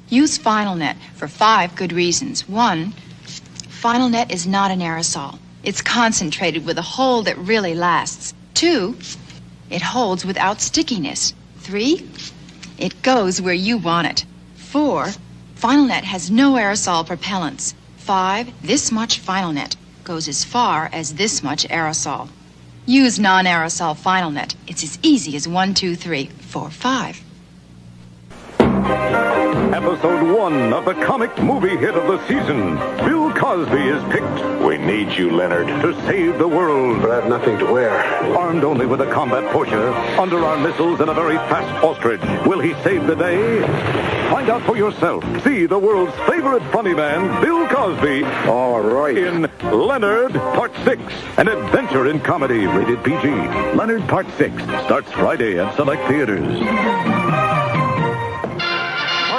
Use FinalNet for 5 good reasons. 1, FinalNet is not an aerosol. It's concentrated with a hold that really lasts. 2, it holds without stickiness. 3, it goes where you want it. 4, FinalNet has no aerosol propellants. 5, this much FinalNet goes as far as this much aerosol. Use non-aerosol FinalNet. It's as easy as 1, 2, 3, 4, 5. Episode 1 of the comic movie hit of the season. Bill Cosby is picked. We need you, Leonard. To save the world. But I have nothing to wear. Armed only with a combat Porsche, under our missiles and a very fast ostrich. Will he save the day? Find out for yourself. See the world's favorite funny man, Bill Cosby. All right. In Leonard Part 6, an adventure in comedy, rated PG. Leonard Part 6 starts Friday at select theaters.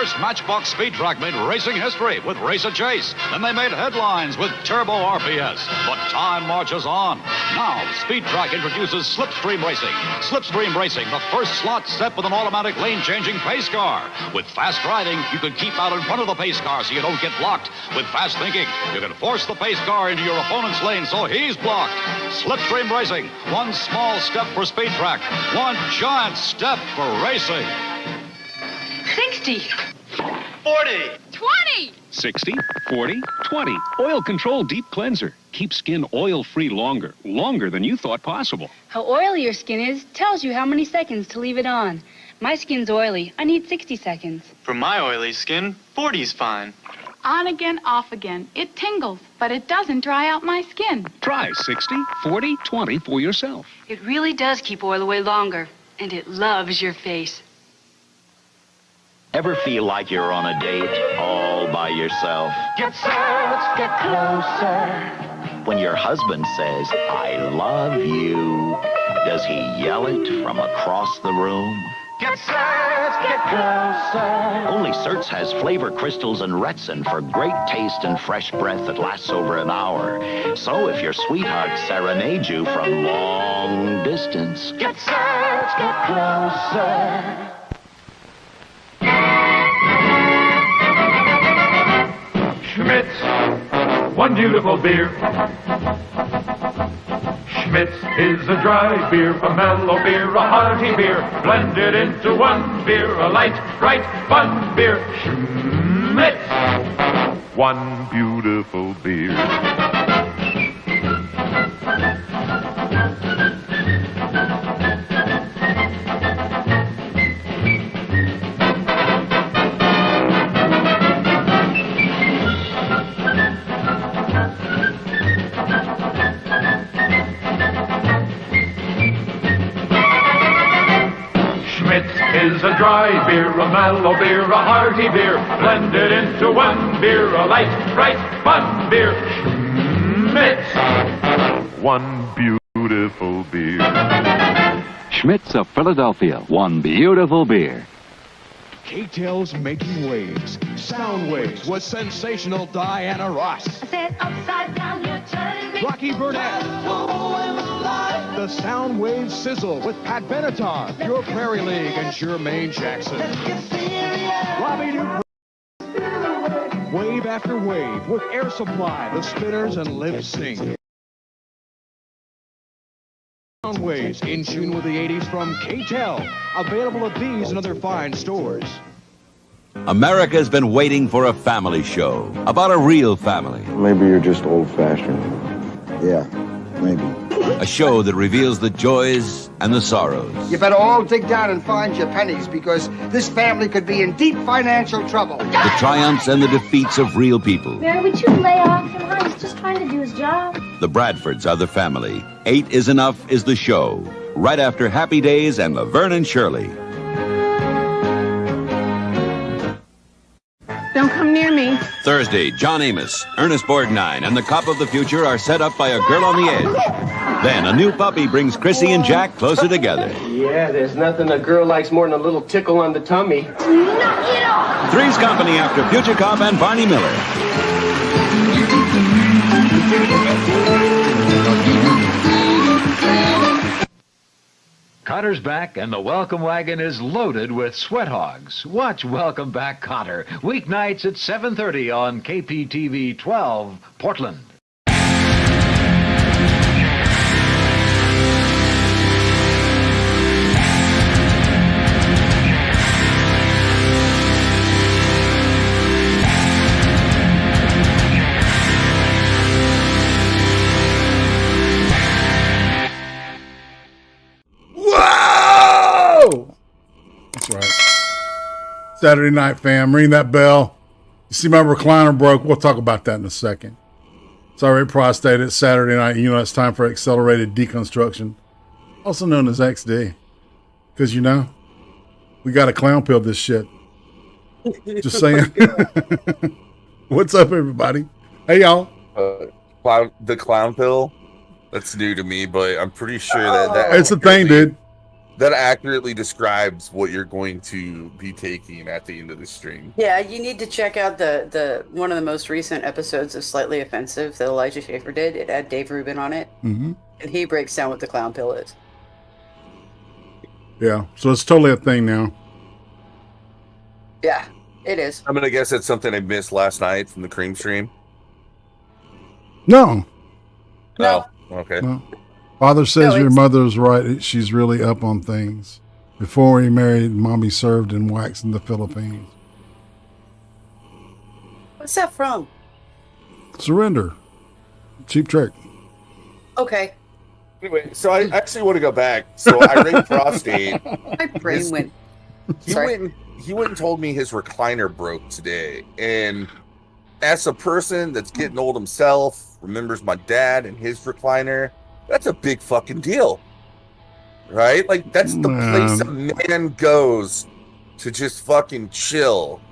First Matchbox speed track made racing history with Race a Chase. Then they made headlines with Turbo RPS. But time marches on. Now, Speed Track introduces Slipstream Racing. Slipstream Racing, the first slot set with an automatic lane-changing pace car. With fast driving, you can keep out in front of the pace car so you don't get blocked. With fast thinking, you can force the pace car into your opponent's lane so he's blocked. Slipstream Racing, one small step for Speed Track, one giant step for racing. 60. 40. 20. 60, 40, 20. Oil Control Deep Cleanser. Keeps skin oil-free longer. Longer than you thought possible. How oily your skin is tells you how many seconds to leave it on. My skin's oily. I need 60 seconds. For my oily skin, 40's fine. On again, off again. It tingles, but it doesn't dry out my skin. Try 60, 40, 20 for yourself. It really does keep oil away longer, and it loves your face. Ever feel like you're on a date all by yourself? Get set, get closer. When your husband says, I love you, does he yell it from across the room? Get set, get closer. Only Certs has flavor crystals and Retsin for great taste and fresh breath that lasts over an hour. So if your sweetheart serenades you from long distance, get set, get closer. Schmitz, one beautiful beer. Schmitz is a dry beer, a mellow beer, a hearty beer, blended into one beer, a light, bright, fun beer. Schmitz, one beautiful beer. Is a dry beer, a mellow beer, a hearty beer, blended into one beer, a light, bright, fun beer. Schmitz, one beautiful beer. Schmitz of Philadelphia, one beautiful beer. K-Tel's making waves. Sound waves with sensational Diana Ross. I said upside down, you're turning me. Rocky Burnett. The Sound Wave Sizzle with Pat Benatar, Pure Prairie League, and Jermaine Jackson. Robbie Newton. Wave after wave with Air Supply, The Spinners, and Live Sing. Sound Waves in tune with the 80s from K-Tel. Available at these and other fine stores. America's been waiting for a family show about a real family. Maybe you're just old-fashioned. Yeah, maybe. A show that reveals the joys and the sorrows. You better all dig down and find your pennies because this family could be in deep financial trouble. The triumphs and the defeats of real people. Mary, would you lay off him? I was just trying to do his job. The Bradfords are the family. 8 is Enough is the show. Right after Happy Days and Laverne and Shirley. Don't come near me. Thursday, John Amos, Ernest Borgnine, and the cop of the future are set up by a girl on the edge. Then a new puppy brings Chrissy and Jack closer together. Yeah, there's nothing a girl likes more than a little tickle on the tummy. Knock it off! Three's Company after Future Cop and Barney Miller. Cotter's back, and the welcome wagon is loaded with sweat hogs. Watch Welcome Back Cotter, weeknights at 7:30 on KPTV 12, Portland. Whoa! That's right. Saturday night, fam. Ring that bell. You see my recliner broke. We'll talk about that in a second. It's already prostate. It's Saturday night. You know it's time for accelerated deconstruction, also known as XD. Because, you know, we got to clown pill this shit. Just saying. What's up, everybody? Hey, y'all. The clown pill? That's new to me, but I'm pretty sure that it's a thing, dude. That accurately describes what you're going to be taking at the end of the stream. Yeah, you need to check out the one of the most recent episodes of Slightly Offensive that Elijah Schaefer did. It had Dave Rubin on it, and he breaks down what the clown pill is. Yeah, so it's totally a thing now. Yeah, it is. I'm gonna guess that's something I missed last night from the Cream stream. No. No. Okay. No. Father says your mother's right. She's really up on things. Before we married, Mommy served in wax in the Philippines. What's that from? Surrender. Cheap Trick. Okay. Anyway, so I actually want to go back. So I raped prostate. My brain went. He went and told me his recliner broke today. And as a person that's getting old himself, remembers my dad and his recliner, that's a big fucking deal. Right? Like, that's the place a man goes to just fucking chill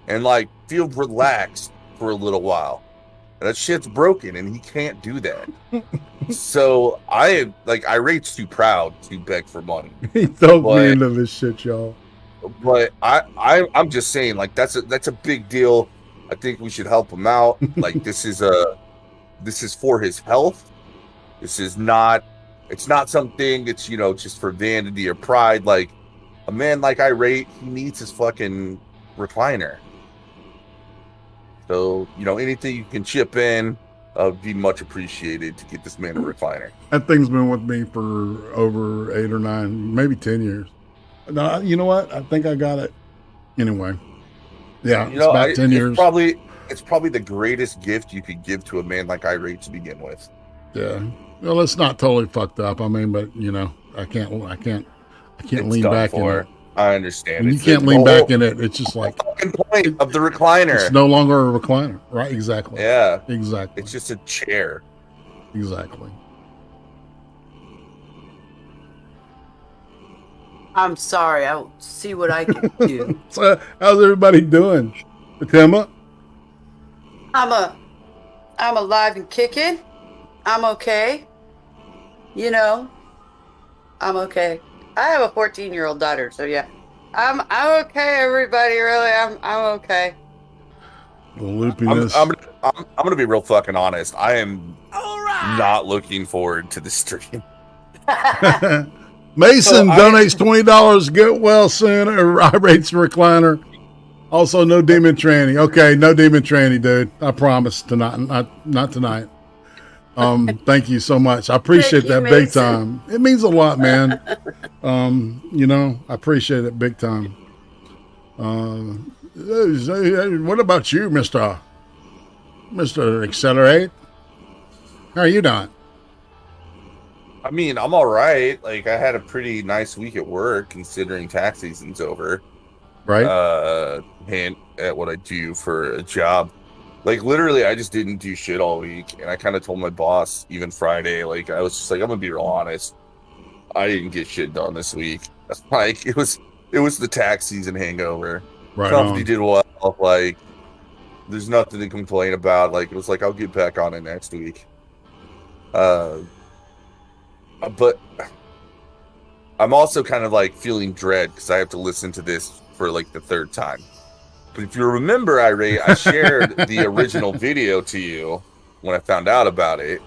and, like, feel relaxed for a little while. And that shit's broken, and he can't do that. So, Irate's too proud to beg for money. He told me into this shit, y'all. But I'm just saying, like, that's a big deal. I think we should help him out. Like, this is for his health. This is not, it's not something that's, you know, just for vanity or pride. Like, a man like Irate, he needs his fucking recliner. So, you know, anything you can chip in would be much appreciated to get this man a recliner. That thing's been with me for over 8 or 9, maybe 10 years. No, you know what? I think I got it. Anyway. Yeah, you it's know, about 10 years. It's probably the greatest gift you could give to a man like Irate to begin with. Yeah. Well, it's not totally fucked up. I mean, but you know, I can't lean back in it. I understand. When you can't lean back in it. It's just like the fucking point of the recliner. It's no longer a recliner, right? Exactly. Yeah. Exactly. It's just a chair. Exactly. I'm sorry. I'll see what I can do. So, how's everybody doing? Fatima? I'm alive and kicking. I'm okay. You know, I'm okay. I have a 14-year-old daughter, so yeah. I'm okay, everybody. Really, I'm okay. The loopiness. I'm gonna be real fucking honest. I am not looking forward to the stream. Mason donates $20. Get well soon. Irate's recliner. Also, no demon tranny. Okay, no demon tranny, dude. I promise tonight. Not tonight. Thank you so much. I appreciate that big time. It means a lot, man. You know, I appreciate it big time. What about you, Mr. Accelerate? How are you doing? I mean, I'm all right. Like, I had a pretty nice week at work, considering tax season's over. Right. Hint at what I do for a job. Like, literally, I just didn't do shit all week. And I kind of told my boss, even Friday, like, I was just like, I'm going to be real honest. I didn't get shit done this week. Like, it was the tax season hangover. Right. Company did well. Like, There's nothing to complain about. Like, it was like, I'll get back on it next week. But I'm also kind of like feeling dread because I have to listen to this for like the third time. But if you remember, I shared the original video to you when I found out about it.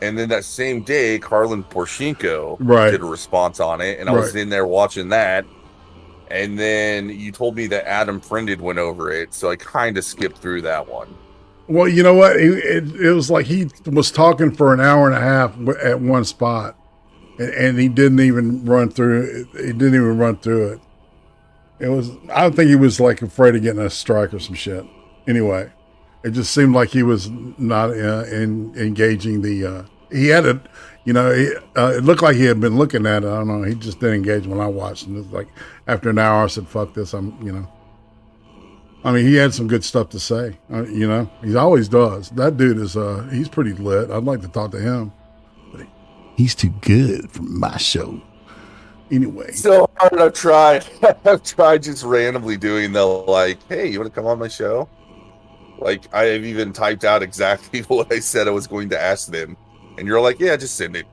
And then that same day, Karlin Poroshenko did a response on it. And I was in there watching that. And then you told me that Adam Friended went over it. So I kind of skipped through that one. Well, you know what? It was like he was talking for an hour and a half at one spot. And he didn't even run through it. He didn't even run through it. It was, I don't think he was like afraid of getting a strike or some shit. Anyway, it just seemed like he was not engaging the, he had it, you know, it looked like he had been looking at it. I don't know. He just didn't engage when I watched. And it was like, after an hour, I said, fuck this. You know, I mean, he had some good stuff to say, you know, he always does. That dude is, he's pretty lit. I'd like to talk to him. But he's too good for my show. Anyway. So I've tried just randomly doing the like, hey, you want to come on my show? Like, I have even typed out exactly what I said I was going to ask them. And you're like, yeah, just send it.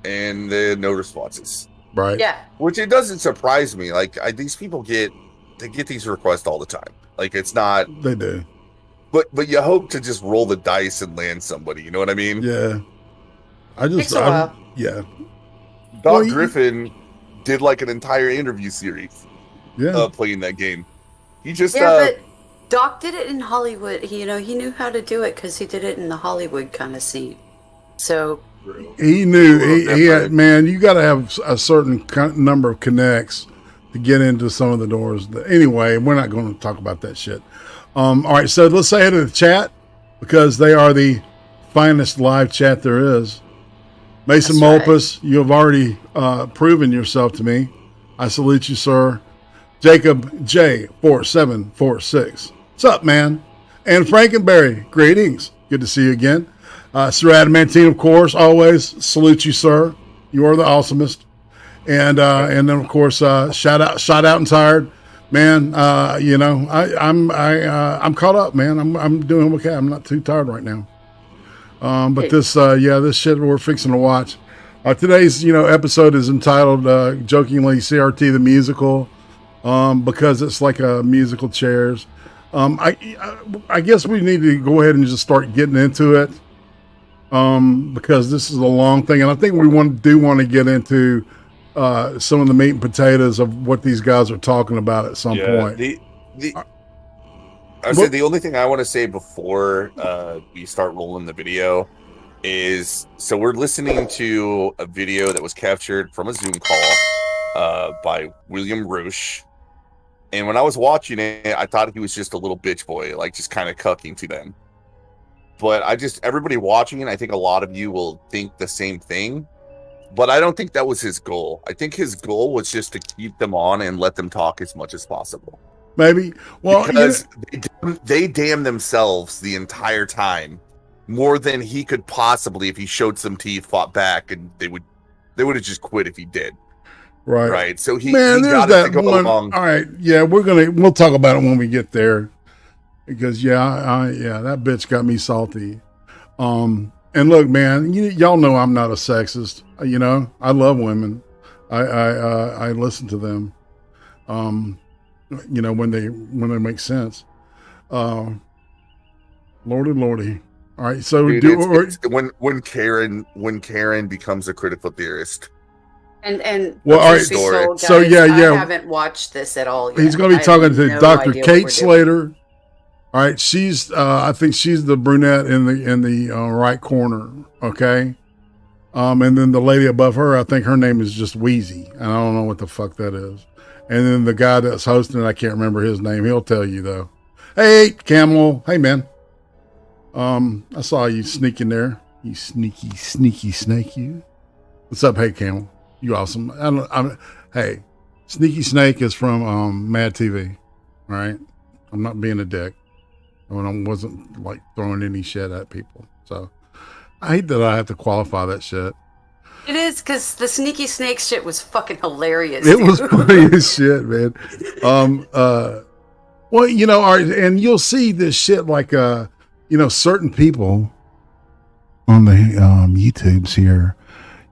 And then no responses. Right. Yeah. Which it doesn't surprise me. Like, these people get these requests all the time. Like, it's not. They do. But you hope to just roll the dice and land somebody. You know what I mean? Yeah. Takes a while. Yeah. Doc Griffin did like an entire interview series. Yeah. Playing that game. He just. But Doc did it in Hollywood. He knew how to do it because he did it in the Hollywood kind of scene. So he knew he had, man, you got to have a certain number of connects to get into some of the doors. Anyway, we're not going to talk about that shit. All right, so let's say to the chat because they are the finest live chat there is. Mason Molpus, you have already proven yourself to me. I salute you, sir. Jacob J4746. What's up, man? And Frankenberry, greetings. Good to see you again. Sir Adamantine, of course, always salute you, sir. You are the awesomest. And then of course, shout out and tired, man. You know, I'm caught up, man. I'm doing okay. I'm not too tired right now. But this shit we're fixing to watch. Today's episode is entitled jokingly CRT The Musical, because it's like a musical chairs. I guess we need to go ahead and just start getting into it. Because this is a long thing, and I think we want to get into some of the meat and potatoes of what these guys are talking about at some point. I said the only thing I want to say before we start rolling the video is, so we're listening to a video that was captured from a Zoom call by William Roosh. And when I was watching it, I thought he was just a little bitch boy, like just kind of cucking to them. But everybody watching it, I think a lot of you will think the same thing. But I don't think that was his goal. I think his goal was just to keep them on and let them talk as much as possible. Maybe. Well, because they damn themselves the entire time more than he could possibly, if he showed some teeth, fought back, and they would have just quit if he did. Right. Right. So he there's got that it to go one. along. All right. Yeah, we'll talk about it when we get there. Because that bitch got me salty. And look, man, y'all know I'm not a sexist. You know, I love women. I listen to them. You know, when they make sense. Lordy. All right, so Dude, when Karen becomes a critical theorist. And well, all right. Told, guys, so yeah. I haven't watched this at all yet. He's going to be talking to Dr. Kate Slater. All right, she's I think she's the brunette in the right corner. Okay, and then the lady above her, I think her name is just Wheezy, and I don't know what the fuck that is. And then the guy that's hosting, I can't remember his name. He'll tell you though. Hey, Camel. Hey, man. I saw you sneaking there. You sneaky snake. You. What's up, hey Camel? You awesome. Hey, Sneaky Snake is from Mad TV. All right, I'm not being a dick. When I wasn't like throwing any shit at people. So I hate that I have to qualify that shit. It is, because the Sneaky Snake shit was fucking hilarious. It was funny as shit, man. Well, and you'll see this shit like, certain people on the YouTubes here,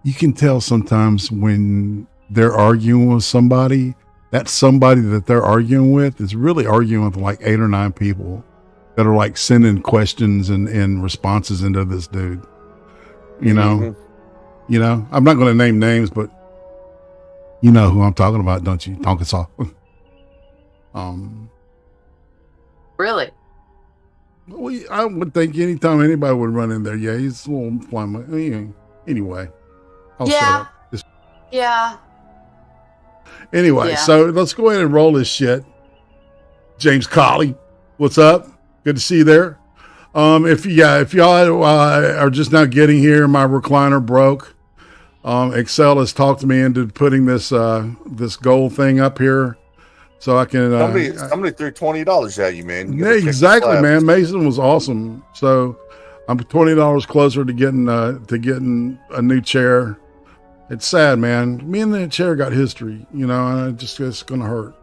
you can tell sometimes when they're arguing with somebody, that somebody that they're arguing with is really arguing with like 8 or 9 people that are like sending questions and responses into this dude. I'm not going to name names, but you know who I'm talking about, don't you? Tonka Saw. Really? Well, I would think anytime anybody would run in there, yeah, he's a little flying. Anyway, I'll shut up. Yeah. Anyway, Yeah. so let's go ahead and roll this shit. James Colley, what's up? Good to see you there. If y'all are just now getting here, my recliner broke. Excel has talked me into putting this gold thing up here, so I can. Somebody threw $20 at you, man. You gotta exactly, man. Mason was awesome. So I'm $20 closer to getting a new chair. It's sad, man. Me and that chair got history, and it's gonna hurt.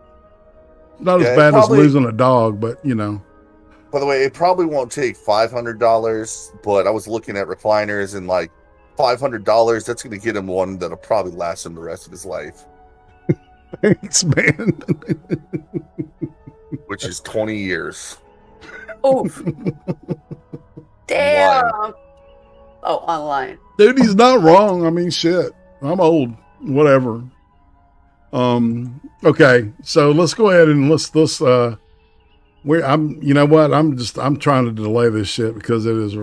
Not as bad as losing a dog, but By the way, it probably won't take $500, but I was looking at recliners and like $500, that's going to get him one that'll probably last him the rest of his life. Thanks, man. Which is 20 years. Oh, damn. Oh, online. Dude, he's not wrong. I mean, shit. I'm old. Whatever. Okay, so let's go ahead and I'm trying to delay this shit because it is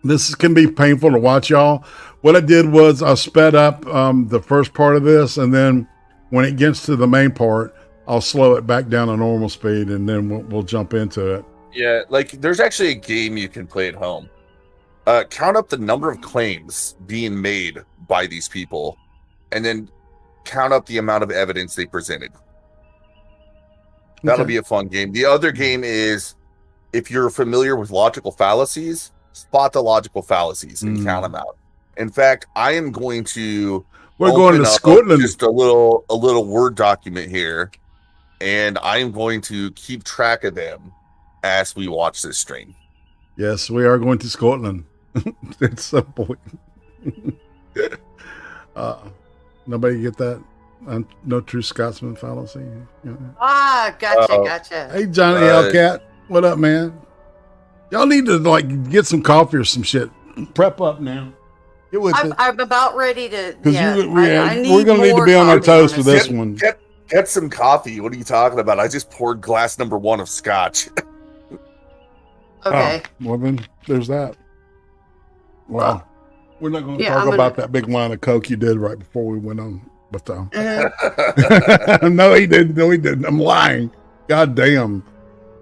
this can be painful to watch, y'all. What I did was I sped up the first part of this, and then when it gets to the main part, I'll slow it back down to normal speed, and then we'll jump into it. Yeah, like there's actually a game you can play at home. Count up the number of claims being made by these people, and then count up the amount of evidence they presented. That'll be a fun game. The other game is, if you're familiar with logical fallacies, spot the logical fallacies and count them out. In fact, I am going to going to Scotland. Just a little Word document here, and I am going to keep track of them as we watch this stream. Yes, we are going to Scotland at some point. Nobody get that? No true Scotsman fallacy. Gotcha. Hey, Johnny Hellcat, what up, man? Y'all need to get some coffee or some shit. Prep up now. Get with it. I'm about ready to. We're gonna need to be on our toes for this one. Get some coffee. What are you talking about? I just poured glass number 1 of scotch. Okay. Well, then there's that. Well, we're not going to talk about that big line of Coke you did right before we went on. But no, he didn't. I'm lying. God damn.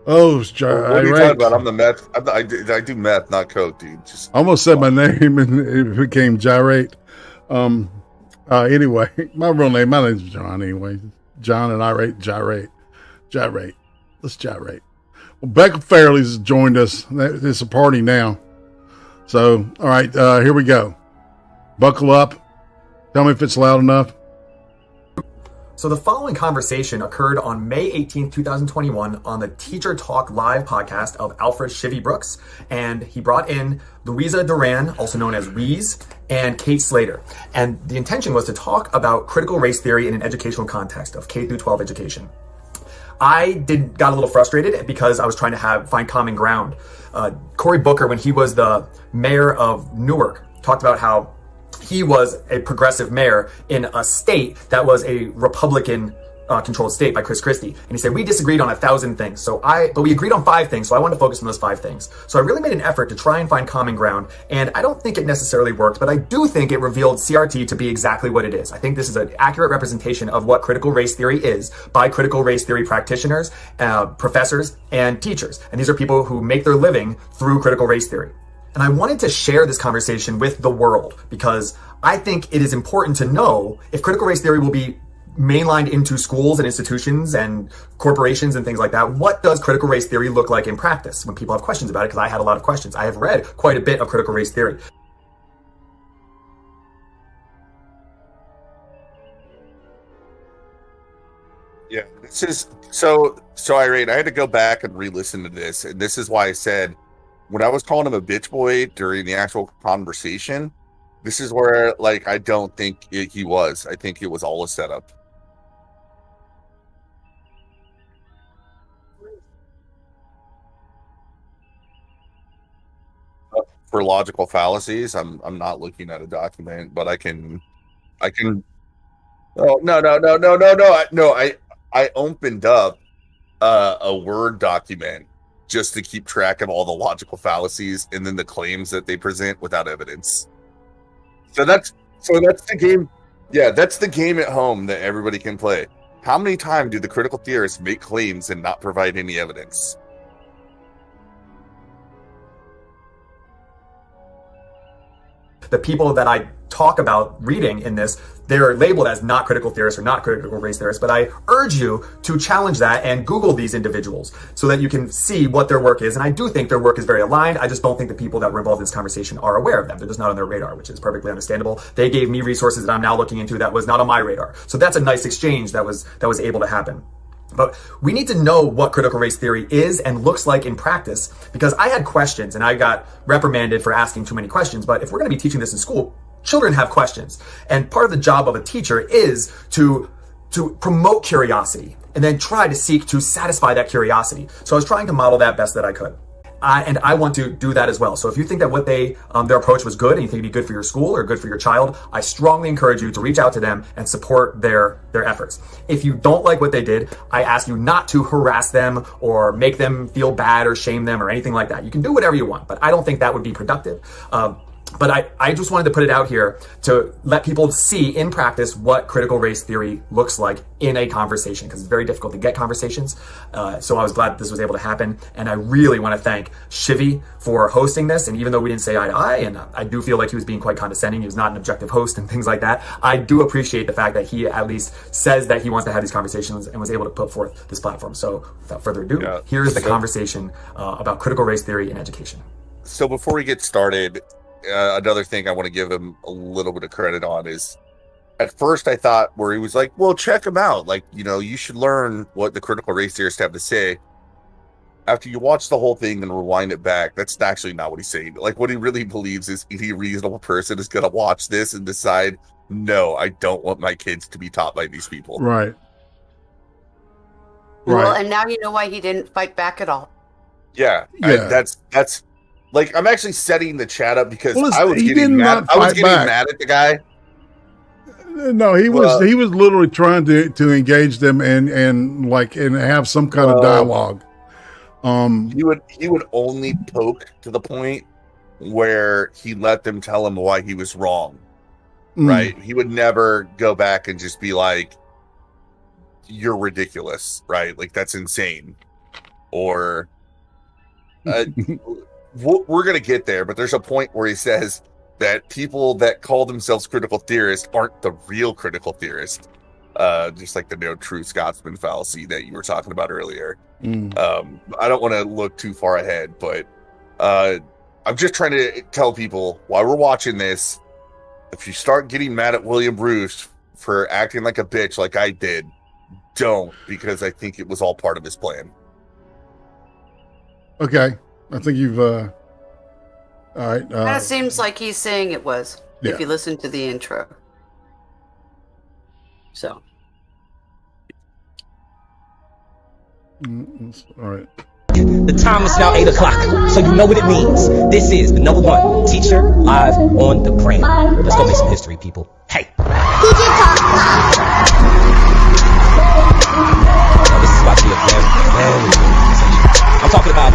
Oh, what are you talking about? I'm the meth. I do meth, not Coke, dude. Just almost said my name and it became Gyrate. Anyway, my name's John. Anyway, John and Gyrate. Let's gyrate. Well, Becca Fairley's joined us. It's a party now. So, all right, here we go. Buckle up. Tell me if it's loud enough. So the following conversation occurred on May 18th, 2021 on the Teacher Talk Live podcast of Alfred Shivy Brooks, and he brought in Louisa Duran, also known as Reese, and Kate Slater. And the intention was to talk about critical race theory in an educational context of K through 12 education. I got a little frustrated because I was trying to find common ground. Cory Booker, when he was the mayor of Newark, talked about how he was a progressive mayor in a state that was a Republican controlled state by Chris Christie. And he said, we disagreed on 1,000 things. But we agreed on 5 things. So I wanted to focus on those 5 things. So I really made an effort to try and find common ground. And I don't think it necessarily worked, but I do think it revealed CRT to be exactly what it is. I think this is an accurate representation of what critical race theory is by critical race theory practitioners, professors, and teachers. And these are people who make their living through critical race theory. And I wanted to share this conversation with the world because I think it is important to know if critical race theory will be mainlined into schools and institutions and corporations and things like that. What does critical race theory look like in practice when people have questions about it? Because I had a lot of questions. I have read quite a bit of critical race theory. Yeah, This is so irate. I had to go back and re-listen to this, and this is why I said when I was calling him a bitch boy during the actual conversation, this is where like I don't think he was. I think it was all a setup. For logical fallacies, I'm not looking at a document, but I can. Oh no! I opened up a Word document just to keep track of all the logical fallacies and then the claims that they present without evidence. So that's the game. Yeah, that's the game at home that everybody can play. How many times do the critical theorists make claims and not provide any evidence? The people that I talk about reading in this, they're labeled as not critical theorists or not critical race theorists, but I urge you to challenge that and Google these individuals so that you can see what their work is. And I do think their work is very aligned. I just don't think the people that were involved in this conversation are aware of them. They're just not on their radar, which is perfectly understandable. They gave me resources that I'm now looking into that was not on my radar. So that's a nice exchange that was able to happen. But we need to know what critical race theory is and looks like in practice, because I had questions and I got reprimanded for asking too many questions. But if we're going to be teaching this in school, children have questions. And part of the job of a teacher is to promote curiosity and then try to seek to satisfy that curiosity. So I was trying to model that best that I could. And I want to do that as well. So if you think that what their approach was good and you think it'd be good for your school or good for your child, I strongly encourage you to reach out to them and support their efforts. If you don't like what they did, I ask you not to harass them or make them feel bad or shame them or anything like that. You can do whatever you want, but I don't think that would be productive. But I just wanted to put it out here to let people see in practice what critical race theory looks like in a conversation, because it's very difficult to get conversations. So I was glad that this was able to happen. And I really want to thank Shivy for hosting this. And even though we didn't say eye to eye, and I do feel like he was being quite condescending, he was not an objective host and things like that, I do appreciate the fact that he at least says that he wants to have these conversations and was able to put forth this platform. So without further ado, here's the conversation about critical race theory in education. So before we get started, another thing I want to give him a little bit of credit on is, at first I thought where he was like, well, check him out. Like, you should learn what the critical race theorists have to say. After you watch the whole thing and rewind it back, that's actually not what he's saying. Like, what he really believes is any reasonable person is going to watch this and decide, no, I don't want my kids to be taught by these people. Right. Well, and now you know why he didn't fight back at all. Yeah. That's like, I'm actually setting the chat up because Well, I was getting mad. I was getting mad at the guy. No, he was literally trying to engage them and have some kind of dialogue. He would only poke to the point where he let them tell him why he was wrong. Right? He would never go back and just be like, you're ridiculous, right? Like, that's insane. Or we're going to get there, but there's a point where he says that people that call themselves critical theorists aren't the real critical theorists. Just like the no true Scotsman fallacy that you were talking about earlier. I don't want to look too far ahead, but I'm just trying to tell people while we're watching this, if you start getting mad at William Bruce for acting like a bitch like I did, don't, because I think it was all part of his plan. Okay. I think you've, all right. Kind of seems like he's saying it was, if you listen to the intro. So. All right. The time is now 8 o'clock, so you know what it means. This is the #1 teacher live on the gram. Let's go make some history, people. Hey. Now, this is about to be a very I'm talking about,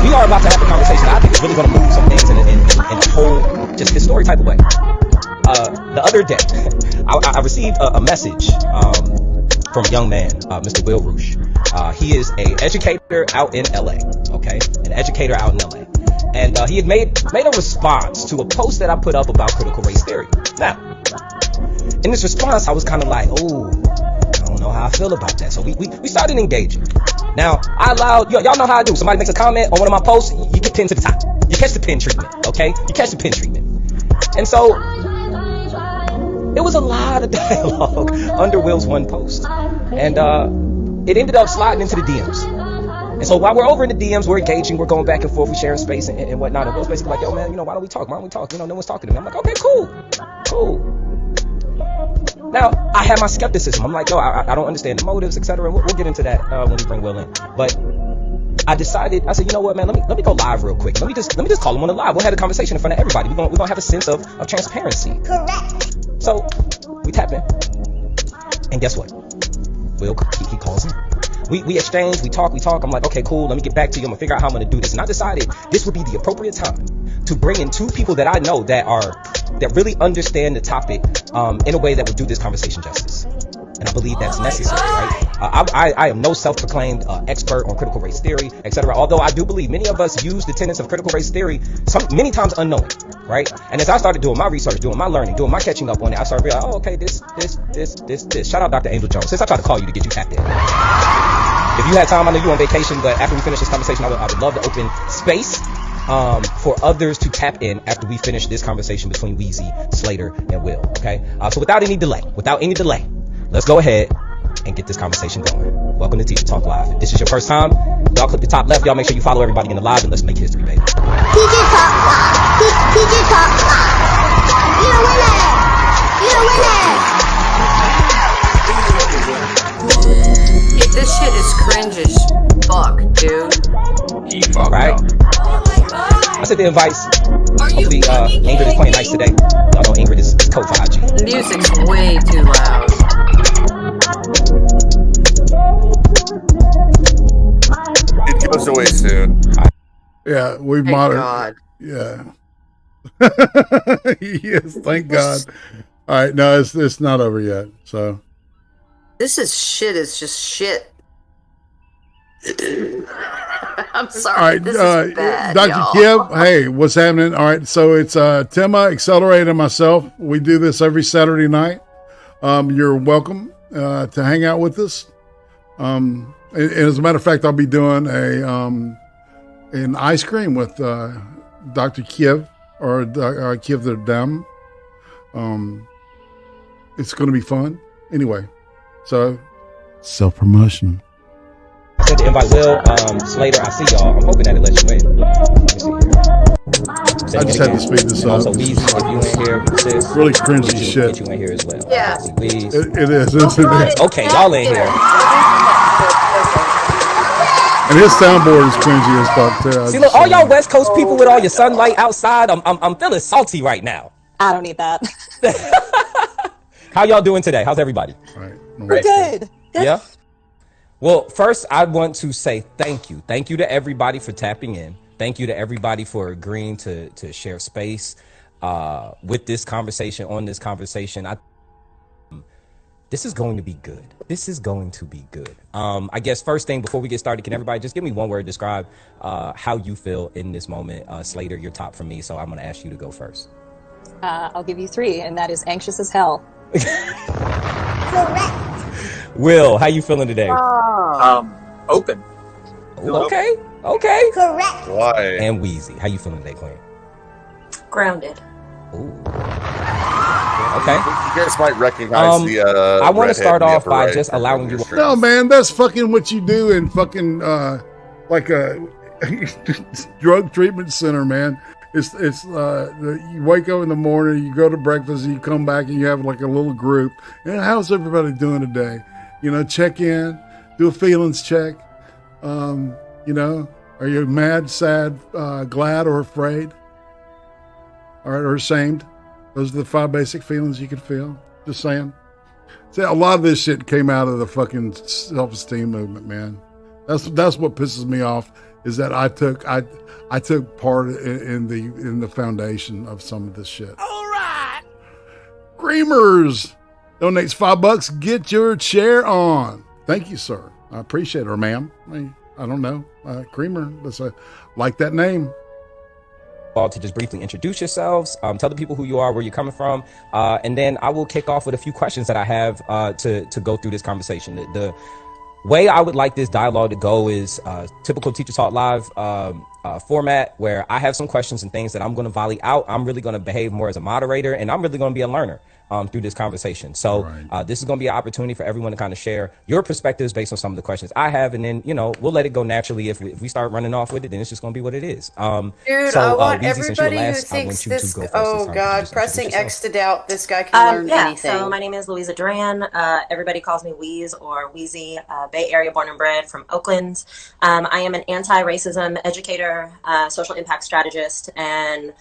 we are about to have a conversation that I think is really going to move some things in a whole, just historic type of way. The other day, I received a message from a young man, Mr. Will Roosh. He is an educator out in LA, okay? An educator out in LA. And he had made a response to a post that I put up about critical race theory. Now, in this response, I was kind of like, oh, I don't know how I feel about that. So we started engaging. Now, I allowed, y'all know how I do. Somebody makes a comment on one of my posts, you get pinned to the top. You catch the pin treatment, okay? You catch the pin treatment. And so, it was a lot of dialogue under Will's one post. And it ended up sliding into the DMs. And so while we're over in the DMs, we're engaging, we're going back and forth, we're sharing space and whatnot. And Will's basically like, yo, man, why don't we talk? Why don't we talk? No one's talking to me. I'm like, okay, cool. Now, I had my skepticism. I'm like, yo, I don't understand the motives, etc. We'll get into that when we bring Will in. But I decided, I said, you know what, man, let me go live real quick. Let me just call him on the live. We'll have a conversation in front of everybody. We're gonna have a sense of transparency. Correct. So we tap in. And guess what? Will, he calls in. We exchange, we talk. I'm like, okay, cool. Let me get back to you. I'm gonna figure out how I'm gonna do this. And I decided this would be the appropriate time to bring in two people that I know that really understand the topic in a way that would do this conversation justice. And I believe that's necessary, right? I am no self-proclaimed expert on critical race theory, etc. Although I do believe many of us use the tenets of critical race theory many times unknowing, right? And as I started doing my research, doing my learning, doing my catching up on it, I started realizing, oh, okay, this. Shout out Dr. Angel Jones. Since I tried to call you to get you tapped in. If you had time, I know you're on vacation, but after we finish this conversation, I would love to open space for others to tap in after we finish this conversation between Wheezy, Slater, and Will, okay? So without any delay, let's go ahead and get this conversation going. Welcome to Teacher Talk Live. If this is your first time, y'all click the top left. Y'all make sure you follow everybody in the live, and let's make history, baby. Teacher Talk Live. Teacher Talk Live. You're a winner. This shit is cringe as fuck, dude. Right? I said the advice. Hopefully, Ingrid is playing nice today. Y'all know Ingrid is code for IG. The music's way too loud. It goes away soon. Yeah, we Thank modded. God. Yeah. Yes, thank God. All right, no, it's not over yet. So This is shit. It's just shit. I'm sorry. all right, this is bad, Dr. y'all. Kim, hey, what's happening? All right, so it's Timma, Accelerate, and myself. We do this every Saturday night. You're welcome to hang out with us. And as a matter of fact, I'll be doing an ice cream with Dr. Kiev or Kiev the Dam. It's going to be fun. Anyway, so self-promotion. I said to invite Will, Slater, I see y'all. I'm hoping that it lets you in. Let me see here. I just had to speed this up. Also, Weezy, if you in here, sis, really cringy shit. Get you in here as well. Yeah. It is. Isn't it? Okay, y'all in here. And his soundboard is cringy as fuck too. See, look, all y'all West Coast people with all your sunlight outside, I'm feeling salty right now. I don't need that. How y'all doing today? How's everybody? All right. We're good. Yeah. Well, first, I want to say thank you. Thank you to everybody for tapping in. Thank you to everybody for agreeing to share space with this conversation, on this conversation. This is going to be good. This is going to be good. I guess first thing before we get started, can everybody just give me one word to describe how you feel in this moment? Slater, you're top for me, so I'm going to ask you to go first. I'll give you 3, and that is anxious as hell. Will, how you feeling today? Open. Okay. Correct. Why? And Wheezy, how you feeling today, Queen? Grounded. Ooh. Okay. You guys might recognize the. I want to redhead start in the off upper by right just from allowing your you. stream. No, man, that's fucking what you do in fucking like a drug treatment center, man. It's you wake up in the morning, you go to breakfast, and you come back and you have like a little group. And how's everybody doing today? You know, check in, do a feelings check. You know, are you mad, sad, glad, or afraid? All right, or ashamed? Those are the 5 basic feelings you can feel. Just saying. See, a lot of this shit came out of the fucking self-esteem movement, man. That's what pisses me off, is that I took part in the foundation of some of this shit. All right. CREEMERS donates $5. Get your chair on. Thank you, sir. I appreciate it, or ma'am. I don't know. CREEMER. Like that name. All to just briefly introduce yourselves, tell the people who you are, where you're coming from, and then I will kick off with a few questions that I have to go through this conversation. The way I would like this dialogue to go is typical Teacher Talk Live format, where I have some questions and things that I'm going to volley out. I'm really going to behave more as a moderator, and I'm really going to be a learner. through this conversation. So this is going to be an opportunity for everyone to kind of share your perspectives based on some of the questions I have, and then we'll let it go naturally. If we start running off with it, then it's just going to be what it is. Dude, so, I want Weezy, since you're everybody who last, I thinks want you this. to go first Oh this time. God, pressing X to doubt this guy can learn anything. So my name is Louisa Duran. Everybody calls me Weez or Wheezy. Bay Area born and bred from Oakland. I am an anti-racism educator, social impact strategist, and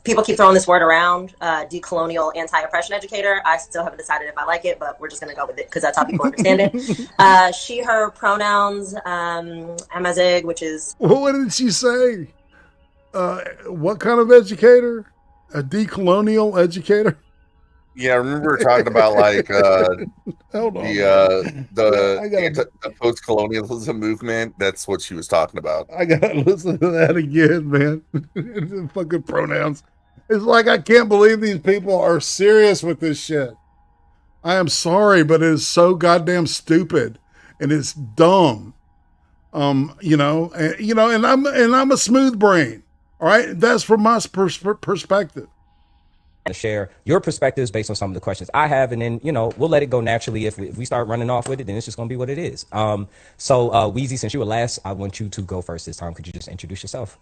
people keep throwing this word around, decolonial anti-oppression educator. I still haven't decided if I like it, but we're just going to go with it because that's how people understand it. She, her pronouns, Amazig, which is... What did she say? What kind of educator? A decolonial educator? Yeah, I remember talking about like the post-colonialism movement. That's what she was talking about. I gotta listen to that again, man. The fucking pronouns. It's like I can't believe these people are serious with this shit. I am sorry, but it is so goddamn stupid and it's dumb. And I'm a smooth brain. All right, that's from my perspective. To share your perspectives based on some of the questions I have, and then we'll let it go naturally. If we start running off with it, then it's just going to be what it is. So Weezy, since you were last, I want you to go first this time. Could you just introduce yourself?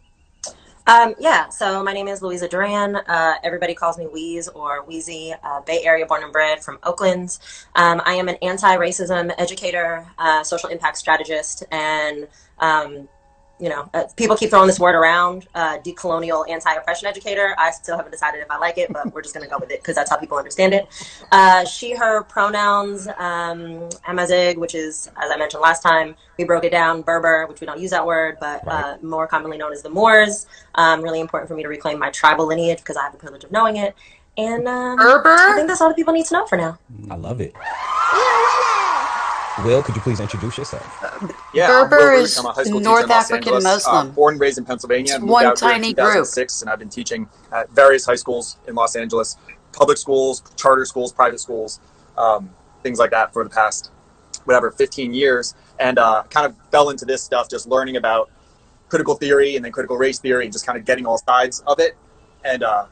So my name is Louisa Duran. Everybody calls me Weez or Wheezy. Bay Area born and bred from Oakland. I am an anti-racism educator, social impact strategist, and people keep throwing this word around, decolonial anti-oppression educator. I still haven't decided if I like it, but we're just going to go with it because that's how people understand it. She, her pronouns, Amazig, which is, as I mentioned last time, we broke it down, Berber, which we don't use that word, but more commonly known as the Moors. Really important for me to reclaim my tribal lineage because I have the privilege of knowing it. And Berber? I think that's all the people need to know for now. I love it. Will, could you please introduce yourself? Yeah, Berber I'm is a high school North teacher in Los African Angeles. Muslim. Born and raised in Pennsylvania. It's Moved one out here in tiny group. 2006, and I've been teaching at various high schools in Los Angeles, public schools, charter schools, private schools, things like that for the past, 15 years. And kind of fell into this stuff, just learning about critical theory and then critical race theory, and just kind of getting all sides of it. And I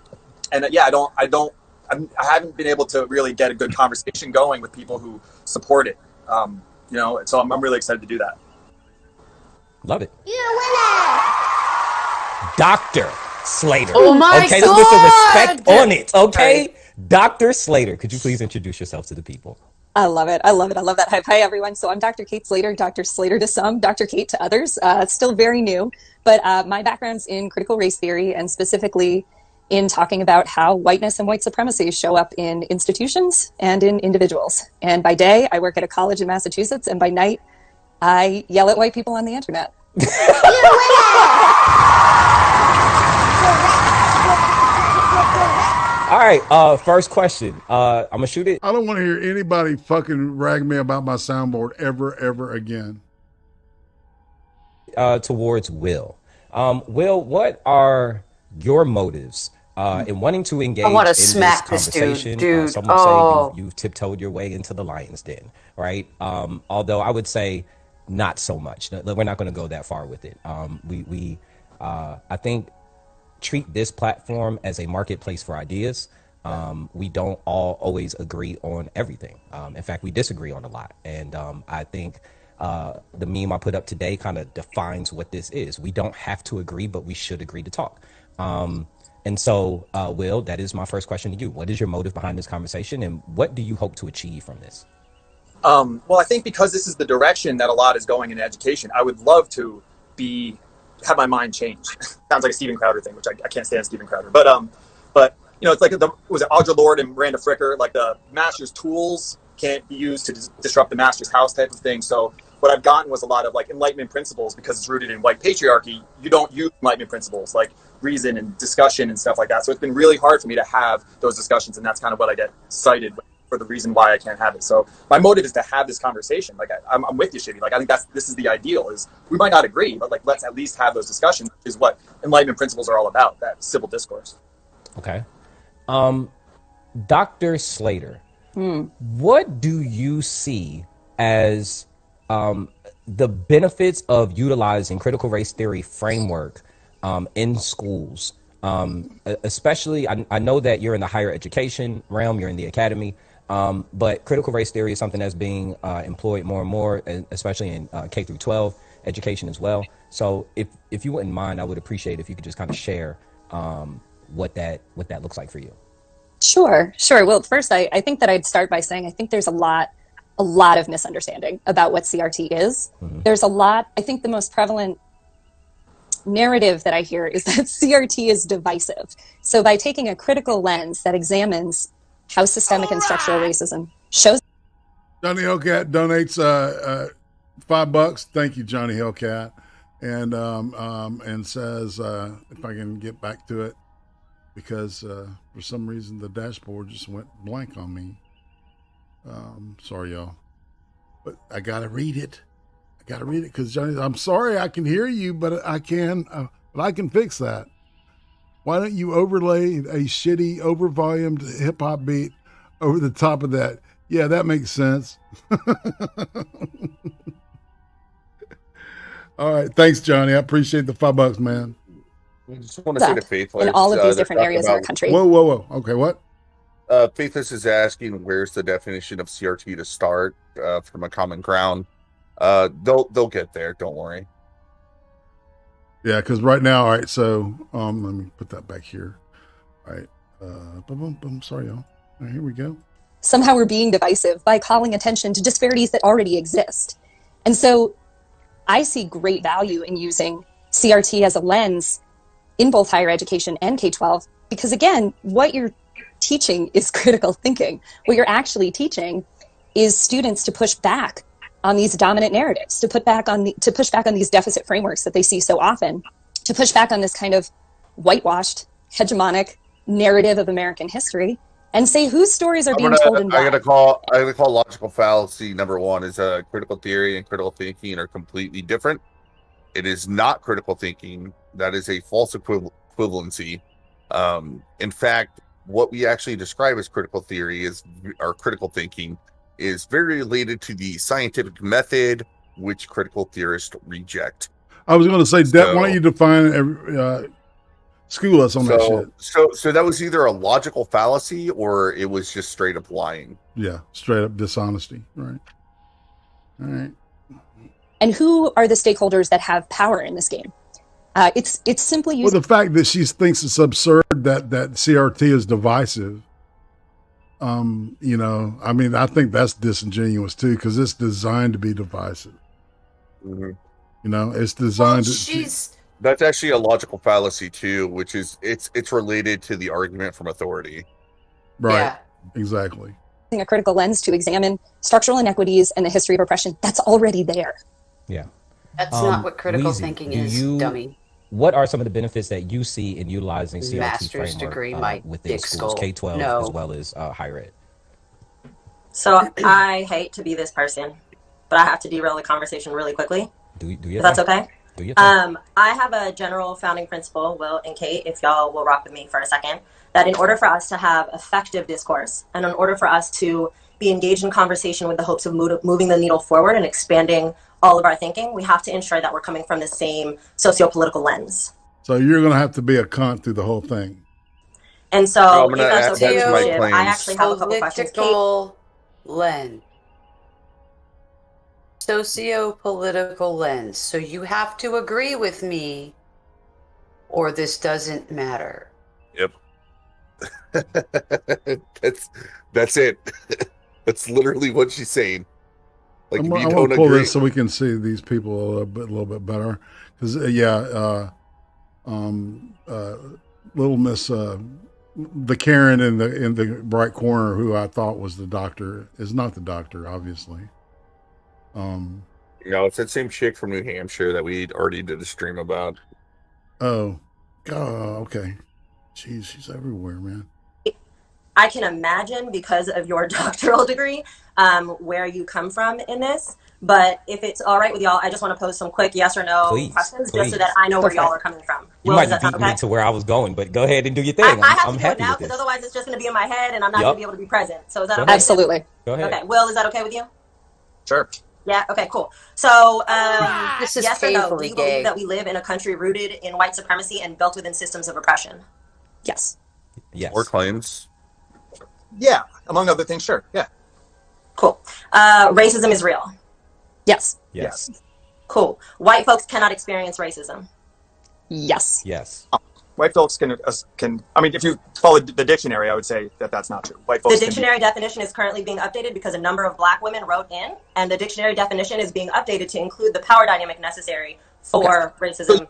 haven't been able to really get a good conversation going with people who support it. So I'm really excited to do that. Love it. Dr. Slater. Oh my okay, God. Let's put some respect on it. Okay, right. Dr. Slater, could you please introduce yourself to the people? I love it. I love that hype. Hi, everyone. So I'm Dr. Kate Slater, Dr. Slater to some, Dr. Kate to others. It's still very new, but my background's in critical race theory and specifically in talking about how whiteness and white supremacy show up in institutions and in individuals. And by day, I work at a college in Massachusetts, and by night, I yell at white people on the internet. All right, first question. I'm gonna shoot it. I don't want to hear anybody fucking rag me about my soundboard ever again. Towards Will. Will, what are your motives in wanting to engage I want to in smack this this conversation? dude. Some would say you've tiptoed your way into the lion's den, right? Although I would say not so much. We're not going to go that far with it. I think treat this platform as a marketplace for ideas. We don't all always agree on everything. In fact, we disagree on a lot. And I think the meme I put up today kind of defines what this is. We don't have to agree, but we should agree to talk. And so, Will, that is my first question to you. What is your motive behind this conversation, and what do you hope to achieve from this? Well, I think because this is the direction that a lot is going in education, I would love to have my mind change. Sounds like a Steven Crowder thing, which I can't stand Steven Crowder. But it's like was it Audre Lorde and Miranda Fricker, like the master's tools can't be used to disrupt the master's house type of thing. So what I've gotten was a lot of like Enlightenment principles, because it's rooted in white patriarchy. You don't use Enlightenment principles like reason and discussion and stuff like that. So it's been really hard for me to have those discussions, and that's kind of what I get cited for the reason why I can't have it. So my motive is to have this conversation. Like I'm with you, Shivy. Like I think this is the ideal. Is we might not agree, but like let's at least have those discussions, which is what Enlightenment principles are all about. That civil discourse. Okay, Dr. Slater, what do you see as the benefits of utilizing critical race theory framework in schools Especially, I know that you're in the higher education realm, you're in the academy, but critical race theory is something that's being employed more and more, especially in K through 12 education as well. So if you wouldn't mind, I would appreciate if you could just kind of share what that looks like for you. Sure. Well, first, I think that I'd start by saying I think there's a lot of misunderstanding about what CRT is. Mm-hmm. There's a lot. I think the most prevalent narrative that I hear is that CRT is divisive. So by taking a critical lens that examines how systemic and structural racism shows. Johnny Hellcat donates $5. Thank you, Johnny Hellcat, and says if I can get back to it, because for some reason the dashboard just went blank on me. Sorry, y'all, but I gotta read it. Because Johnny, I'm sorry, I can hear you, but I can fix that. Why don't you overlay a shitty, over-volumed hip-hop beat over the top of that? Yeah, that makes sense. All right, thanks, Johnny. I appreciate the $5, man. I just want to say to Faithless, in all of these different areas of our country. Whoa. Okay, what? Faithless is asking where's the definition of CRT to start from a common ground. They'll get there. Don't worry. Yeah, because right now, all right. So let me put that back here. All right. Boom. Sorry, y'all. All right, here we go. Somehow we're being divisive by calling attention to disparities that already exist. And so I see great value in using CRT as a lens in both higher education and K-12, because again, what you're teaching is critical thinking. What you're actually teaching is students to push back on these dominant narratives, to push back on these deficit frameworks that they see so often, to push back on this kind of whitewashed, hegemonic narrative of American history, and say whose stories are being told and why. I'm gonna call logical fallacy number one is critical theory and critical thinking are completely different. It is not critical thinking. That is a false equivalency. In fact, what we actually describe as critical theory or critical thinking is very related to the scientific method, which critical theorists reject. I was going to say, why don't you define, school us on that shit. So that was either a logical fallacy or it was just straight up lying. Yeah, straight up dishonesty. Right. All right. And who are the stakeholders that have power in this game? It's simply using. Well, the fact that she thinks it's absurd that CRT is divisive. I mean, I think that's disingenuous too, because it's designed to be divisive. Mm-hmm. It's designed That's actually a logical fallacy too, which is it's related to the argument from authority. Right. Yeah. Exactly. A critical lens to examine structural inequities and the history of oppression. That's already there. Yeah. That's not what critical thinking is, dummy. What are some of the benefits that you see in utilizing CRT Master's framework degree, my within dick schools, skull. K-12 No. as well as higher ed? So I hate to be this person, but I have to derail the conversation really quickly. Do you? If that's okay. Do you? I have a general founding principle, Will and Kate, if y'all will rock with me for a second, that in order for us to have effective discourse and in order for us to be engaged in conversation with the hopes of moving the needle forward and expanding all of our thinking, we have to ensure that we're coming from the same socio-political lens. So you're going to have to be a cunt through the whole thing. And so, if that's okay, I actually have a couple questions. Political lens. Socio-political lens. So you have to agree with me or this doesn't matter. Yep. That's it. That's literally what she's saying. Like, I want to pull this so we can see these people a little bit better. Because little Miss the Karen in the right corner, who I thought was the doctor, is not the doctor, obviously. No, it's that same chick from New Hampshire that we already did a stream about. Oh, okay. Jeez, she's everywhere, man. I can imagine, because of your doctoral degree, where you come from in this. But if it's all right with y'all, I just want to pose some quick yes or no questions, just so that I know where y'all are coming from. You might be beating me to where I was going, but go ahead and do your thing. I have I'm to do happy it now, with because this. otherwise it's just going to be in my head, and I'm not going to be able to be present. So is that okay? Absolutely. Go ahead. Okay, Will, is that okay with you? Sure. Yeah. Okay. Cool. So, This is yes or no? Do painfully you gay. believe that we live in a country rooted in white supremacy and built within systems of oppression? Yes. Yes. Or claims. Yeah, among other things, sure. Yeah. Cool. Racism is real. Yes. Yes. Cool. White folks cannot experience racism. Yes. Yes. White folks can. I mean, if you follow the dictionary, I would say that that's not true. White folks. The dictionary definition is currently being updated because a number of Black women wrote in, and the dictionary definition is being updated to include the power dynamic necessary for racism.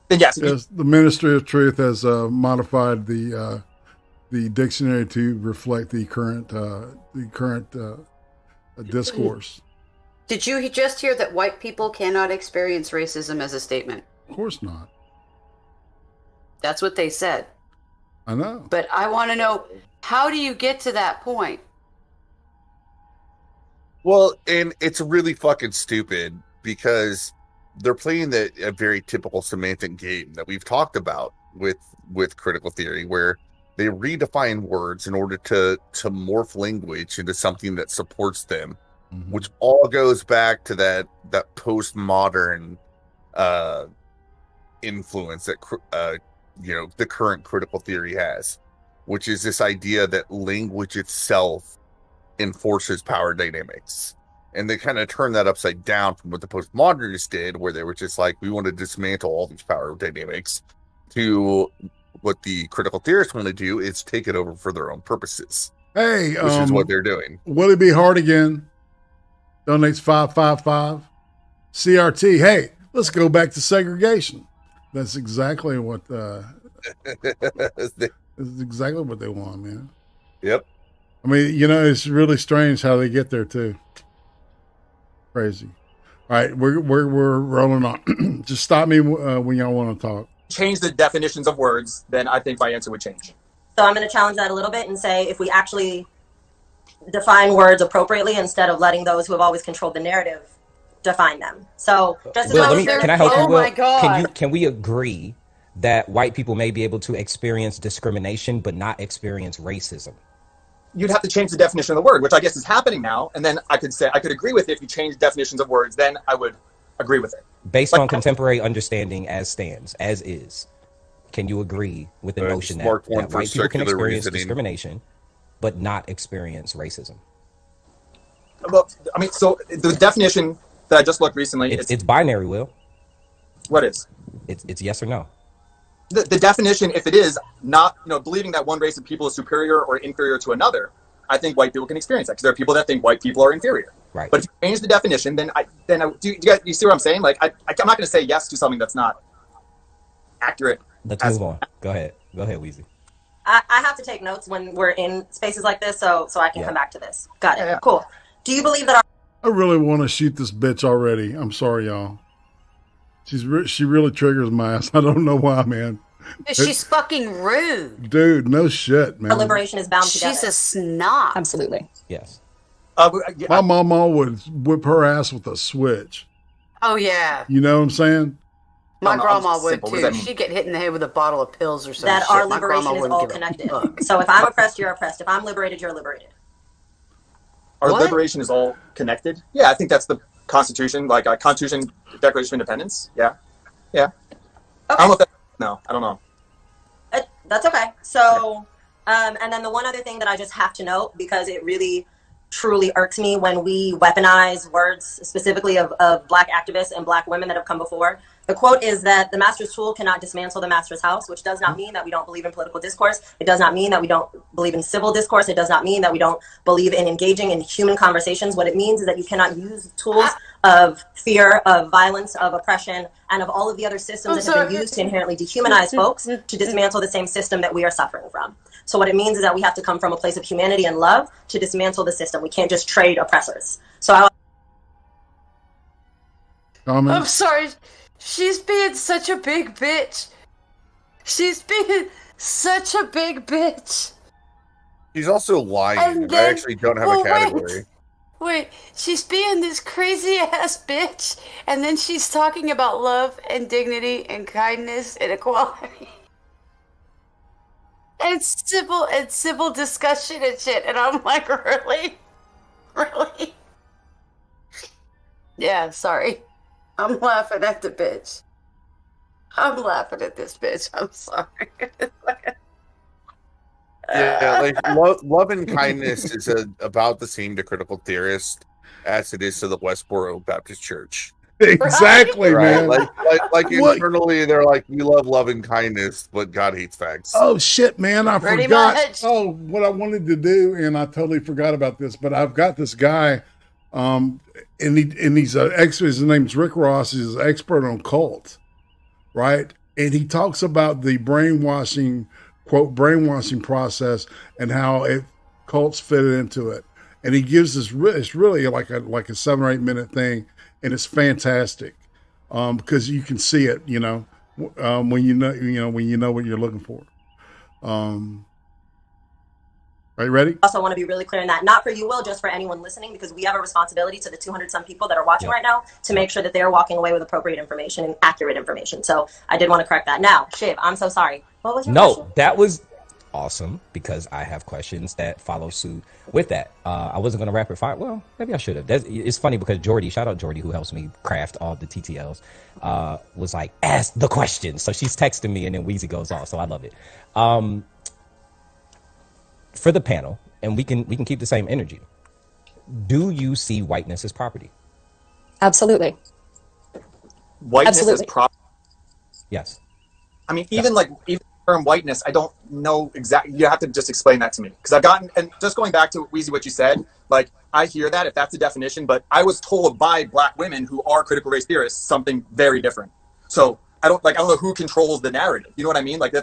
Then yes, the Ministry of Truth has modified the dictionary to reflect the current discourse. Did you just hear that white people cannot experience racism as a statement? Of course not. That's what they said. I know. But I want to know, how do you get to that point? Well, and it's really fucking stupid because they're playing a very typical semantic game that we've talked about with critical theory, where they redefine words in order to morph language into something that supports them, which all goes back to that postmodern influence that the current critical theory has, which is this idea that language itself enforces power dynamics. And they kind of turn that upside down from what the postmodernists did, where they were just like, we want to dismantle all these power dynamics, to what the critical theorists want to do is take it over for their own purposes. Hey, which is what they're doing. Willie B. Hardigan donates $555. CRT, hey, let's go back to segregation. That's exactly what that's exactly what they want, man. Yep. I mean, it's really strange how they get there too. Crazy. All right, we're rolling on. Just stop me when y'all want to talk. Change the definitions of words, then I think my answer would change. So I'm going to challenge that a little bit and say, if we actually define words appropriately instead of letting those who have always controlled the narrative define them. So just Will, can I help you? Will? my God. Can we agree that white people may be able to experience discrimination but not experience racism? You'd have to change the definition of the word, which I guess is happening now. And then I could agree with it if you change definitions of words, then I would agree with it. Based on contemporary understanding as stands, as is, can you agree with the notion that white people can experience discrimination but not experience racism? Well, I mean, so the definition that I just looked recently, it's binary, Will. What is? It's yes or no. The definition, if it is not, believing that one race of people is superior or inferior to another, I think white people can experience that because there are people that think white people are inferior. Right. But if you change the definition, then do you see what I'm saying? Like, I'm not going to say yes to something that's not accurate. Let's move on. Go ahead, Weezy. I have to take notes when we're in spaces like this, so I can come back to this. Got it. Yeah. Cool. Do you believe that I really want to shoot this bitch already. I'm sorry, y'all. She really triggers my ass. I don't know why, man. She's fucking rude. Dude, no shit, man. our liberation is bound together? She's a snob. Absolutely. Yes. My mama would whip her ass with a switch. Oh, yeah. You know what I'm saying? My grandma would, too. She'd get hit in the head with a bottle of pills or something. That our liberation is all connected. So if I'm oppressed, you're oppressed. If I'm liberated, you're liberated. Our liberation is all connected? Yeah, I think that's the Constitution, like a Constitution, Declaration of Independence. Yeah. Yeah. Okay. I don't know if that, no, I don't know. That's okay. So, and then the one other thing that I just have to note, because it really truly irks me when we weaponize words specifically of Black activists and Black women that have come before. The quote is that the master's tool cannot dismantle the master's house, which does not mean that we don't believe in political discourse. It does not mean that we don't believe in civil discourse. It does not mean that we don't believe in engaging in human conversations. What it means is that you cannot use tools of fear, of violence, of oppression, and of all of the other systems that have been used to inherently dehumanize folks to dismantle the same system that we are suffering from. So what it means is that we have to come from a place of humanity and love to dismantle the system. We can't just trade oppressors. So I'm sorry. She's being such a big bitch. She's being such a big bitch. He's also lying. And I actually don't have a category. Wait, she's being this crazy ass bitch, and then she's talking about love and dignity and kindness and equality. And civil discussion and shit. And I'm like, really? Really? Yeah, sorry. I'm laughing at the bitch. I'm laughing at this bitch. I'm sorry. Yeah, like love and kindness is about the same to critical theorists as it is to the Westboro Baptist Church. Exactly, Right? man. Like What? internally, they're like, we love and kindness, but God hates facts. Oh shit, man! I Pretty forgot. much. Oh, what I wanted to do, and I totally forgot about this. But I've got this guy, and he's an expert. His name's Rick Ross. He's an expert on cults, right? And he talks about the brainwashing, quote, brainwashing process and how cults fit into it. And he gives this. It's really like a 7 or 8 minute thing, and it's fantastic because you can see it. When you know what you're looking for. Are you ready? Also want to be really clear in that, not for you, Will, just for anyone listening, because we have a responsibility to the 200 some people that are watching right now to make sure that they're walking away with appropriate information and accurate information. So I did want to correct that. Now, Shiv, I'm so sorry. What was your question? That was awesome because I have questions that follow suit with that. I wasn't going to rapid fire. Well, maybe I should have. It's funny because Jordy, shout out Jordy, who helps me craft all the TTLs, was like, ask the question. So she's texting me and then Wheezy goes off. So I love it. For the panel, and we can keep the same energy. Do you see whiteness as property? Absolutely. Whiteness Absolutely. is property. Yes. I mean, even the term whiteness, I don't know exactly. You have to just explain that to me, because I've gotten, and just going back to Wheezy, what you said, like I hear that if that's the definition, but I was told by Black women who are critical race theorists something very different. So I don't know who controls the narrative. You know what I mean? Like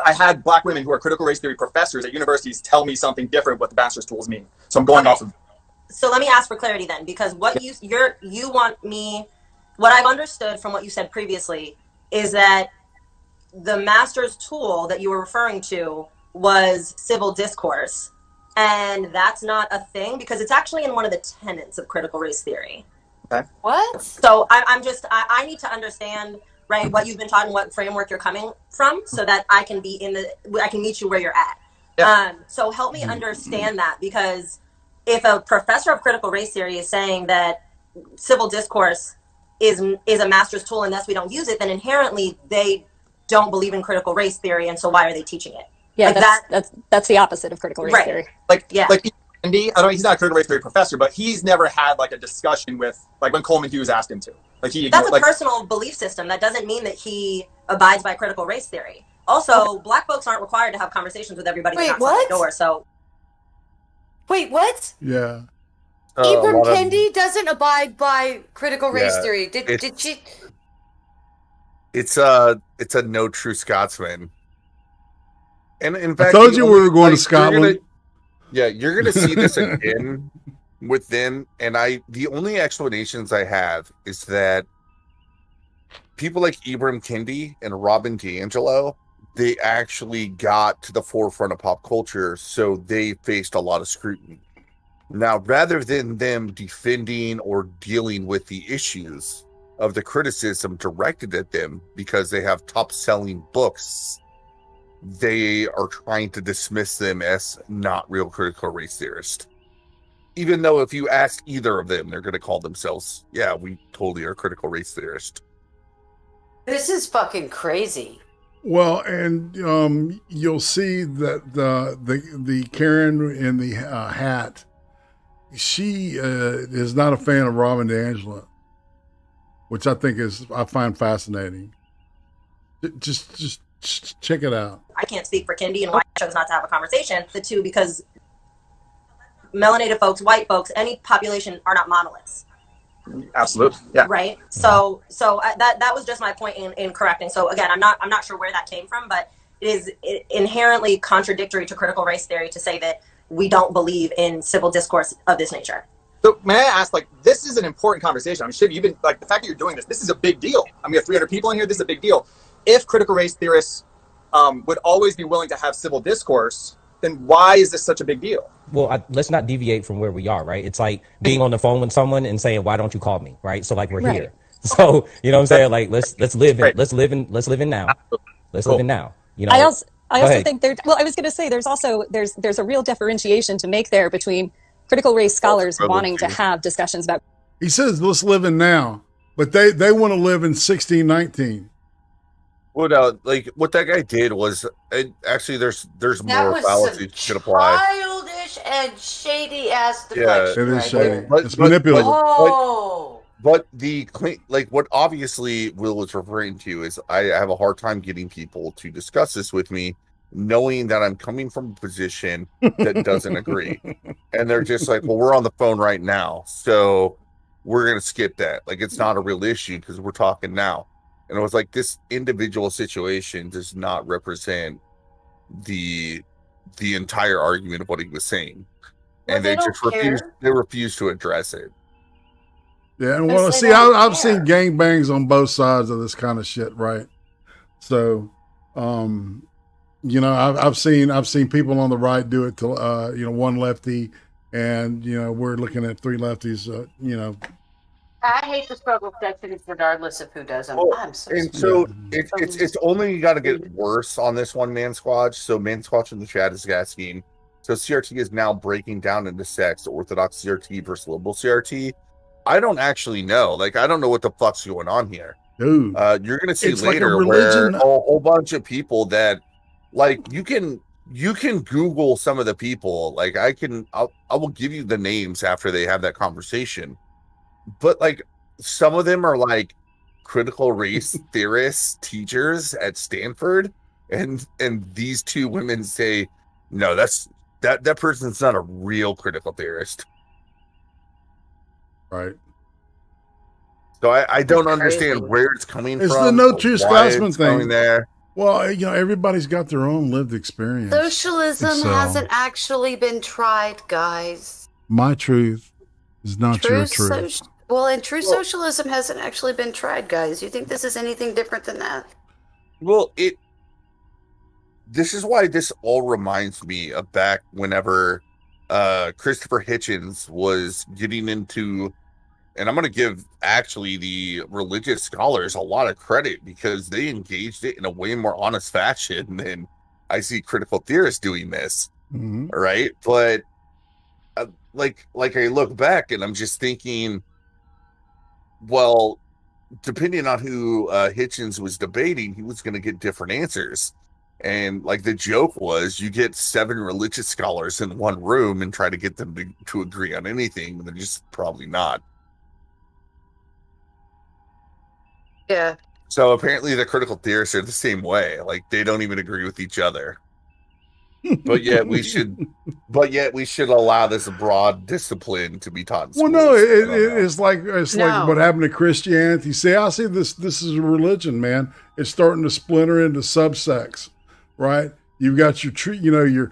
I had Black women who are critical race theory professors at universities tell me something different what the bachelor's tools mean. So I'm going off of. So let me ask for clarity then, because what you want me, what I've understood from what you said previously is that the master's tool that you were referring to was civil discourse, and that's not a thing because it's actually in one of the tenets of critical race theory. Okay. What? So I need to understand, right, what you've been taught and what framework you're coming from, so that I can meet you where you're at. Yeah. So help me understand that, because if a professor of critical race theory is saying that civil discourse is a master's tool and thus we don't use it, then inherently they don't believe in critical race theory, and so why are they teaching it? Yeah, like that's the opposite of critical race theory. Like Andy, I don't know, he's not a critical race theory professor, but he's never had like a discussion with, like when Coleman Hughes asked him to. That's a personal belief system. That doesn't mean that he abides by critical race theory. Also, Black folks aren't required to have conversations with everybody who knocks on the door. So, wait, what? Yeah. Ibram Kendi doesn't abide by critical race theory. Did she? It's a no true Scotsman. And in fact, I told you we were going to Scotland. You're gonna see this again with them. And the only explanations I have is that people like Ibram Kendi and Robin DiAngelo, they actually got to the forefront of pop culture, so they faced a lot of scrutiny. Now, rather than them defending or dealing with the issues of the criticism directed at them because they have top-selling books, they are trying to dismiss them as not real critical race theorists. Even though if you ask either of them, they're going to call themselves, we totally are critical race theorists. This is fucking crazy. Well, and you'll see that the Karen in the hat, she is not a fan of Robin DiAngelo, which I find fascinating. Just check it out. I can't speak for Kendi, and why I chose not to have a conversation. The two, because melanated folks, white folks, any population are not monoliths. Absolutely. Yeah. Right. So that was just my point in correcting. So again, I'm not sure where that came from, but it is inherently contradictory to critical race theory to say that we don't believe in civil discourse of this nature. So may I ask, this is an important conversation. I mean, Shiv, you've been, the fact that you're doing this is a big deal. I mean, we have 300 people in here. This is a big deal. If critical race theorists would always be willing to have civil discourse, then why is this such a big deal? Well, let's not deviate from where we are, right? It's like being on the phone with someone and saying, "Why don't you call me?" Right? So we're here. So you know what I'm saying? Like let's live in now. Let's live in now. You know. I also think I was going to say there's a real differentiation to make there between critical race scholars wanting to have discussions about He says, let's live in now. But they want to live in 1619. Well, no, like what that guy did was actually there's That more was fallacies some could apply. childish and shady ass Yeah, deflection. It is right shady. there. It's manipulative. But the like what obviously Will is referring to is I have a hard time getting people to discuss this with me, knowing that I'm coming from a position that doesn't agree, and they're just like, "Well, we're on the phone right now, so we're gonna skip that. Like, it's not a real issue because we're talking now." And it was like this individual situation does not represent the entire argument of what he was saying, Well, and they they don't just refused. care. They refused to address it. Yeah, and Because well, they see, don't I've care. seen gangbangs on both sides of this kind of shit, right? So, you know, I've seen people on the right do it to, you know, one lefty, and you know, we're looking at three lefties, you know. I hate the struggle sections regardless of who does them. I'm so And sorry. so it's only got to get worse on this one, Man Squatch. So Man Squatch in the chat is asking, so CRT is now breaking down into sects, Orthodox CRT versus liberal CRT. I don't actually know. Like, I don't know what the fuck's going on here. Dude, you're gonna see it's like a later religion. where a whole bunch of people that, like, you can Google some of the people. Like, I will give you the names after they have that conversation. But like, some of them are like critical race theorists, teachers at Stanford, and these two women say, no, that person's not a real critical theorist. Right. So I don't It's understand crazy. where it's coming It's from. the no or true why Scotsman it's going thing. there. Well, you know, everybody's got their own lived experience. Socialism So, hasn't actually been tried, guys. my truth is not your truth. True socialism hasn't actually been tried, guys. You think this is anything different than that? Well, this is why this all reminds me of back whenever Christopher Hitchens was getting into, and I'm going to give actually the religious scholars a lot of credit because they engaged it in a way more honest fashion than I see critical theorists doing this. Mhm. Right. But like I look back and I'm just thinking, well, depending on who Hitchens was debating, he was going to get different answers. And like the joke was, you get 7 religious scholars in one room and try to get them to agree on anything, they're just probably not. Yeah. So apparently the critical theorists are the same way. Like, they don't even agree with each other. But yet we should allow this broad discipline to be taught in Well, schools. no, I don't know. it's like No. what happened to Christianity. See, I see this is a religion, man. It's starting to splinter into subsects, right? You've got your your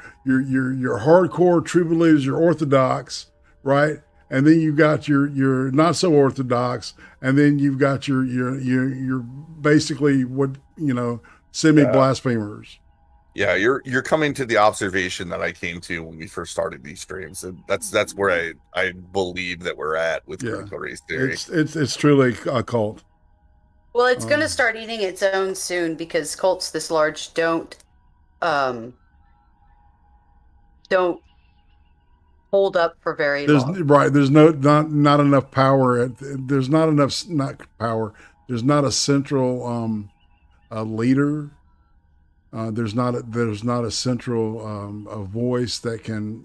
hardcore true believers, your Orthodox, right? And then you've got your not so Orthodox, and then you've got your basically what semi blasphemers. Yeah, you're coming to the observation that I came to when we first started these streams, and that's where I believe that we're at with critical race theory. It's truly a cult. Well, it's going to start eating its own soon because cults this large don't hold up for very long. There's not enough power. There's not a central leader. There's not a central a voice that can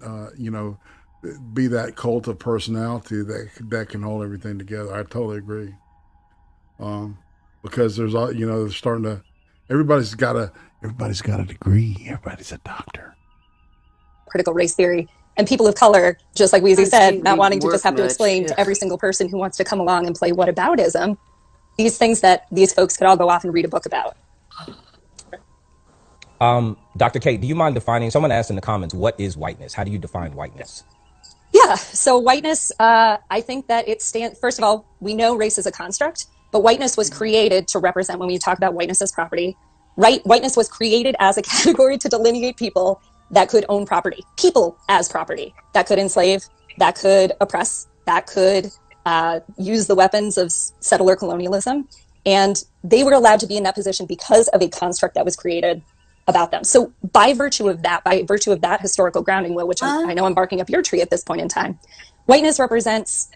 be that cult of personality that can hold everything together. I totally agree. Because there's they're starting to. Everybody's got a degree. Everybody's a doctor. Critical race theory. And people of color, just like Weezy said, not wanting to just have to much. explain to every single person who wants to come along and play whataboutism, these things that these folks could all go off and read a book about. Dr. Kate, do you mind defining, someone asked in the comments, what is whiteness? How do you define whiteness? Yeah, so whiteness, I think that it stands, first of all, we know race is a construct, but whiteness was created to represent, when we talk about whiteness as property, right? Whiteness was created as a category to delineate people that could own property, people as property, that could enslave, that could oppress, that could use the weapons of settler colonialism. And they were allowed to be in that position because of a construct that was created about them. So by virtue of that historical grounding, Will, which I know I'm barking up your tree at this point in time, whiteness represents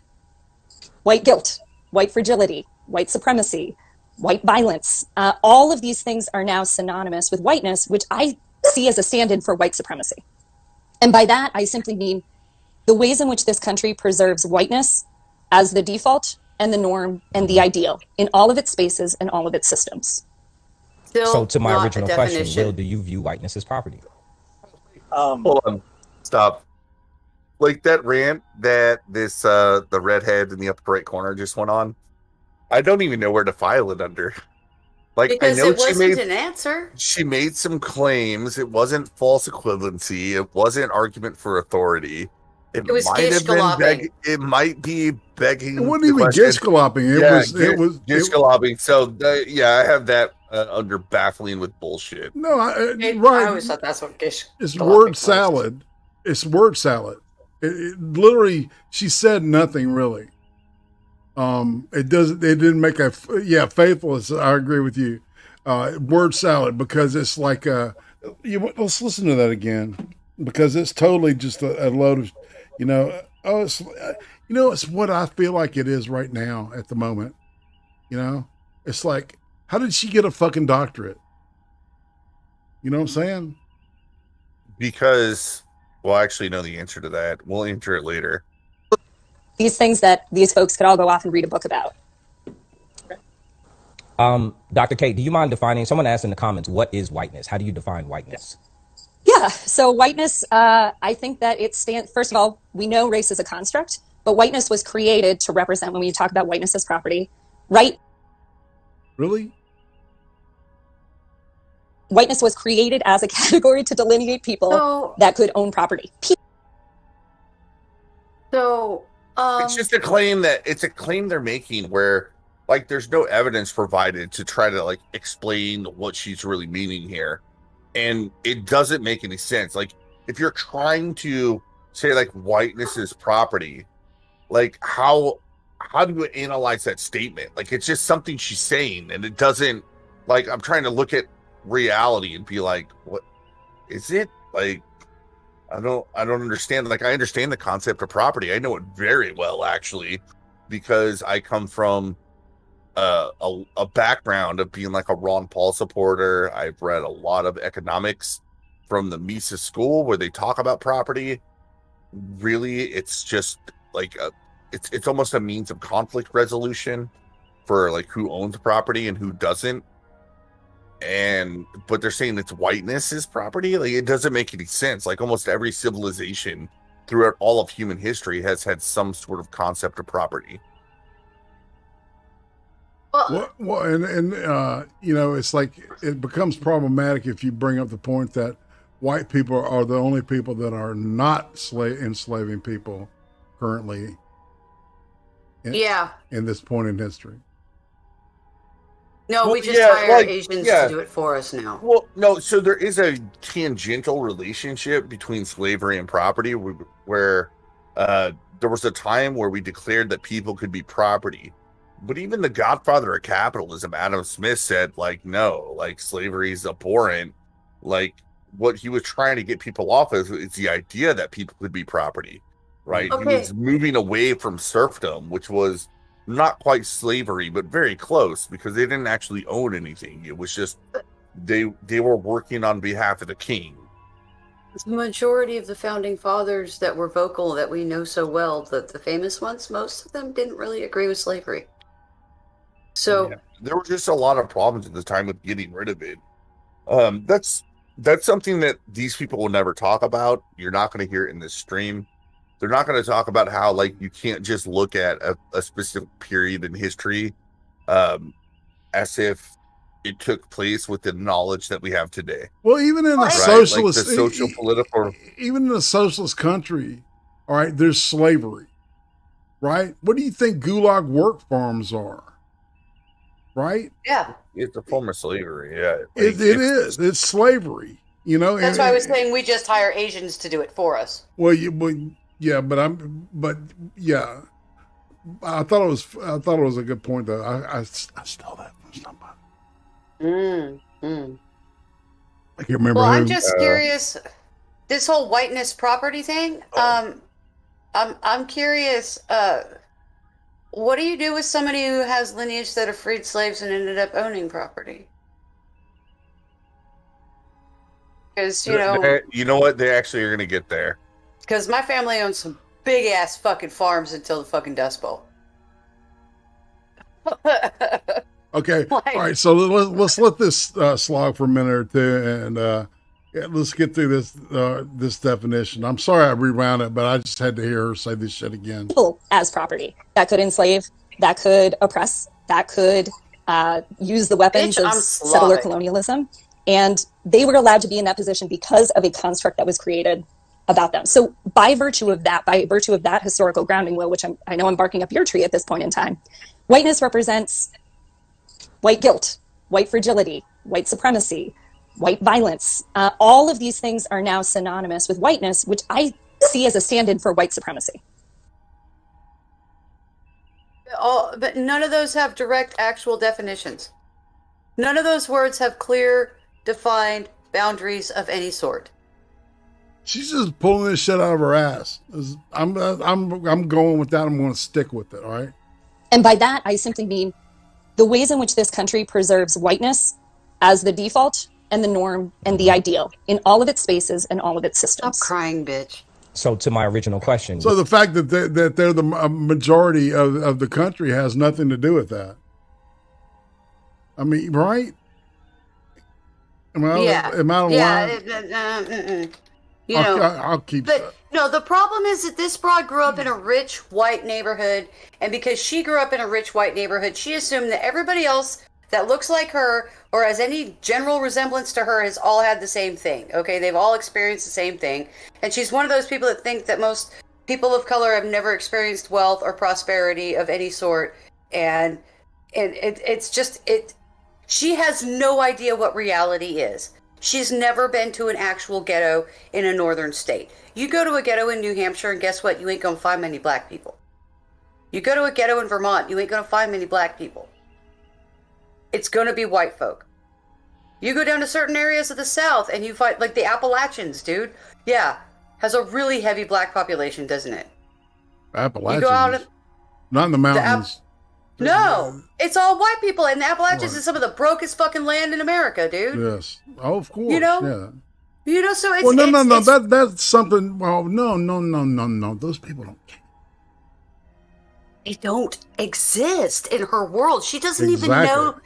white guilt, white fragility, white supremacy, white violence. All of these things are now synonymous with whiteness, which I see as a stand-in for white supremacy. And by that, I simply mean the ways in which this country preserves whiteness as the default and the norm and the ideal in all of its spaces and all of its systems. So to my original question, Will, do you view whiteness as property? Hold on. Stop. Like that rant that the redhead in the upper right corner just went on, I don't even know where to file it under. Like, Because I know it wasn't she an answer. made some claims. It wasn't false equivalency. It wasn't argument for authority. It was might have been gish-galloping. it might be begging. It wasn't the even question. gish-galloping. It was gish-galloping. So I have that under baffling with bullshit. No, I right. always thought that's what gish. It's word salad. It's word salad. It literally, she said nothing really. It didn't make faithless. I agree with you. Word salad, because it's like, let's listen to that again, because it's totally just a load of, it's what I feel like it is right now at the moment. It's like, how did she get a fucking doctorate? You know what I'm saying? Because, well, I actually know the answer to that. We'll answer it later. These things that these folks could all go off and read a book about. Dr. Kate, do you mind defining, someone asked in the comments, what is whiteness? How do you define whiteness? Yeah, so whiteness, I think that it stands, first of all, we know race is a construct, but whiteness was created to represent, when we talk about whiteness as property, right? Really? Whiteness was created as a category to delineate people that could own property. It's just a claim they're making where, like, there's no evidence provided to try to, like, explain what she's really meaning here. And it doesn't make any sense. Like, if you're trying to say, like, whiteness is property, like, how do you analyze that statement? Like, it's just something she's saying, and it doesn't, like, I'm trying to look at reality and be like, what is it? Like, I don't understand. Like, I understand the concept of property. I know it very well, actually, because I come from a background of being like a Ron Paul supporter. I've read a lot of economics from the Mises School where they talk about property. Really, it's just like it's almost a means of conflict resolution for like who owns property and who doesn't. But they're saying it's whiteness is property. Like, it doesn't make any sense. Like, almost every civilization throughout all of human history has had some sort of concept of property. It's like it becomes problematic if you bring up the point that white people are the only people that are not enslaving people currently. In this point in history. No, we just hire Asians to do it for us now. Well, no, so there is a tangential relationship between slavery and property where there was a time where we declared that people could be property. But even the godfather of capitalism, Adam Smith, said, like, no, like, slavery is abhorrent. Like, what he was trying to get people off of is the idea that people could be property, right? Okay. He was moving away from serfdom, which was not quite slavery, but very close, because they didn't actually own anything. It was just they were working on behalf of the king. The majority of the founding fathers that were vocal that we know so well, the famous ones, most of them didn't really agree with slavery. So there were just a lot of problems at the time with getting rid of it. That's something that these people will never talk about. You're not going to hear it in this stream. They're not going to talk about how, like, you can't just look at a specific period in history as if it took place with the knowledge that we have today. Well, even in a right? socialist, like the social political, even in a socialist country, all right, there's slavery, right? What do you think gulag work farms are? Right? Yeah. It's a form of slavery. Yeah. It is. It's slavery. That's why I was saying we just hire Asians to do it for us. Well, yeah, but I thought it was a good point though. I stole that from somebody. I can't remember. Well, I'm just curious. This whole whiteness property thing. I'm curious. what do you do with somebody who has lineage that have freed slaves and ended up owning property? Because, you know what? They actually are going to get there. Because my family owns some big ass fucking farms until the fucking Dust Bowl. Okay. All right. So let's let this slog for a minute or two, and let's get through this definition. I'm sorry I rewound it, but I just had to hear her say this shit again. People as property that could enslave, that could oppress, that could use the weapons of settler colonialism, and they were allowed to be in that position because of a construct that was created about them. So by virtue of that historical grounding, Will, which I know I'm barking up your tree at this point in time, whiteness represents white guilt, white fragility, white supremacy, white violence. All of these things are now synonymous with whiteness, which I see as a stand-in for white supremacy. But none of those have direct actual definitions. None of those words have clear, defined boundaries of any sort. She's just pulling this shit out of her ass. I'm going with that. I'm going to stick with it. All right. And by that, I simply mean the ways in which this country preserves whiteness as the default and the norm and the ideal in all of its spaces and all of its systems. Stop crying, bitch. So to my original question. So the fact that they're the majority of the country has nothing to do with that. I mean, right? Am I out of line? You know, I'll keep that. No, the problem is that this broad grew up in a rich white neighborhood, and because she grew up in a rich white neighborhood, she assumed that everybody else that looks like her or has any general resemblance to her has all had the same thing. Okay, they've all experienced the same thing, and she's one of those people that think that most people of color have never experienced wealth or prosperity of any sort, and it's just she has no idea what reality is. She's never been to an actual ghetto in a northern state. You go to a ghetto in New Hampshire, and guess what? You ain't gonna find many black people. You go to a ghetto in Vermont, you ain't gonna find many black people. It's gonna be white folk. You go down to certain areas of the South, and you find, like the Appalachians, dude. Yeah, has a really heavy black population, doesn't it? Appalachians? You go out not in the mountains. No, it's all white people, and the Appalachians is some of the brokest fucking land in America, dude. Yes. Oh, of course. You know? Yeah. You know, so it's... Well, no. That's something... Well, no. Those people don't care. They don't exist in her world. She doesn't even know...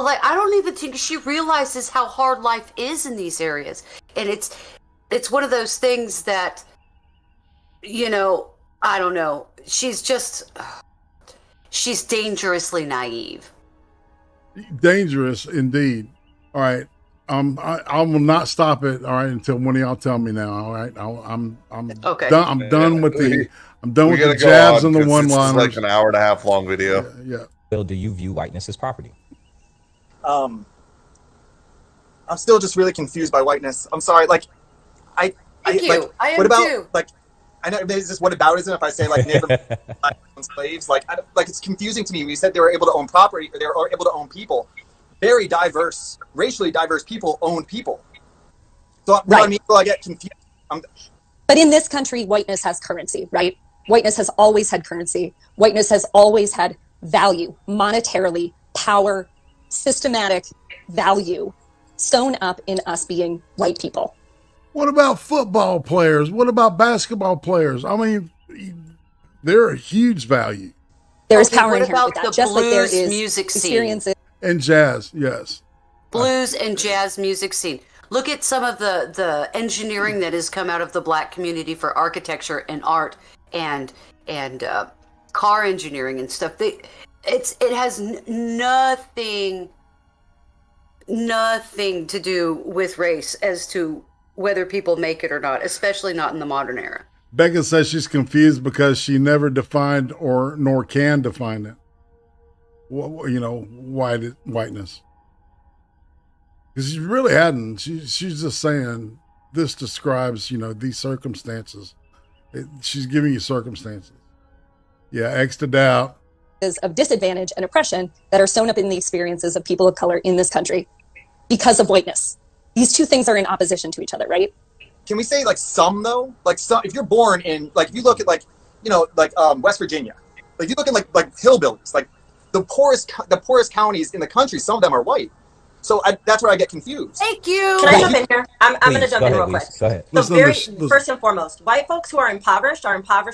Like, I don't even think she realizes how hard life is in these areas. And it's one of those things that, you know, I don't know. She's just... She's dangerously naive. Dangerous indeed. All right. I will not stop it. All right, until one of y'all tell me now. All right. I'm okay. I'm done with the jabs and the one-liners. It's like an hour and a half long video. Yeah. Bill, do you view whiteness as property? I'm still just really confused by whiteness. I'm sorry. Like, I am what about too. like? I know is this whataboutism if I say like Native slaves? Like it's confusing to me. We said they were able to own property, or they were able to own people. Very diverse, racially diverse people own people. So right. I mean, I get confused. But in this country, whiteness has currency, right? Whiteness has always had currency. Whiteness has always had value, monetarily, power, systematic value, sewn up in us being white people. What about football players? What about basketball players? I mean, they're a huge value. There's power inherent with that, just like there is music experiences. And jazz, yes. Blues and jazz music scene. Look at some of the engineering that has come out of the black community for architecture and art and car engineering and stuff. It has nothing to do with race as to whether people make it or not, especially not in the modern era. Becca says she's confused because she never defined nor can define it. You know, whiteness. Because she really hadn't. She's just saying this describes, you know, these circumstances. She's giving you circumstances. Yeah, X to doubt. Of disadvantage and oppression that are sewn up in the experiences of people of color in this country because of whiteness. These two things are in opposition to each other, right? Can we say like some though? Like some, if you're born in, like if you look at like, you know, like West Virginia, Like you look at like hillbillies, like the poorest counties in the country. Some of them are white. So that's where I get confused. Thank you. Can I jump in here? I'm going to Please, jump go in ahead, real quick. Lisa. Go ahead. So first and foremost, white folks who are impoverished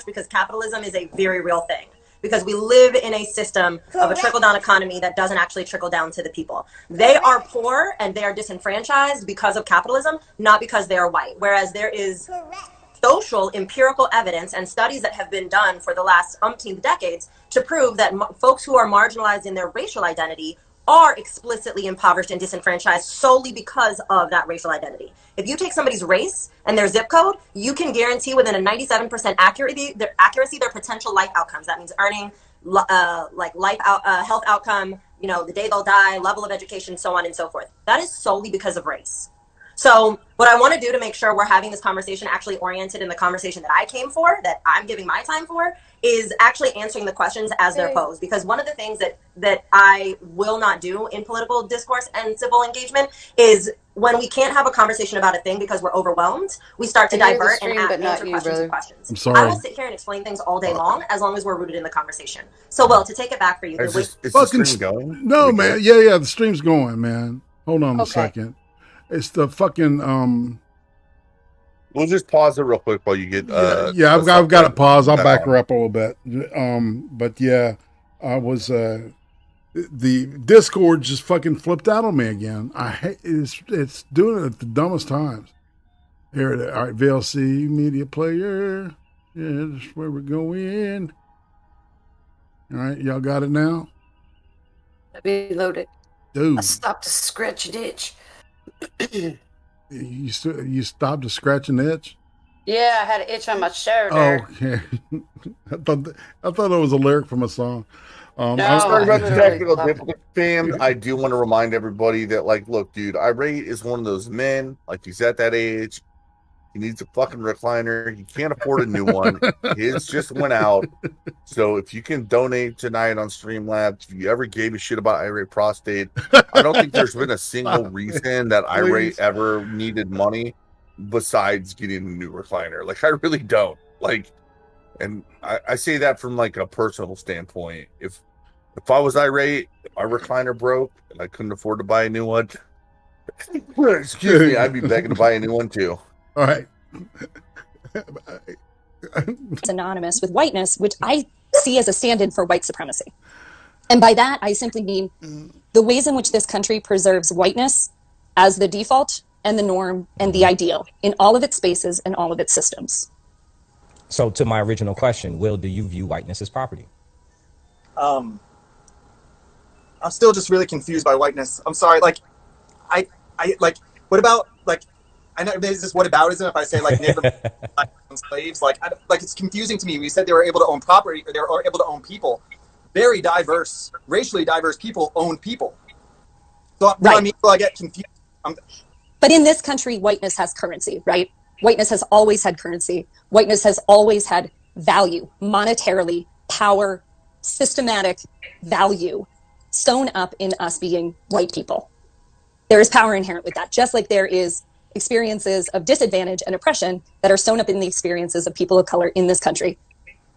because capitalism is a very real thing. Because we live in a system of a trickle-down economy that doesn't actually trickle down to the people. They are poor and they are disenfranchised because of capitalism, not because they are white. Whereas there is social empirical evidence and studies that have been done for the last umpteen decades to prove that folks who are marginalized in their racial identity are explicitly impoverished and disenfranchised solely because of that racial identity. If you take somebody's race and their zip code, you can guarantee within a 97% accuracy their potential life outcomes. That means earning, health outcome, the day they'll die, level of education, so on and so forth. That is solely because of race. So what I want to do to make sure we're having this conversation actually oriented in the conversation that I came for, that I'm giving my time for, is actually answering the questions as they're posed. Because one of the things that I will not do in political discourse and civil engagement is when we can't have a conversation about a thing because we're overwhelmed, we start to divert and answer questions and questions. I'm sorry. I will sit here and explain things all day long as long as we're rooted in the conversation. So, Will, to take it back for you. Is the stream going? No, man. Yeah, the stream's going, man. Hold on a second. It's the fucking We'll just pause it real quick while you get. I've got to pause. I'll back her up a little bit. But yeah, I was the Discord just fucking flipped out on me again. I hate it's doing it at the dumbest times. Here it is. All right, VLC media player. Yeah, that's where we're going. All right, y'all got it now. Let me load it. Dude, I stopped to scratch an itch. You stopped to scratch an itch? Yeah, I had an itch on my shoulder. Okay. I thought it was a lyric from a song. Sorry about the technical difficulty, fam. I do want to remind everybody that, look, dude, Irate is one of those men. He's at that age. He needs a fucking recliner. He can't afford a new one. His just went out. So if you can donate tonight on Streamlabs, if you ever gave a shit about Irate prostate, I don't think there's been a single reason that Irate ever needed money besides getting a new recliner. I really don't. And I say that from a personal standpoint. If I was Irate, if my recliner broke and I couldn't afford to buy a new one, excuse me, I'd be begging to buy a new one too. All right. It's synonymous with whiteness, which I see as a stand-in for white supremacy. And by that, I simply mean the ways in which this country preserves whiteness as the default and the norm and the ideal in all of its spaces and all of its systems. So to my original question, Will, do you view whiteness as property? I'm still just really confused by whiteness. I'm sorry. What about I know there's this whataboutism if I say Native slaves. It's confusing to me. We said they were able to own property, or they were able to own people. Very diverse, racially diverse people own people. So Right. I get confused. But in this country, whiteness has currency, right? Whiteness has always had currency. Whiteness has always had value, monetarily, power, systematic value sewn up in us being white people. There is power inherent with that, just like there is experiences of disadvantage and oppression that are sewn up in the experiences of people of color in this country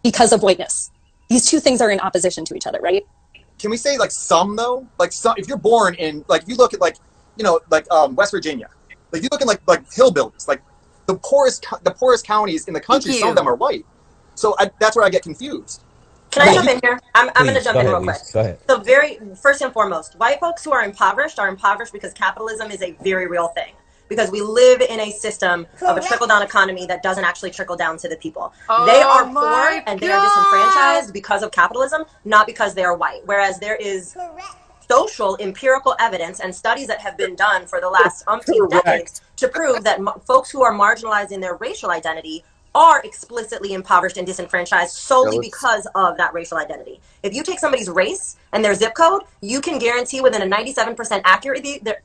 because of whiteness. These two things are in opposition to each other, right? Can we say some though? Some, if you're born in if you look at West Virginia, you look at hillbillies, the poorest counties in the country. Some of them are white. So that's where I get confused. Can I jump in here? I'm going to jump in real quick. Go ahead. So very first and foremost, white folks who are impoverished because capitalism is a very real thing. Because we live in a system of a trickle-down economy that doesn't actually trickle down to the people. They are poor and they are disenfranchised because of capitalism, not because they are white. Whereas there is social empirical evidence and studies that have been done for the last umpteen decades to prove that folks who are marginalized in their racial identity are explicitly impoverished and disenfranchised solely because of that racial identity. If you take somebody's race and their zip code, you can guarantee within a 97% accuracy their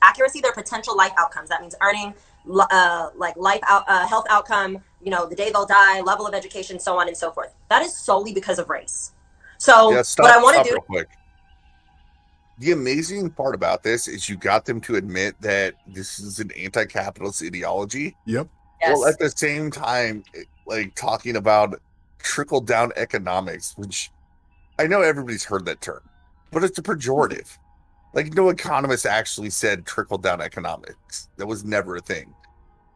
potential life outcomes. That means earning health outcome, the day they'll die, level of education, so on and so forth. That is solely because of race. So what I want to do real quick. The amazing part about this is you got them to admit that this is an anti-capitalist ideology. Yep. Yes. Well, at the same time, talking about trickle-down economics, which I know everybody's heard that term, but it's a pejorative. Like, no economist actually said trickle-down economics. That was never a thing.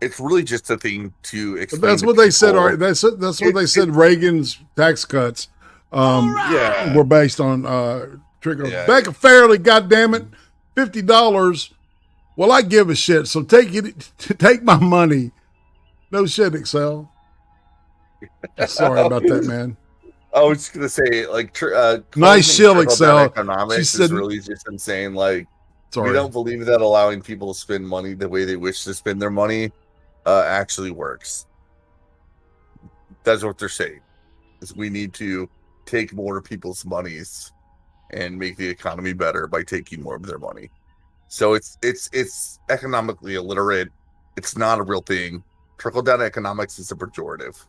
It's really just a thing to explain. But that's what they said. All right, that's what they said. Reagan's tax cuts were based on trickle. Yeah. Becca Fairley, goddammit, $50. Well, I give a shit. So take my money. No shit, Excel. Sorry about that, man. I was just gonna say, like, nice shield, Excel. Economics is really just insane. Like, we don't believe that allowing people to spend money the way they wish to spend their money actually works. That's what they're saying. Is we need to take more of people's monies and make the economy better by taking more of their money. So it's economically illiterate. It's not a real thing. Trickle down economics is a pejorative.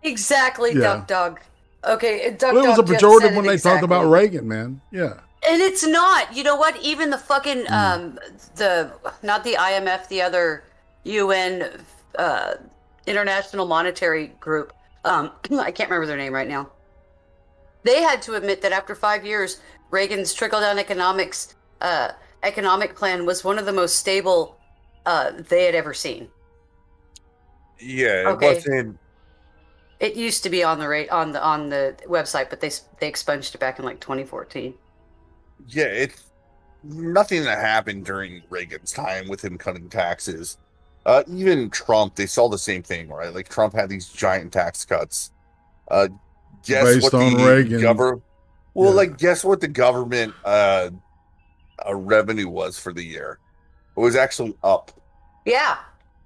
Exactly, Yeah. Duck Dog. Okay, Duck Well, it was a Dog just pejorative said when it they talked exactly. about Reagan, man. Yeah. And it's not. You know what? Even the fucking not the IMF, the other UN International Monetary Group. I can't remember their name right now. They had to admit that after 5 years, Reagan's trickle-down economics economic plan was one of the most stable they had ever seen. Yeah, Okay. it wasn't. It used to be on the website, but they expunged it back in like 2014. Yeah, it's nothing that happened during Reagan's time with him cutting taxes. Even Trump, they saw the same thing, right? Like, Trump had these giant tax cuts. Guess Based what on the Reagan. guess what the government revenue was for the year? It was actually up. Yeah.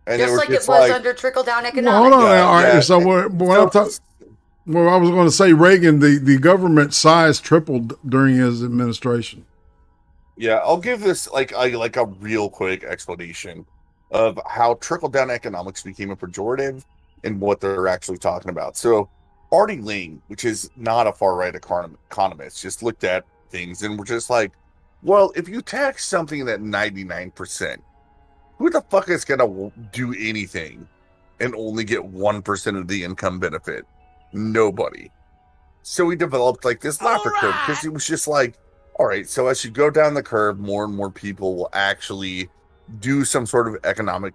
And they Just were like it just was like- under trickle-down Well, economics. hold on. All right. So when I was going to say Reagan, the government size tripled during his administration. Yeah, I'll give this like a real quick explanation of how trickle-down economics became a pejorative and what they're actually talking about. So Artie Lang, which is not a far-right economist, just looked at things and we're just like, well, if you tax something at 99%, who the fuck is going to do anything and only get 1% of the income benefit? Nobody. So we developed like this Laffer curve because it was just like, all right, so as you go down the curve, more and more people will actually do some sort of economic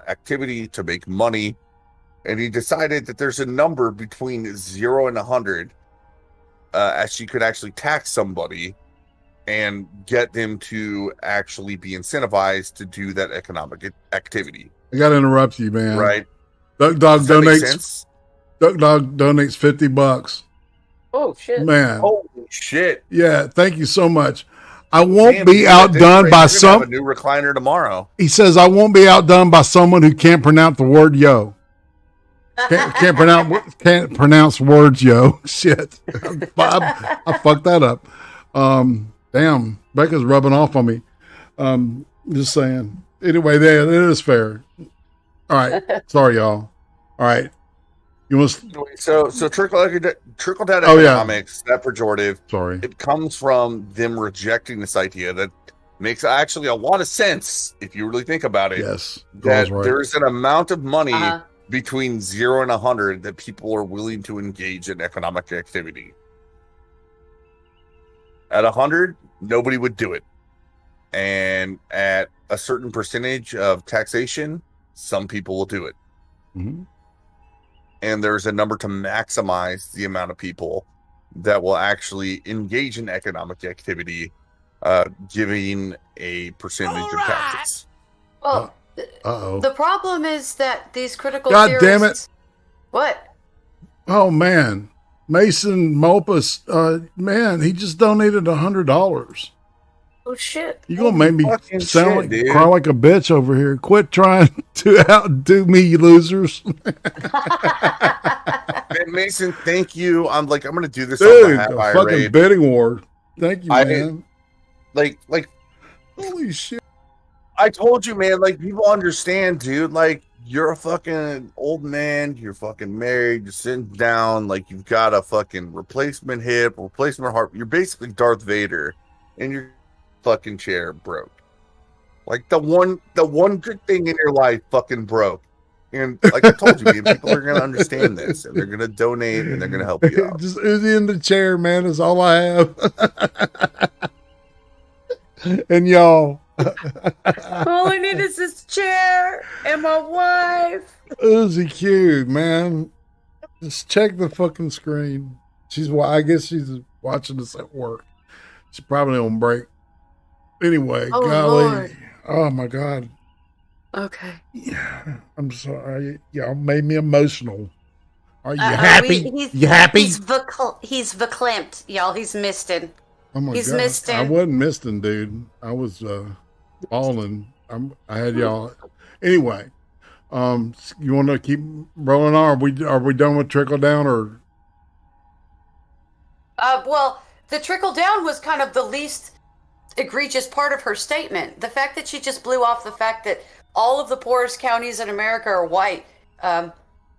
activity to make money. And he decided that there's a number between 0 and 100 as you could actually tax somebody and get them to actually be incentivized to do that economic activity. I got to interrupt you, man. Right. Duck Dog Does that make donates. sense? Duck Dog donates $50. Oh shit, man! Holy shit! Yeah, thank you so much. I won't Damn, be dude, at this outdone rate, by you're gonna some. have a new recliner tomorrow. He says I won't be outdone by someone who can't pronounce the word yo. Can't pronounce words yo. Shit, I fucked that up. Damn, Becca's rubbing off on me. Just saying. Anyway, there it is fair. All right, sorry y'all. All right, you want So trickle down Oh, yeah. economics, that pejorative. Sorry. It comes from them rejecting this idea that makes actually a lot of sense if you really think about it. Yes, that Paul's right. there's an amount of money Uh-huh. between 0 and 100 that people are willing to engage in economic activity. At 100, nobody would do it. And at a certain percentage of taxation, some people will do it. Mm-hmm. And there's a number to maximize the amount of people that will actually engage in economic activity, giving a percentage of taxes. Well, Uh-oh. the problem is that these critical God theorists. damn it. What? Oh man, Mason Mopus, man, he just donated $100. Oh shit! You gonna make me Fucking sound shit, like dude. cry like a bitch over here? Quit trying to outdo me, you losers. And Mason, thank you. I'm gonna do this Dude, on behalf a of fucking IRA. bidding war. Thank you, I- man. Like Holy shit. I told you, man, like people understand, dude. Like you're a fucking old man, you're fucking married, you're sitting down, like you've got a fucking replacement hip, replacement heart. You're basically Darth Vader, and your fucking chair broke. Like the one good thing in your life fucking broke. And like I told you, people are going to understand this, and they're going to donate, and they're going to help you out. Just Uzi in the chair, man, is all I have. And y'all. All I need is this chair and my wife. Uzi Q, man. Just check the fucking screen. I guess she's watching this at work. She's probably on break. Anyway, Oh, golly. Lord. Oh my God. Okay. Yeah, I'm sorry. Y'all made me emotional. Are you happy? You happy? He's verklempt, y'all. He's misting. Oh my He's God. misting. I wasn't misting, dude. I was balling. I had y'all. Anyway, you want to keep rolling on? Are we done with trickle down or? Well, the trickle down was kind of the least egregious part of her statement. The fact that she just blew off the fact that all of the poorest counties in America are white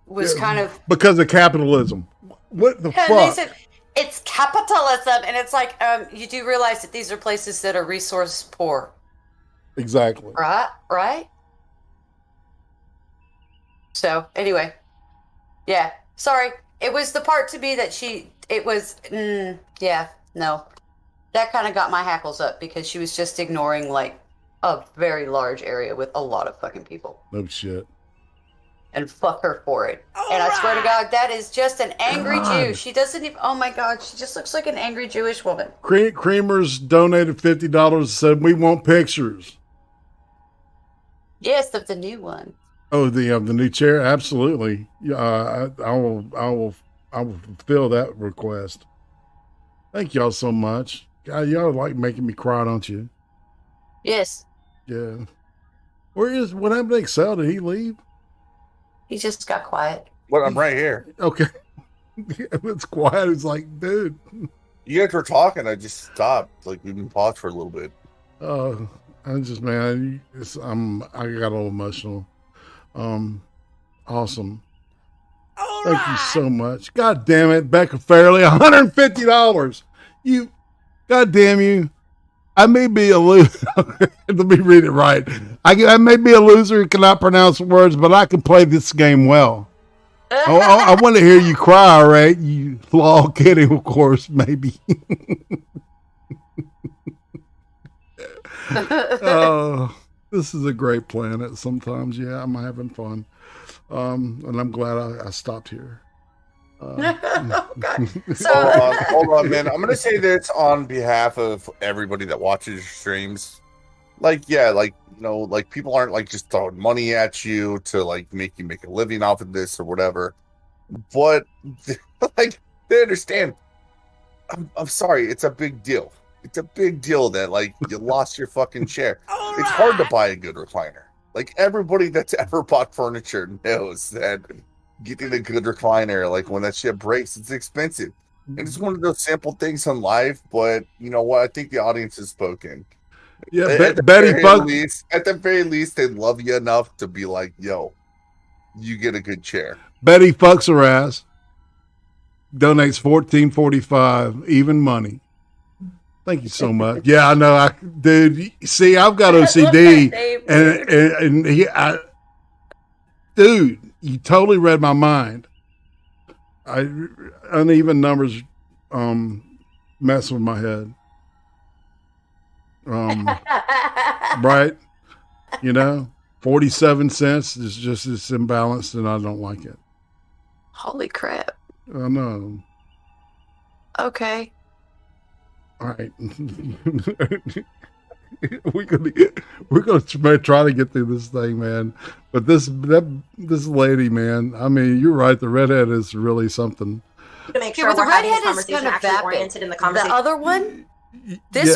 was kind of because of capitalism. What the fuck? They said it's capitalism, and it's like you do realize that these are places that are resource poor. Exactly. Right. So anyway, yeah. Sorry, it was the part to me that no. That kind of got my hackles up because she was just ignoring like a very large area with a lot of fucking people. No shit. And fuck her for it. And I swear to God, that is just an angry Jew. She doesn't even, oh my God, she just looks like an angry Jewish woman. Creamers donated $50 and said, we want pictures. Yes, of the new one. Oh, the new chair? Absolutely. I will fulfill that request. Thank y'all so much. God, y'all like making me cry, don't you? Yes. Yeah. What happened to Excel? Did he leave? He just got quiet. Well, I'm right here. Okay. It's quiet. It's like, dude. You guys were talking. I just stopped. Like, we've been paused for a little bit. I just, man, I got a little emotional. Awesome. Thank you so much. God damn it, Becca Fairley, $150. God damn you. I may be a loser. Let me read it right. I may be a loser who cannot pronounce words, but I can play this game well. I want to hear you cry, all right? You flaw kidding, of course, maybe. This is a great planet sometimes. Yeah, I'm having fun. And I'm glad I stopped here. Oh, God. Hold on, man. I'm going to say this on behalf of everybody that watches your streams. Like, yeah, like, you know, like people aren't like just throwing money at you to like make you make a living off of this or whatever. But like, they understand. I'm sorry. It's a big deal. It's a big deal that like you lost your fucking chair. It's hard to buy a good recliner. Like everybody that's ever bought furniture knows that getting a good recliner, like when that shit breaks, it's expensive. And it's one of those simple things in life, but you know what? I think the audience has spoken. Yeah, At the very least, they love you enough to be like, yo, you get a good chair. Betty fucks her ass. Donates $14.45, even money. Thank you so much. Yeah, I know. Dude, see, I've got OCD, dude, you totally read my mind. Uneven numbers mess with my head. Right? You know, 47 cents is just it's imbalanced, and I don't like it. Holy crap. I know. Okay. All right. we're gonna try to get through this thing, man. But this lady, man, I mean, you're right. The redhead is really something. To make sure the we're having this redhead is conversation kind of actually vapid. oriented in the conversation. The other one,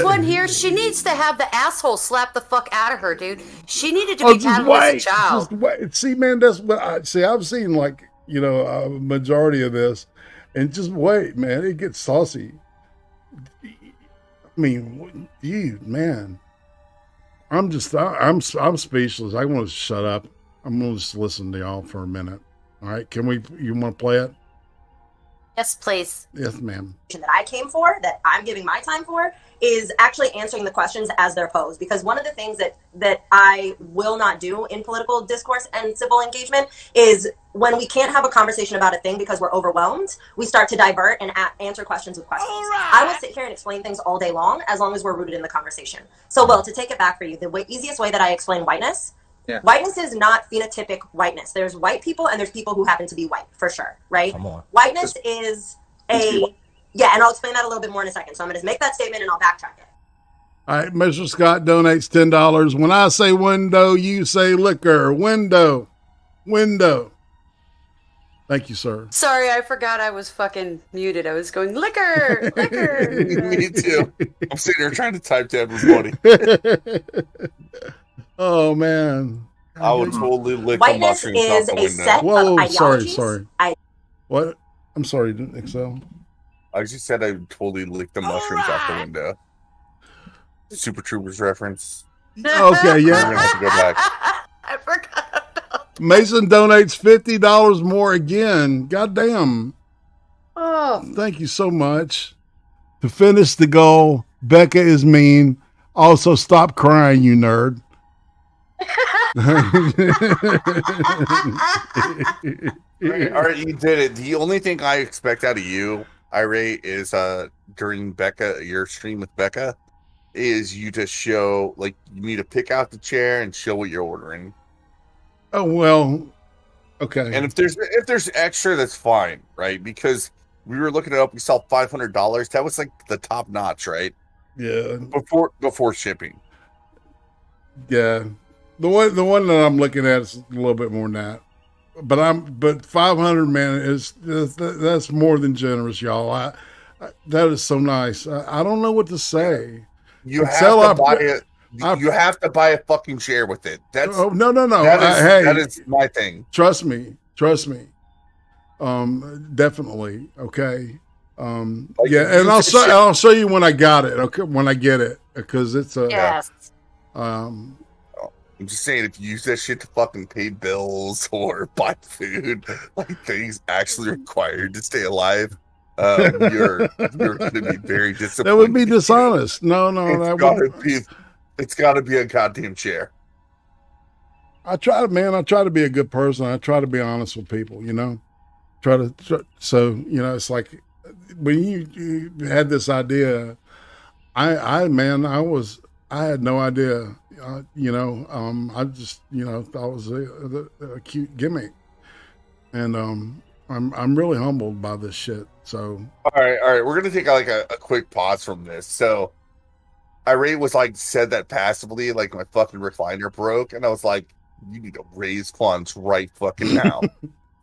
one here, she needs to have the asshole slap the fuck out of her, dude. She needed to be tattled as a child. Just wait. See, man, that's what I see. I've seen like a majority of this, and just wait, man. It gets saucy. I mean, dude, man, I'm speechless. I want to shut up. I'm going to just listen to y'all for a minute. All right. You want to play it? Yes, please. Yes, ma'am. That I came for, that I'm giving my time for, is actually answering the questions as they're posed. Because one of the things that I will not do in political discourse and civil engagement is when we can't have a conversation about a thing because we're overwhelmed, we start to divert and answer questions with questions. I will sit here and explain things all day long as we're rooted in the conversation. So, Will, to take it back for you, the easiest way that I explain whiteness, whiteness is not phenotypic whiteness. There's white people and there's people who happen to be white, for sure, right? Come on. Whiteness is yeah, and I'll explain that a little bit more in a second. So I'm going to make that statement and I'll backtrack it. All right, Mr. Scott donates $10. When I say window, you say liquor. Window. Thank you, sir. Sorry, I forgot I was fucking muted. I was going, liquor. Me too. I'm sitting here trying to type to everybody. Oh, man. I would totally lick Whiteness the mushrooms out the window. set Whoa, of ideologies. sorry. What? I'm sorry, Excel. I just said I would totally lick the mushrooms out the window. Super Troopers reference. Okay, yeah. We're gonna have to go back. I forgot. Mason donates $50 more again. Goddamn. Oh. Thank you so much. To finish the goal, Becca is mean. Also, stop crying, you nerd. All right, you did it. The only thing I expect out of you, Irate, is during your stream with Becca, is you to show, like, you need to pick out the chair and show what you're ordering. Oh, well, okay. And if there's extra, that's fine, right? Because we were looking it up, we saw $500. That was like the top notch, right? Yeah. Before shipping. Yeah. The one that I'm looking at is a little bit more than that. But 500, man, that's more than generous, y'all. That is so nice. I don't know what to say. You have to buy it. You have to buy a fucking chair with it. That's no. That is my thing. Trust me. Definitely. Okay. Yeah, and I'll show you when I got it. Okay, when I get it, because it's a yes. I'm just saying, if you use that shit to fucking pay bills or buy food, like things actually required to stay alive, you're going to be very disappointed. That would be dishonest. No, it's got to be a goddamn chair. I try to be a good person. I try to be honest with people, you know. So, you know, it's like when you had this idea, I had no idea. I just, thought it was a cute gimmick, and I'm really humbled by this shit. So, all right, we're gonna take like a quick pause from this. So, Irate was like said that passively, like my fucking recliner broke, and I was like, you need to raise funds right fucking now.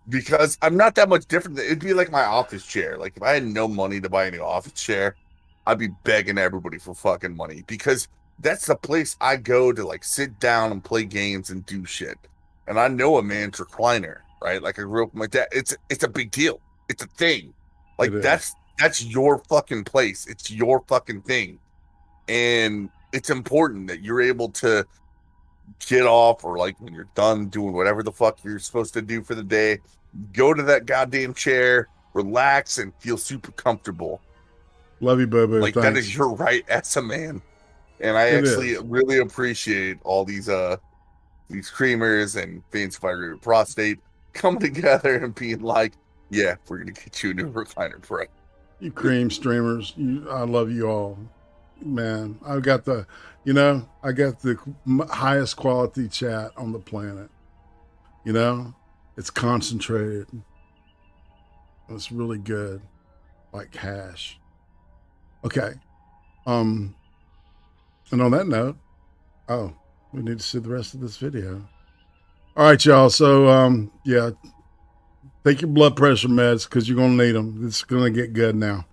Because I'm not that much different. It'd be like my office chair. Like if I had no money to buy a new office chair, I'd be begging everybody for fucking money, because that's the place I go to like sit down and play games and do shit. And I know a man's recliner, right? Like I grew up with my dad. It's a big deal. It's a thing. Like that's your fucking place. It's your fucking thing. And it's important that you're able to get off, or like when you're done doing whatever the fuck you're supposed to do for the day, go to that goddamn chair, relax, and feel super comfortable. Love you, Boo-Boo. Like Thanks. that is your right as a man. And I really appreciate all these creamers and Fancy Fire Prostate coming together and being like, yeah, we're gonna get you a new recliner, bro. You cream streamers, I love you all, man. I got the highest quality chat on the planet. It's concentrated. It's really good, like hash. Okay. And on that note, we need to see the rest of this video. All right, y'all. So, take your blood pressure meds because you're going to need them. It's going to get good now.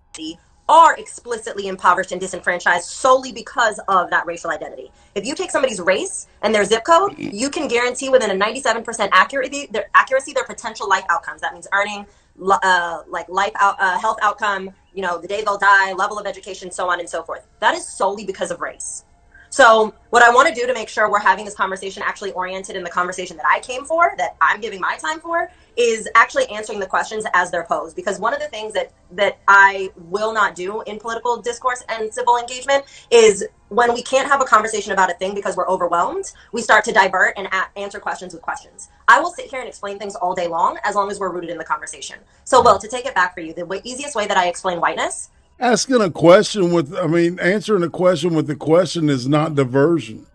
Are explicitly impoverished and disenfranchised solely because of that racial identity. If you take somebody's race and their zip code, you can guarantee within a 97% accuracy their potential life outcomes. That means earning, health outcome, the day they'll die, level of education, so on and so forth. That is solely because of race. So what I want to do to make sure we're having this conversation actually oriented in the conversation that I came for, that I'm giving my time for, is actually answering the questions as they're posed. Because one of the things that I will not do in political discourse and civil engagement is when we can't have a conversation about a thing because we're overwhelmed, we start to divert and answer questions with questions. I will sit here and explain things all day long as long as we're rooted in the conversation. So, Will, to take it back for you, the easiest way that I explain whiteness. Asking a question answering a question with the question is not diversion.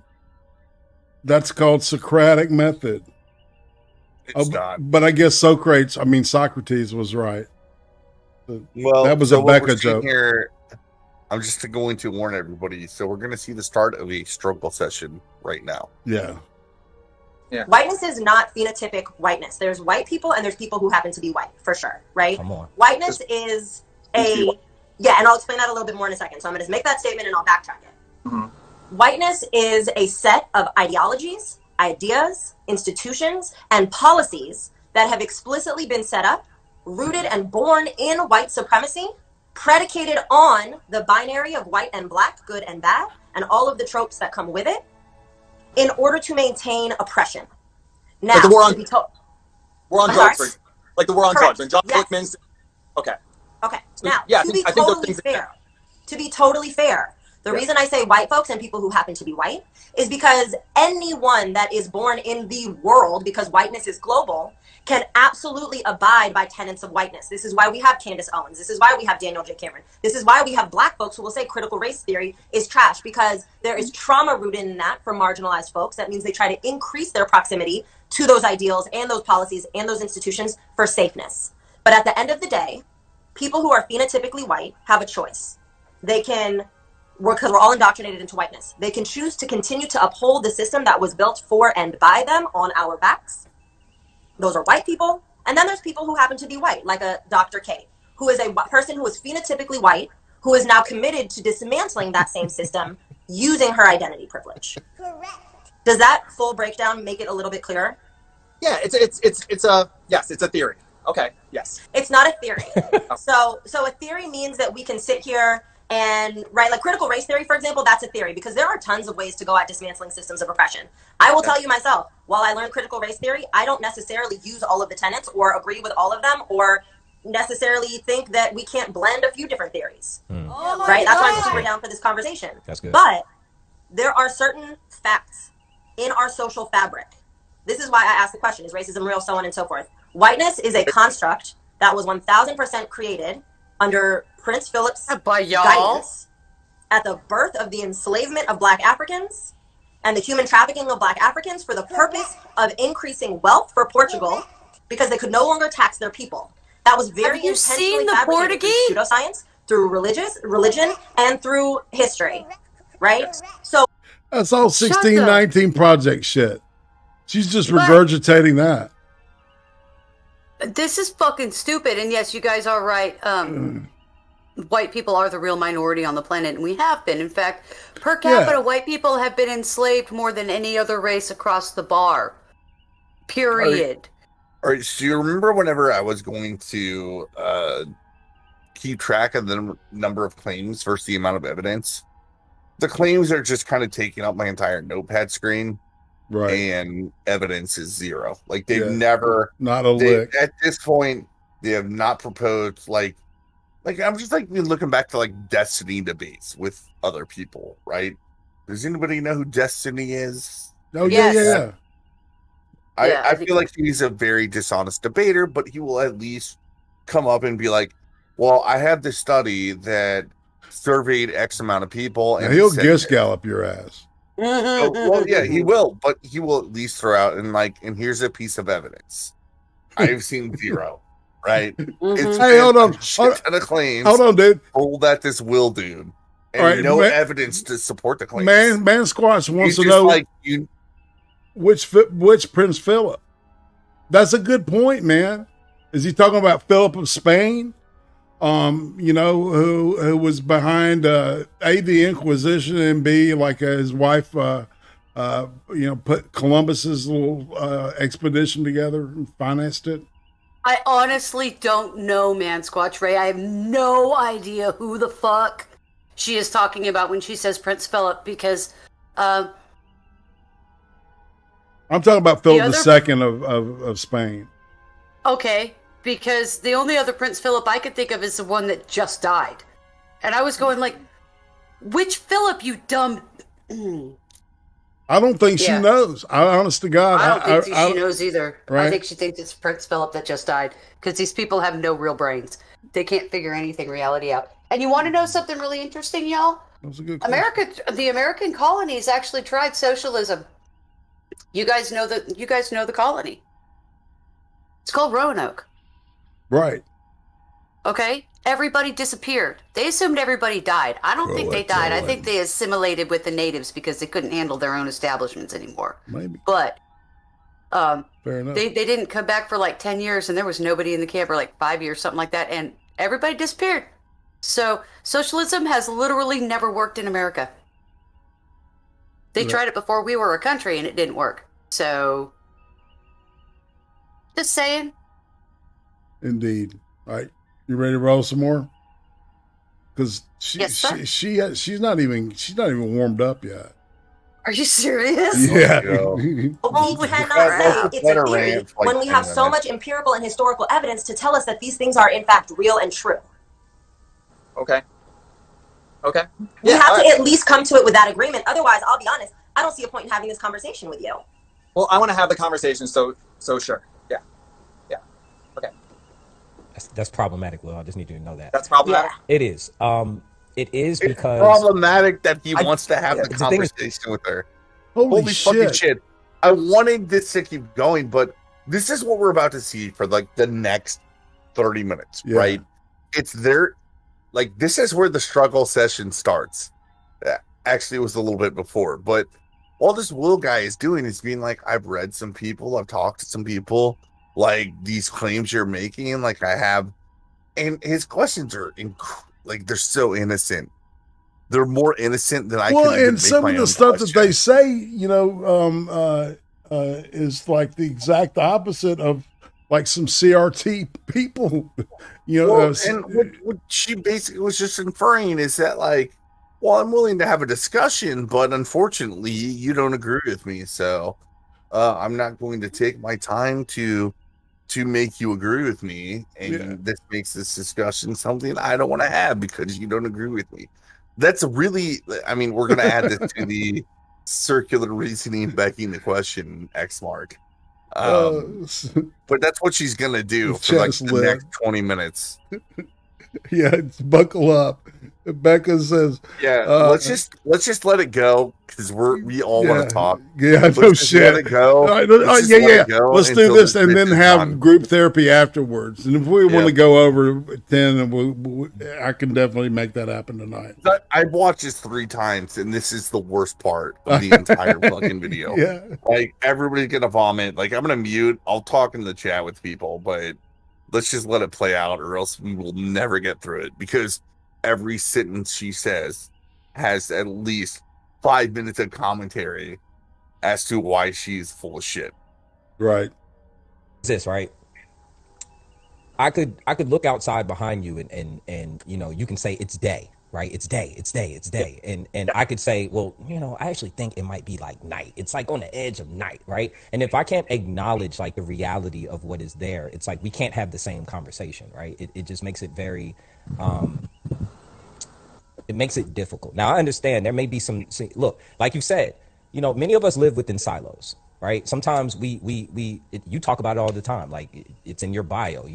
That's called Socratic method. It's not. But I guess Socrates was right. Well, that was so a what Becca we're seeing joke. Here, I'm just going to warn everybody. So we're going to see the start of a struggle session right now. Yeah. Yeah. Whiteness is not phenotypic whiteness. There's white people and there's people who happen to be white, for sure, right? Come on. Whiteness is yeah, and I'll explain that a little bit more in a second. So I'm going to make that statement and I'll backtrack it. Mm-hmm. Whiteness is a set of ideologies, ideas, institutions, and policies that have explicitly been set up, rooted and born in white supremacy, predicated on the binary of white and black, good and bad, and all of the tropes that come with it, in order to maintain oppression. Now, like the war on drugs, like the war on drugs, and John Yes. Glickman's. Okay. Okay. So, Now, yeah, to be I think those totally things. fair, the reason I say white folks and people who happen to be white is because anyone that is born in the world, because whiteness is global, can absolutely abide by tenets of whiteness. This is why we have Candace Owens. This is why we have Daniel J. Cameron. This is why we have black folks who will say critical race theory is trash, because there is trauma rooted in that for marginalized folks. That means they try to increase their proximity to those ideals and those policies and those institutions for safeness. But at the end of the day, people who are phenotypically white have a choice. They can, because we're all indoctrinated into whiteness, they can choose to continue to uphold the system that was built for and by them on our backs. Those are white people. And then there's people who happen to be white, like a Dr. Kate, who is a person who is phenotypically white, who is now committed to dismantling that same system using her identity privilege. Correct. Does that full breakdown make it a little bit clearer? Yeah, it's a theory. Okay. Yes. It's not a theory. So a theory means that we can sit here and, right, like critical race theory, for example, that's a theory because there are tons of ways to go at dismantling systems of oppression. I will tell you myself, while I learned critical race theory, I don't necessarily use all of the tenets or agree with all of them or necessarily think that we can't blend a few different theories. Oh right? That's why I'm super down for this conversation. That's good. But there are certain facts in our social fabric. This is why I asked the question, is racism real, so on and so forth. Whiteness is a construct that was 1000% created under Prince Philip's guidance at the birth of the enslavement of Black Africans and the human trafficking of Black Africans for the purpose of increasing wealth for Portugal because they could no longer tax their people. That was very intentionally fabricated through pseudoscience, through religion, and through history, right? So that's all 1619 Project shit. She's just regurgitating that. This is fucking stupid. And yes, you guys are right. White people are the real minority on the planet, and we have been. In fact, per capita, white people have been enslaved more than any other race across the bar. Period. All right, so you remember whenever I was going to keep track of the number of claims versus the amount of evidence? The claims are just kind of taking up my entire notepad screen. Right. And evidence is zero. Like they've never not a lick. At this point, they have not proposed like I'm just like looking back to like Destiny debates with other people, right? Does anybody know who Destiny is? Oh yeah. I feel like he's a very dishonest debater, but he will at least come up and be like, well, I have this study that surveyed X amount of people, and he'll gish gallop your ass. Well, yeah, he will, but he will at least throw out and here's a piece of evidence. I've seen zero, right? It's hey, hold on. Ton of claims. Hold on, dude. Hold at this Will dude, and evidence to support the claims. Man Squash wants to know which Prince Philip. That's a good point, man. Is he talking about Philip of Spain? Who was behind A, the Inquisition, and B, like his wife put Columbus's little expedition together and financed it. I honestly don't know, Man Squatch Ray. I have no idea who the fuck she is talking about when she says Prince Philip, because Um, I'm talking about Philip other- II of Spain. Okay, because the only other Prince Philip I could think of is the one that just died. And I was going like, which Philip, you dumb... I don't think she knows. Honest to God. I don't think she knows either. Right? I think she thinks it's Prince Philip that just died. Because these people have no real brains. They can't figure anything reality out. And you want to know something really interesting, y'all? That was a good The American colonies actually tried socialism. You guys know the colony. It's called Roanoke. Right. Okay? Everybody disappeared. They assumed everybody died. I don't think they died. I think they assimilated with the natives because they couldn't handle their own establishments anymore. Maybe. But fair enough. they didn't come back for like 10 years and there was nobody in the camp, or like 5 years, something like that, and everybody disappeared. So socialism has literally never worked in America. They tried it before we were a country and it didn't work. So just saying. Indeed. All right. You ready to roll some more? Because she's not even warmed up yet. Are you serious? Yeah. Well, we cannot say it's a theory when we have so much empirical and historical evidence to tell us that these things are in fact real and true. Okay. We have to at least come to it with that agreement. Otherwise, I'll be honest, I don't see a point in having this conversation with you. Well, I want to have the conversation, so sure. Yeah. Okay. That's problematic, Will. I just need you to know that. That's problematic? Yeah. It is. It is because... It's problematic that he wants to have the conversation with her. Holy fucking shit. I wanted this to keep going, but this is what we're about to see for like the next 30 minutes, right? It's there. Like, this is where the struggle session starts. Actually, it was a little bit before, but all this Will guy is doing is being like, I've read some people, I've talked to some people, like, these claims you're making, like, I have, and his questions are like, they're so innocent. They're more innocent than I could even and make some my of the own stuff question. that they say, is like the exact opposite of like some CRT people, and what she basically was just inferring is that, like, well, I'm willing to have a discussion, but unfortunately, you don't agree with me, so I'm not going to take my time to make you agree with me, and this makes this discussion something I don't want to have because you don't agree with me. That's really, I mean, we're going to add this to the circular reasoning begging the question X mark. But that's what she's going to do for like the next 20 minutes. Yeah, it's buckle up. Becca says, let's just let it go because we all want to talk. Yeah, let's no just shit. Let it go. Let's do this and then have group therapy afterwards. And if we want to go over 10, I can definitely make that happen tonight. I watched this 3 times, and this is the worst part of the entire fucking video. Yeah, like everybody's gonna vomit. Like I'm gonna mute. I'll talk in the chat with people, but let's just let it play out, or else we will never get through it because every sentence she says has at least 5 minutes of commentary as to why she's full of shit. Right. This, right? I could look outside behind you and you can say it's day, right? It's day. And I could say, well, I actually think it might be like night. It's like on the edge of night, right? And if I can't acknowledge like the reality of what is there, it's like we can't have the same conversation, right? It just makes it very it makes it difficult. Now I understand there may be some look, like you said, many of us live within silos, right? Sometimes you talk about it all the time, like it's in your bio,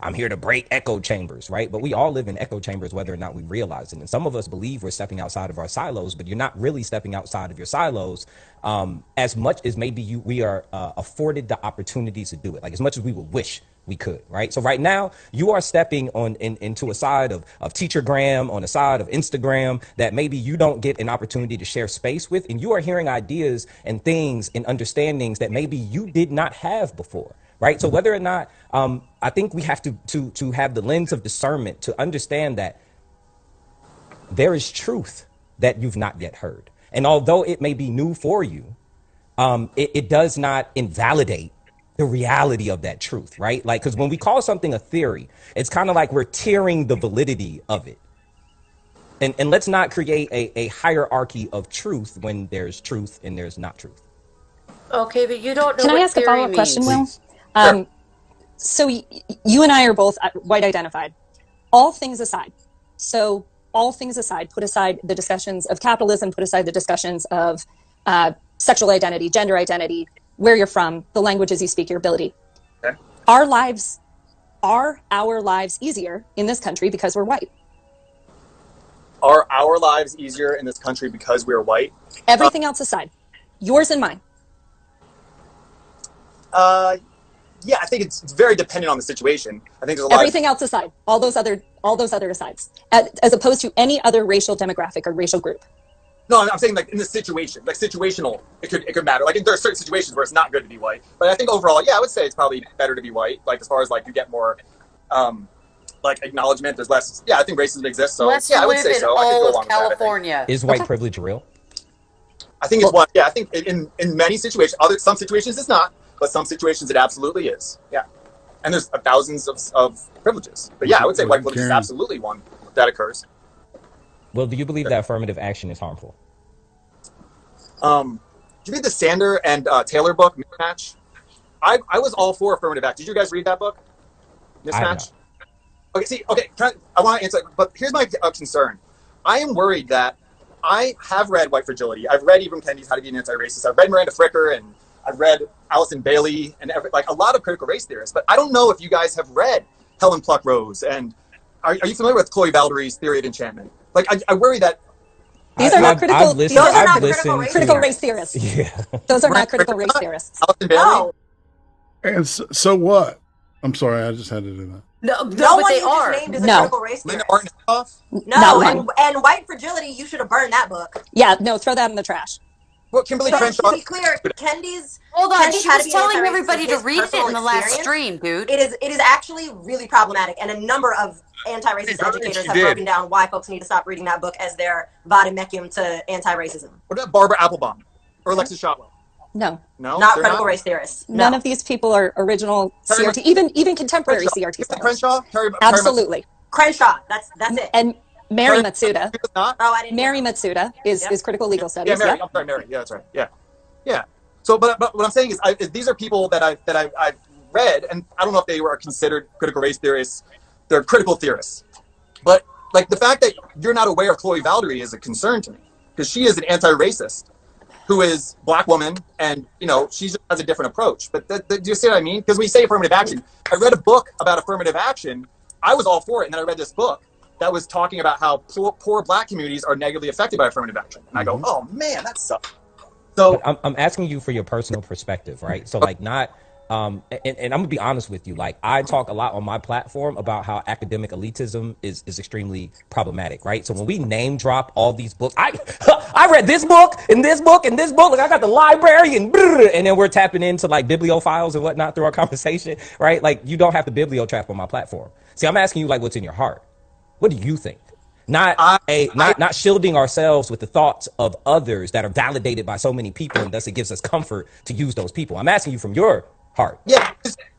I'm here to break echo chambers, right? But we all live in echo chambers whether or not we realize it. And some of us believe we're stepping outside of our silos, but you're not really stepping outside of your silos as much as maybe we are afforded the opportunities to do it, like as much as we would wish we could, right? So right now you are stepping into a side of Teachergram, on a side of Instagram that maybe you don't get an opportunity to share space with, and you are hearing ideas and things and understandings that maybe you did not have before, right? So whether or not, I think we have to have the lens of discernment to understand that there is truth that you've not yet heard. And although it may be new for you, it does not invalidate the reality of that truth, right? Like, because when we call something a theory, it's kind of like we're tearing the validity of it. And let's not create a hierarchy of truth when there's truth and there's not truth. Okay, but you don't know Can I what ask a theory follow-up question, Will? means. So you and I are both white identified. All things aside, put aside the discussions of capitalism, put aside the discussions of sexual identity, gender identity, where you're from, the languages you speak, your ability. Okay. Are our lives easier in this country because we're white? Are our lives easier in this country because we're white? Everything else aside, yours and mine. Yeah, I think it's very dependent on the situation. I think there's a lot. Everything else aside, all those other asides, as opposed to any other racial demographic or racial group. No, I'm saying like in the situation, like situational, it could matter. Like there are certain situations where it's not good to be white, but I think overall, yeah, I would say it's probably better to be white. Like as far as like you get more, like acknowledgement. There's less. Yeah, I think racism exists. So yeah, I would say so. I could go along with that, I think. California. Is white privilege real? I think it's one. Yeah, I think in many situations, some situations it's not, but some situations it absolutely is. Yeah, and there's thousands of privileges. But yeah, I would say white privilege is absolutely one that occurs. Well, do you believe that affirmative action is harmful? Did you read the Sander and Taylor book, Mismatch? I was all for affirmative action. Did you guys read that book, Mismatch? Okay, I want to answer, but here's my concern. I am worried that I have read White Fragility. I've read Ibram Kendi's How to Be an Anti-Racist. I've read Miranda Fricker, and I've read Alison Bailey, and like a lot of critical race theorists. But I don't know if you guys have read Helen Pluck-Rose, and are you familiar with Chloe Baldery's Theory of Enchantment? Like, I worry that these are not critical. Those are not critical race theorists. Yeah, those are not critical race theorists. Alison Bailey. No. And so what? I'm sorry, I just had to do that. No but one they you just are. named is a No. critical race theorist. Linda No, and White Fragility, you should have burned that book. Yeah, no, throw that in the trash. Well, Kimberly So, Crenshaw. to be clear, Hold on, Kendi's she How was to Be an telling Anti-Racist everybody is to his read it personal in the last experience. stream, dude. It is actually really problematic, and a number of anti-racist educators have broken down why folks need to stop reading that book as their vademecum to anti-racism. What about Barbara Applebaum or Alexis Shotwell? No. Not critical race theorists. None of these people are original CRT, even contemporary CRT scholars. Crenshaw? Absolutely. Crenshaw, that's it. And Mary Matsuda. I didn't. Mary Matsuda is critical legal studies. Yeah, Mary. I'm sorry, Mary. Yeah, that's right. Yeah. So, but what I'm saying is, these are people that I've read, and I don't know if they were considered critical race theorists. They're critical theorists. But like the fact that you're not aware of Chloe Baldery is a concern to me, because she is an anti-racist who is a black woman, and she just has a different approach. But do you see what I mean? Because when you say affirmative action, I read a book about affirmative action. I was all for it, and then I read this book that was talking about how poor black communities are negatively affected by affirmative action. And I go, oh man, that sucks. So I'm asking you for your personal perspective, right? So like not, and I'm gonna be honest with you. Like I talk a lot on my platform about how academic elitism is extremely problematic, right? So when we name drop all these books, I read this book and this book and this book, like I got the library and then we're tapping into like bibliophiles and whatnot through our conversation, right? Like you don't have to bibliotrap on my platform. See, I'm asking you like what's in your heart. What do you think? Not shielding ourselves with the thoughts of others that are validated by so many people, and thus it gives us comfort to use those people. I'm asking you from your heart. Yeah,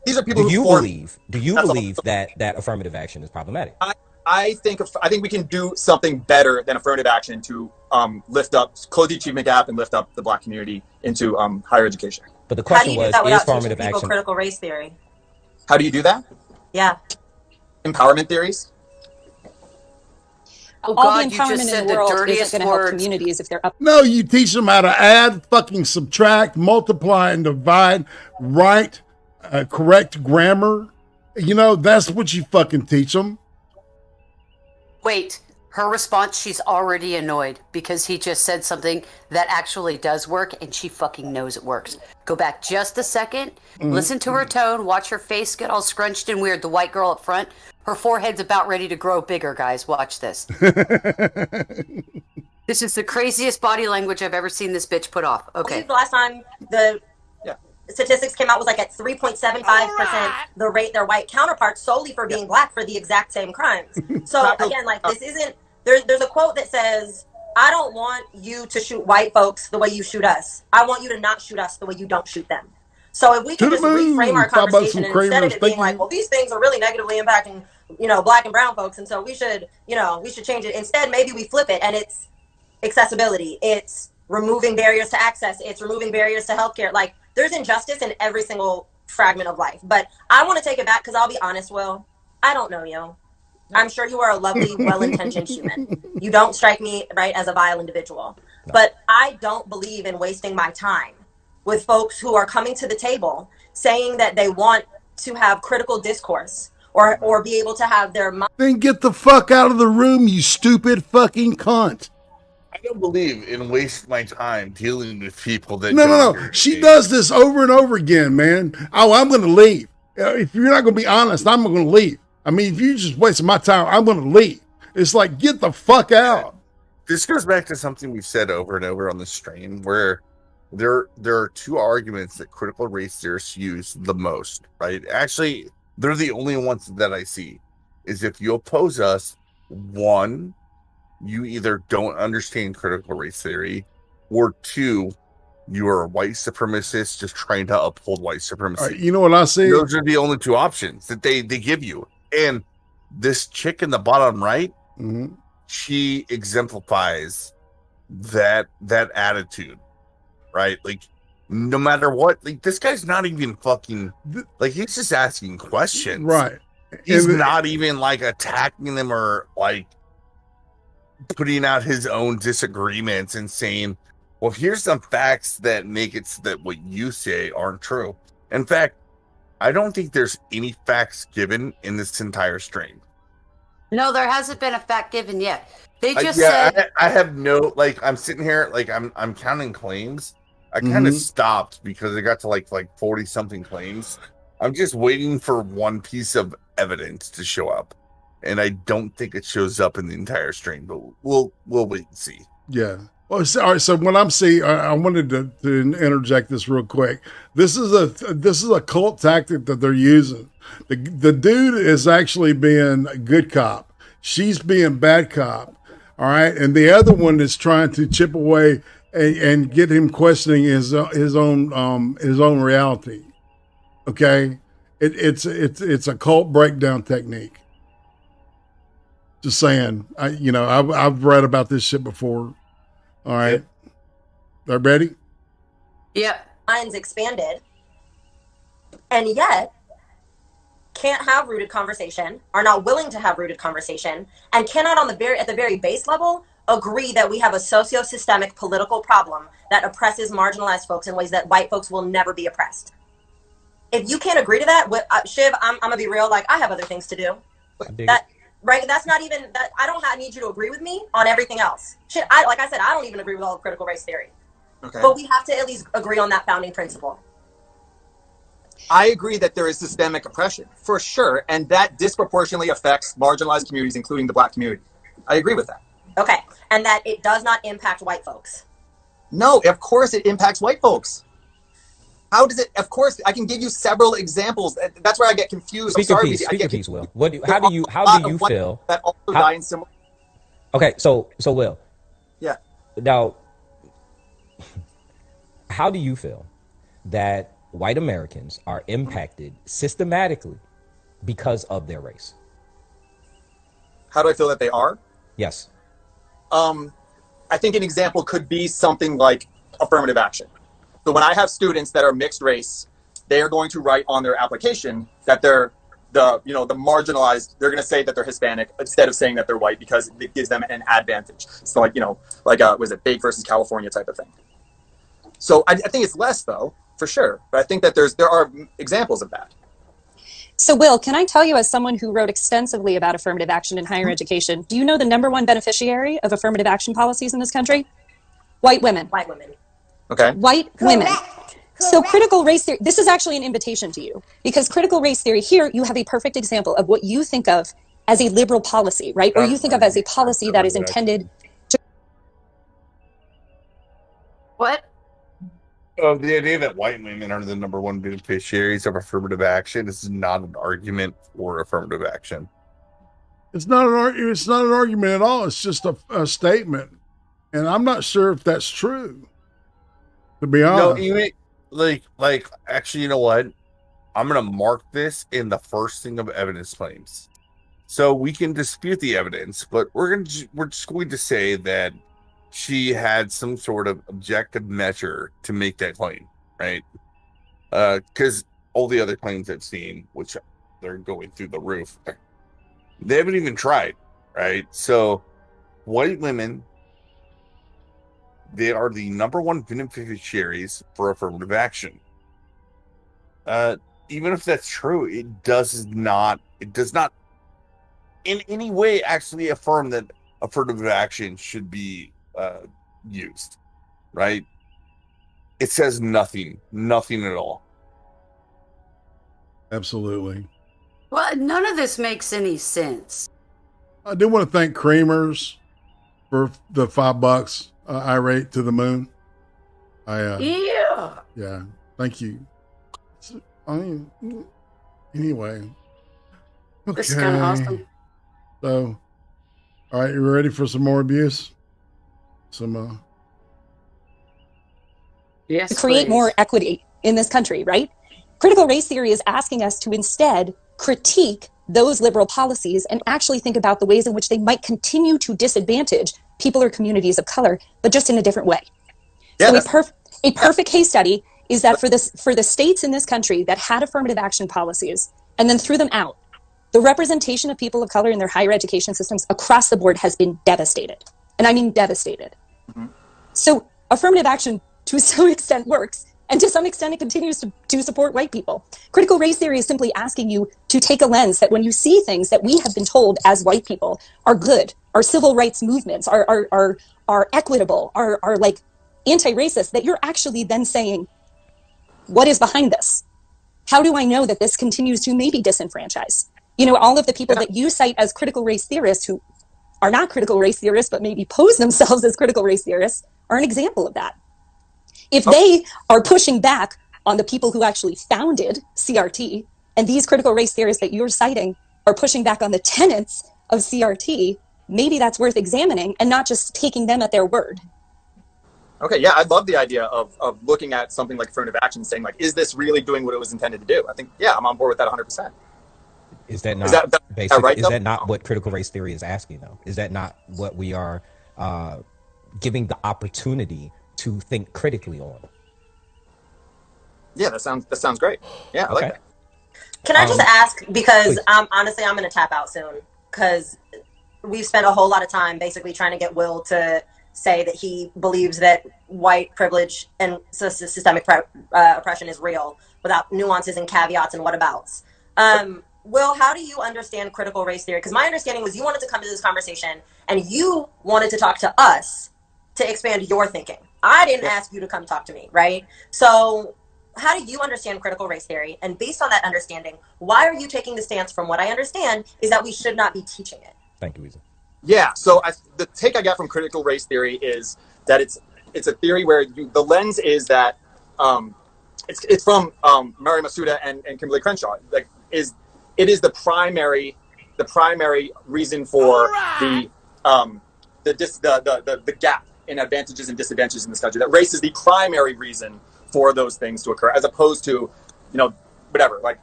these are people. Do you believe that affirmative action is problematic? I think we can do something better than affirmative action to lift up, close the achievement gap, and lift up the black community into higher education. But the question was, is affirmative action critical race theory? How do you do that? Yeah, empowerment theories. Oh all God, the empowerment in the world isn't going to help communities if they're up. No, you teach them how to add, fucking subtract, multiply, and divide, write, correct grammar. That's what you fucking teach them. Wait, her response, she's already annoyed because he just said something that actually does work and she fucking knows it works. Go back just a second, listen to her tone, watch her face get all scrunched and weird. The white girl up front, her forehead's about ready to grow bigger, guys. Watch this. This is the craziest body language I've ever seen this bitch put off. Okay. The last time the statistics came out was like at 3.75% the rate their white counterparts solely for being black for the exact same crimes. So again, like this isn't, there's a quote that says, I don't want you to shoot white folks the way you shoot us. I want you to not shoot us the way you don't shoot them. So if we can just reframe our conversation and instead of it being like, well, these things are really negatively impacting Black and brown folks, and so we should change it. Instead, maybe we flip it, and it's accessibility. It's removing barriers to access. It's removing barriers to healthcare. Like, there's injustice in every single fragment of life. But I want to take it back because I'll be honest, Will, I don't know you. I'm sure you are a lovely, well-intentioned human. You don't strike me, right, as a vile individual. No. But I don't believe in wasting my time with folks who are coming to the table saying that they want to have critical discourse or be able to have their mind. Then get the fuck out of the room, you stupid fucking cunt. I don't believe in wasting my time dealing with people that No. She does this over and over again, man. Oh, I'm going to leave. If you're not going to be honest, I'm going to leave. I mean, if you just wasting my time, I'm going to leave. It's like, get the fuck out. This goes back to something we've said over and over on the stream, where there are two arguments that critical race theorists use the most, right? Actually, they're the only ones that I see. Is if you oppose us, one, you either don't understand critical race theory, or two, you are a white supremacist just trying to uphold white supremacy. Right, you know what I see? Those are the only two options that they give you. And this chick in the bottom right, she exemplifies that attitude, right? Like, no matter what, like, this guy's not even fucking, like, he's just asking questions. Right. He's not even, like, attacking them or, like, putting out his own disagreements and saying, well, here's some facts that make it so that what you say aren't true. In fact, I don't think there's any facts given in this entire stream. No, there hasn't been a fact given yet. They just said. I have no, like, I'm sitting here, like, I'm counting claims. I kind of stopped because I got to like 40 something claims. I'm just waiting for one piece of evidence to show up, and I don't think it shows up in the entire stream. But we'll wait and see. Yeah. Well, all right. So what I'm seeing, I wanted to interject this real quick. This is a cult tactic that they're using. The dude is actually being a good cop. She's being bad cop. All right, and the other one is trying to chip away and get him questioning his own reality. Okay, it's a cult breakdown technique. Just saying, I've read about this shit before. All right, are ready? Yep. Minds expanded, and yet can't have rooted conversation, are not willing to have rooted conversation, and cannot at the very base level agree that we have a socio-systemic political problem that oppresses marginalized folks in ways that white folks will never be oppressed. If you can't agree to that, Shiv, I'm gonna be real. Like, I have other things to do. Right? That's not even that. I don't need you to agree with me on everything else. Shit, like I said, I don't even agree with all of critical race theory. Okay. But we have to at least agree on that founding principle. I agree that there is systemic oppression, for sure, and that disproportionately affects marginalized communities, including the Black community. I agree with that. Okay, and that it does not impact white folks. No, of course it impacts white folks. How does it? Of course, I can give you several examples. That's where I get confused. Speak your piece, Will. How do you feel? That also die in similar. Okay, so Will. Yeah. Now, how do you feel that white Americans are impacted systematically because of their race? How do I feel that they are? Yes. I think an example could be something like affirmative action. So when I have students that are mixed race, they are going to write on their application that they're the marginalized. They're going to say that they're Hispanic instead of saying that they're white because it gives them an advantage. So was it Big versus California type of thing. So I think it's less though, for sure. But I think that there are examples of that. So Will, can I tell you, as someone who wrote extensively about affirmative action in higher education, do you know the number one beneficiary of affirmative action policies in this country? White women. White women. Okay. White women. So critical race theory, this is actually an invitation to you, because critical race theory, here you have a perfect example of what you think of as a liberal policy, right? Or you think of as a policy that is intended to... What? The idea that white women are the number one beneficiaries of affirmative action is not an argument for affirmative action. It's not an argument at all. It's just a statement. And I'm not sure if that's true, to be honest. No, even like actually, you know what? I'm gonna mark this in the first thing of evidence claims. So we can dispute the evidence, but we're just going to say that she had some sort of objective measure to make that claim, right? Because all the other claims I've seen, which they're going through the roof, they haven't even tried, right? So white women, they are the number one beneficiaries for affirmative action. Even if that's true, it does not in any way actually affirm that affirmative action should be used, right? It says nothing at all. Absolutely. Well, none of this makes any sense. I do want to thank CREEMERS for the $5 irate to the moon. Yeah. Thank you. I mean, anyway. Okay. This is kind of awesome. So, all right, you ready for some more abuse? Yes, to create please. more equity in this country, right? Critical race theory is asking us to instead critique those liberal policies and actually think about the ways in which they might continue to disadvantage people or communities of color, but just in a different way. Yeah, So a perfect case study is that for the states in this country that had affirmative action policies and then threw them out, the representation of people of color in their higher education systems across the board has been devastated. And I mean devastated. Mm-hmm. So affirmative action to some extent works, and to some extent it continues to support white people. Critical race theory is simply asking you to take a lens that when you see things that we have been told as white people are good, are civil rights movements, are equitable, are like anti-racist, that you're actually then saying, what is behind this? How do I know that this continues to maybe disenfranchise? You know, all of the people that you cite as critical race theorists who are not critical race theorists, but maybe pose themselves as critical race theorists, are an example of that. If they are pushing back on the people who actually founded CRT, and these critical race theorists that you're citing are pushing back on the tenets of CRT, maybe that's worth examining and not just taking them at their word. Okay, yeah, I love the idea of looking at something like affirmative action and saying, like, is this really doing what it was intended to do? I think, yeah, I'm on board with that 100%. Is that not right, is that not what critical race theory is asking, though? Is that not what we are giving the opportunity to think critically on? Yeah, that sounds great. Yeah, I like that. Can I just ask, because honestly, I'm going to tap out soon, because we've spent a whole lot of time basically trying to get Will to say that he believes that white privilege and systemic oppression is real without nuances and caveats and whatabouts. Will, how do you understand critical race theory? Because my understanding was you wanted to come to this conversation and you wanted to talk to us to expand your thinking. I didn't ask you to come talk to me, right? So how do you understand critical race theory? And based on that understanding, why are you taking the stance, from what I understand, is that we should not be teaching it? Thank you, Weezer. Yeah, so the take I got from critical race theory is that it's a theory where the lens is that it's from Mary Masuda and Kimberly Crenshaw. Like, it is the primary reason for the gap in advantages and disadvantages in this country. That race is the primary reason for those things to occur, as opposed to, whatever, like,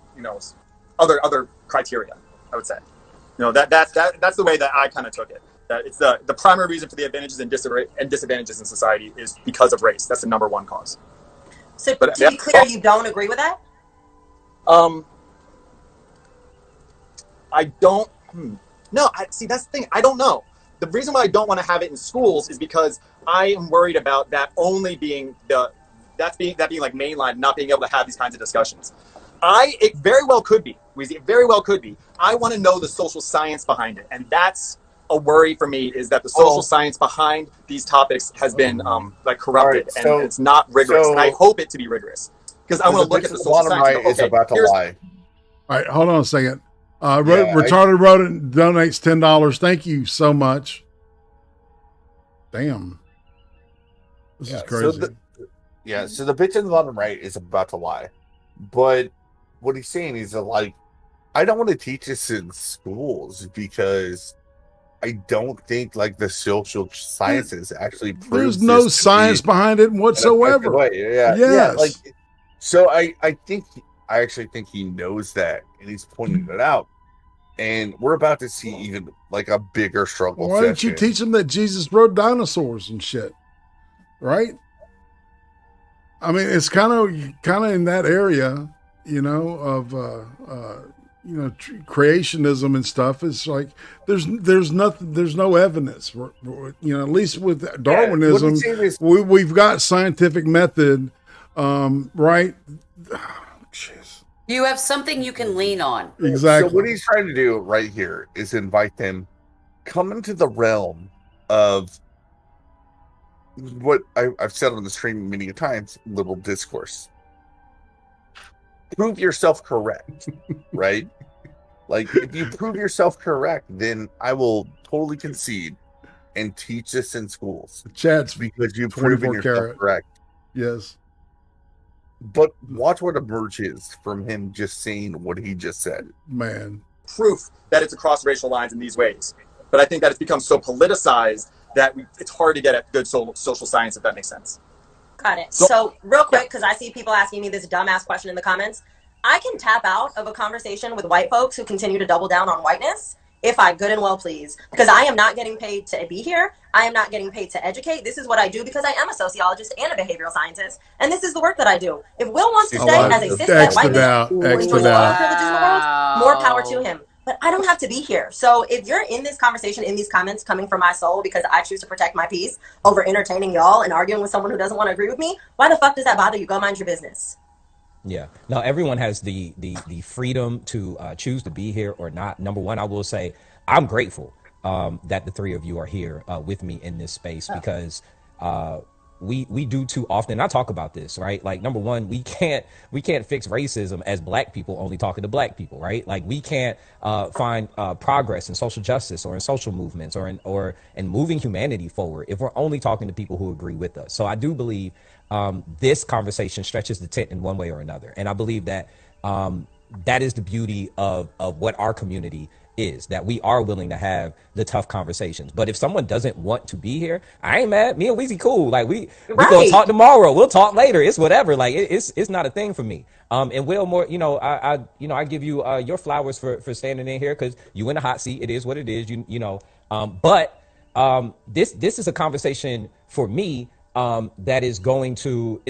other criteria, I would say. That's the way that I kind of took it. That it's the primary reason for the advantages and disadvantages in society is because of race. That's the number one cause. So to be clear, you don't agree with that? I don't. No, see, that's the thing. I don't know. The reason why I don't want to have it in schools is because I am worried about that only being being like mainline, not being able to have these kinds of discussions. It very well could be. It very well could be. I want to know the social science behind it, and that's a worry for me. Is that the social science behind these topics has been corrupted, and it's not rigorous. And I hope it to be rigorous, because I want to look at the social science. Right is about to lie. All right, hold on a second. Retarded Rodent donates $10. Thank you so much. Damn. This is crazy. So the bitch in the bottom right is about to lie. But what he's saying is that, like, I don't want to teach this in schools because I don't think, like, the social sciences actually proves there's no science behind it whatsoever. Yes. So I actually think he knows that, and he's pointing it out. And we're about to see even like a bigger struggle. Why didn't you teach them that Jesus rode dinosaurs and shit? Right? I mean, it's kind of in that area, you know, of creationism and stuff. It's like there's nothing, there's no evidence. You know, at least with Darwinism, we've got scientific method, right? Jeez. You have something you can lean on. Exactly. So what he's trying to do right here is invite them come into the realm of what I've said on the stream many times, little discourse. Prove yourself correct, right? Like, if you prove yourself correct, then I will totally concede and teach this in schools. Chat's because you've proven yourself correct. Yes. But watch what emerges from him just saying what he just said. Man. Proof that it's across racial lines in these ways. But I think that it's become so politicized that it's hard to get at good social science, if that makes sense. Got it. So real quick, because I see people asking me this dumbass question in the comments, I can tap out of a conversation with white folks who continue to double down on whiteness if I good and well please. Because I am not getting paid to be here. I am not getting paid to educate. This is what I do because I am a sociologist and a behavioral scientist. And this is the work that I do. If Will wants to stay as a cis white man who enjoys all the privileges in the world, more power to him. But I don't have to be here. So if you're in this conversation, in these comments coming from my soul because I choose to protect my peace over entertaining y'all and arguing with someone who doesn't want to agree with me, why the fuck does that bother you? Go mind your business. Yeah. Now, everyone has the freedom to choose to be here or not. Number one, I will say I'm grateful that the three of you are here with me in this space because we do too often. I talk about this, right? Like, number one, we can't fix racism as black people only talking to black people, right? Like, we can't find progress in social justice or in social movements or in moving humanity forward if we're only talking to people who agree with us. So I do believe this conversation stretches the tent in one way or another. And I believe that that is the beauty of what our community is, that we are willing to have the tough conversations. But if someone doesn't want to be here, I ain't mad. Me and Weezy cool. Like, we gonna talk tomorrow. We'll talk later. It's whatever. Like, it's not a thing for me. And Will, more, I give you your flowers for standing in here because you in a hot seat. It is what it is. But this is a conversation for me that is going to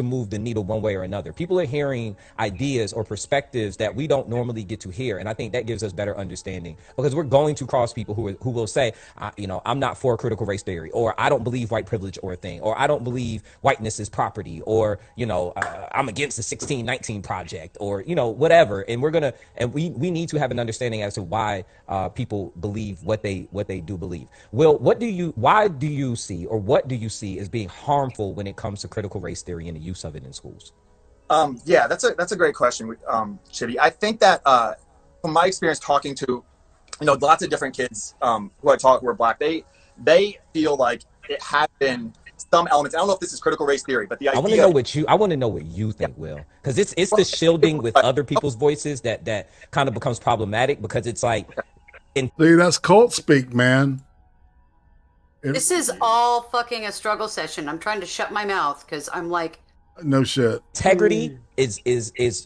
move the needle one way or another. People are hearing ideas or perspectives that we don't normally get to hear, and I think that gives us better understanding because we're going to cross people who will say, I'm not for critical race theory, or I don't believe white privilege or a thing, or I don't believe whiteness is property, or I'm against the 1619 project, or whatever. And we need to have an understanding as to why people believe what they do believe. Will, why do you see, or what do you see as being harmful when it comes to critical race theory and the use of it in schools? Yeah, that's a great question, Chivy. I think that from my experience talking to lots of different kids who are black, they feel like it has been some elements. I don't know if this is critical race theory, but the idea. I want to know what you think, Will, because it's the shielding with other people's voices that kind of becomes problematic because it's like. See, that's cult speak, man. This is all fucking a struggle session. I'm trying to shut my mouth because I'm like, no shit. Integrity is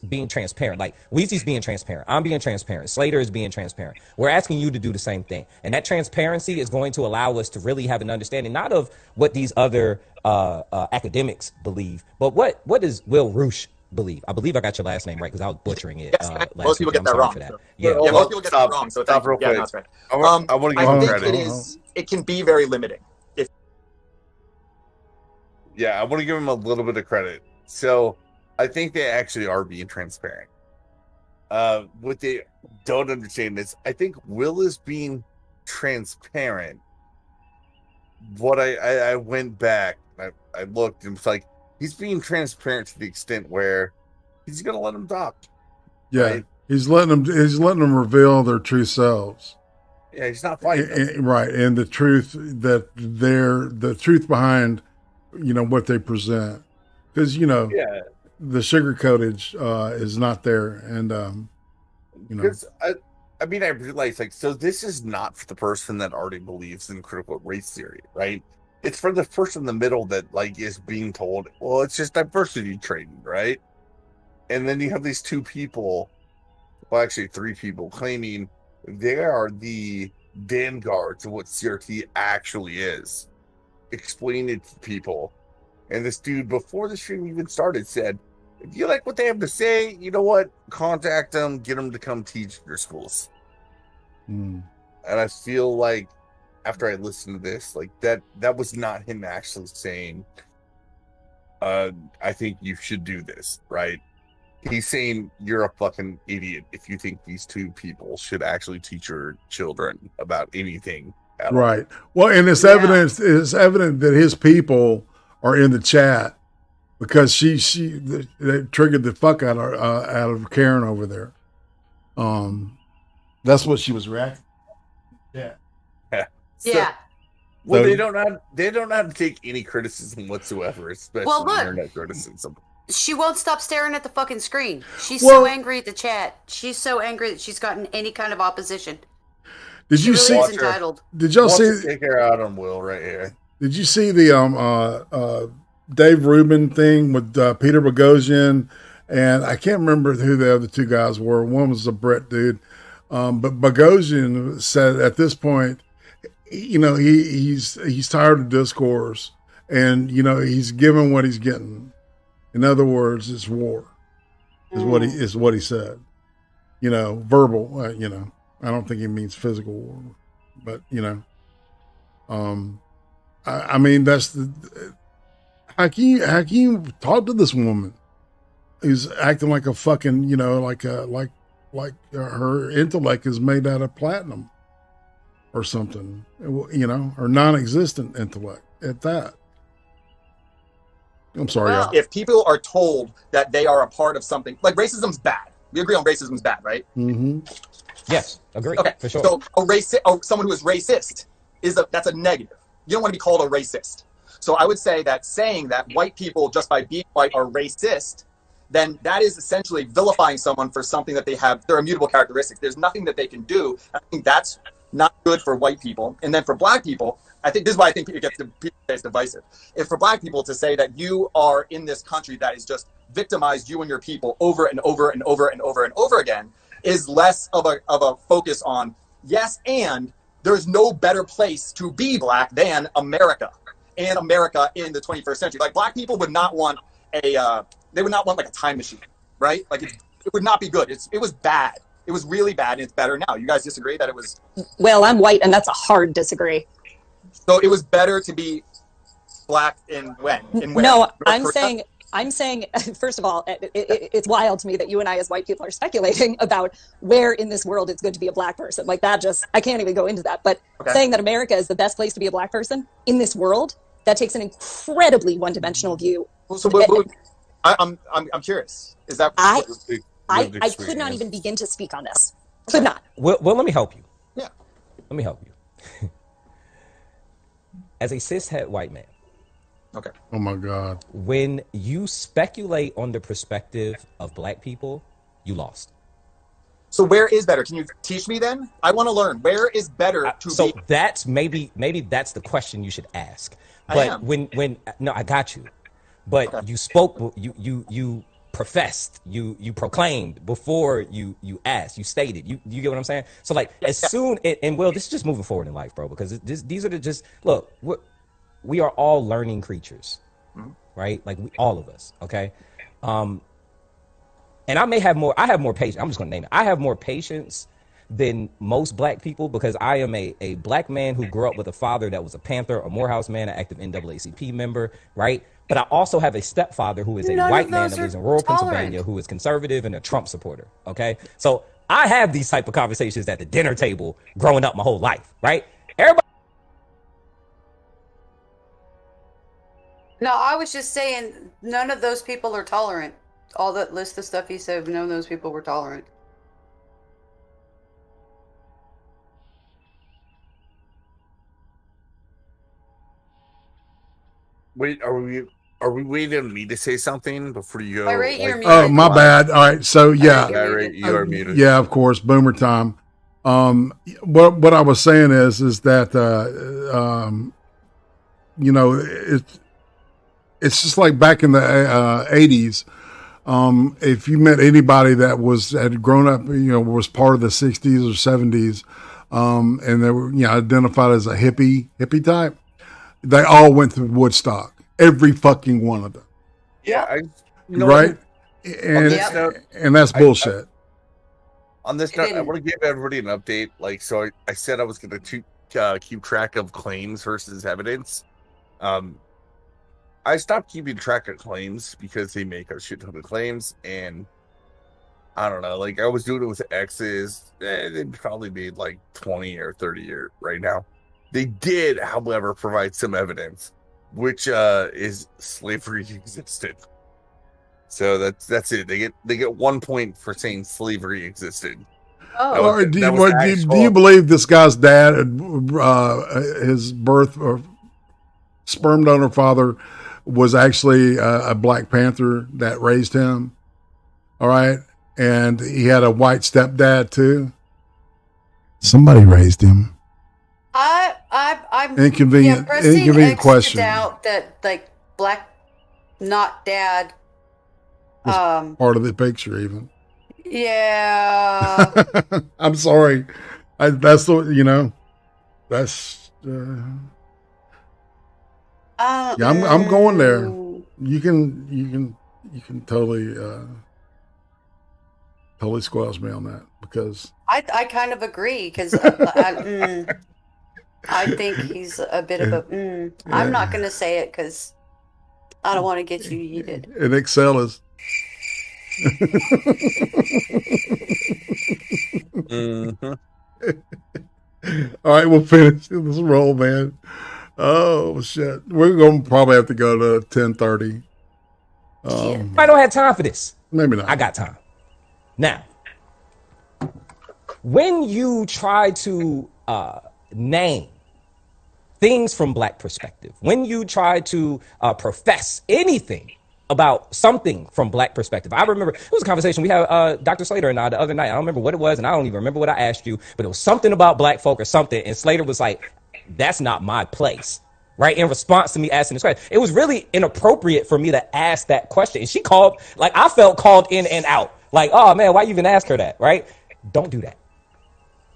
being transparent. Like, Weezy's being transparent. I'm being transparent. Slater is being transparent. We're asking you to do the same thing. And that transparency is going to allow us to really have an understanding, not of what these other academics believe, but what does Will Roosh believe? I believe I got your last name right because I was butchering it. Yes, most people get that wrong. That. So, yeah, most people get that wrong. So stop real quick. That's right. I want to give him credit. It can be very limiting. Yeah, I want to give him a little bit of credit. So I think they actually are being transparent. What they don't understand is I think Will is being transparent. What I went back, I looked and was like, he's being transparent to the extent where he's gonna let them talk. Yeah, right? He's letting them reveal their true selves. Yeah, he's not fighting. Right, and the truth the truth behind what they present, because the sugar coatage is not there, and because I realize so this is not for the person that already believes in critical race theory, right? It's for the person in the middle that is being told, well, it's just diversity trading, right? And then you have these two people, well, actually three people claiming They are the vanguard to what CRT actually is. Explain it to people. And this dude, before the stream even started, said, if you like what they have to say, you know what? Contact them, get them to come teach your schools. And I feel like after I listened to this, like that was not him actually saying, I think you should do this, right? He's saying you're a fucking idiot if you think these two people should actually teach your children about anything at all. Right. Well, and it's evident that his people are in the chat because they triggered the fuck out of Karen over there. That's what she was reacting. Yeah. Well, they don't know how to take any criticism whatsoever, especially internet criticism. She won't stop staring at the fucking screen. She's so angry at the chat. She's so angry that she's gotten any kind of opposition. Did you see? Entitled. Did y'all see? Take her out on Will right here. Did you see the Dave Rubin thing with Peter Boghossian? And I can't remember who the other two guys were. One was a Brett dude, but Boghossian said at this point, you know, he's tired of discourse, and you know he's given what he's getting. In other words, it's war, is what he said. You know, verbal. You know, I don't think he means physical war, but you know, I mean that's the. How can you talk to this woman who's acting like a fucking, you know, like her intellect is made out of platinum or something, you know, or non-existent intellect at that. I'm sorry. Well, if people are told that they are a part of something, like racism's bad. We agree on racism's bad, right? Mm-hmm. Yes, agree. Okay, for sure. So someone who is racist that's a negative. You don't want to be called a racist. So I would say that saying that white people just by being white are racist, then that is essentially vilifying someone for something that they have, their immutable characteristics. There's nothing that they can do. I think that's not good for white people. And then for black people, I think this is why I think it gets it's divisive. If for black people to say that you are in this country that is just victimized you and your people over and over and over and over and over again is less of a focus on, yes, and there's no better place to be black than America. And America in the 21st century. Like black people would not want they would not want like a time machine, right? Like it would not be good. It was bad. It was really bad, and it's better now. You guys disagree that it was? Well, I'm white, and that's a hard disagree. So it was better to be black in when? No, I'm saying, first of all, it's wild to me that you and I as white people are speculating about where in this world it's good to be a black person. Like that I can't even go into that. But saying that America is the best place to be a black person in this world, that takes an incredibly one-dimensional view. So I'm curious. Is that I could not even begin to speak on this. Could not. Well, let me help you. Yeah. Let me help you. As a cishet white man. Okay. Oh my God. When you speculate on the perspective of black people, you lost. So where is better? Can you teach me then? I want to learn. Where is better to be? So that's maybe that's the question you should ask. But when no, I got you. But you spoke, you professed, you proclaimed before you asked, you stated. You get what I'm saying? So like as soon and Will, this is just moving forward in life, bro, because these are look, we are all learning creatures, right? Like all of us, okay? And I have more patience. I'm just gonna name it. I have more patience than most black people because I am a black man who grew up with a father that was a Panther, a Morehouse man, an active NAACP member, right? But I also have a stepfather who is a white man that lives in rural Pennsylvania who is conservative and a Trump supporter, okay? So I have these type of conversations at the dinner table growing up my whole life, right? Everybody. No, I was just saying none of those people are tolerant. All that list of stuff he said, none of those people were tolerant. Wait, are we waiting on me to say something before you go? I rate your music. Oh, my bad. All right. So yeah. I rate you are muted. Yeah, of course. Boomer time. What I was saying is that you know, it's just like back in the 80s If you met anybody that had grown up, was part of the 60s or 70s, and they were, identified as a hippie type, they all went to Woodstock. Every fucking one of them. Yeah. Right? And that's bullshit. On this note, I want to give everybody an update. So I said I was going to keep track of claims versus evidence. I stopped keeping track of claims because they make a shit ton of claims, and I don't know. I was doing it with exes. They probably made 20 or 30 years right now. They did, however, provide some evidence, which is slavery existed. So that's it. They get 1 point for saying slavery existed. Oh, do you believe this guy's dad, his birth or sperm donor father, was actually a Black Panther that raised him? All right, and he had a white stepdad too. Somebody raised him. I'm inconvenient question. Doubt that Black, not dad. Part of the picture, even. Yeah. I'm sorry. That's the That's. Yeah, I'm going there. You can totally squelch me on that because I kind of agree because I think he's a bit of a. I'm not going to say it because I don't want to get you heated. And Excel is. All right, we'll finish this roll, man. Oh shit, we're gonna probably have to go to 10:30. I don't have time for this. Maybe not. I got time. Now, when you try to name things from Black perspective, when you try to profess anything about something from Black perspective, I remember it was a conversation we had Dr. Slater and I the other night. I don't remember what it was, and I don't even remember what I asked you, but it was something about Black folk or something, and Slater was like, "That's not my place." Right? In response to me asking this question, it was really inappropriate for me to ask that question. And she called, I felt called in and out. Oh man, why you even ask her that? Right? Don't do that.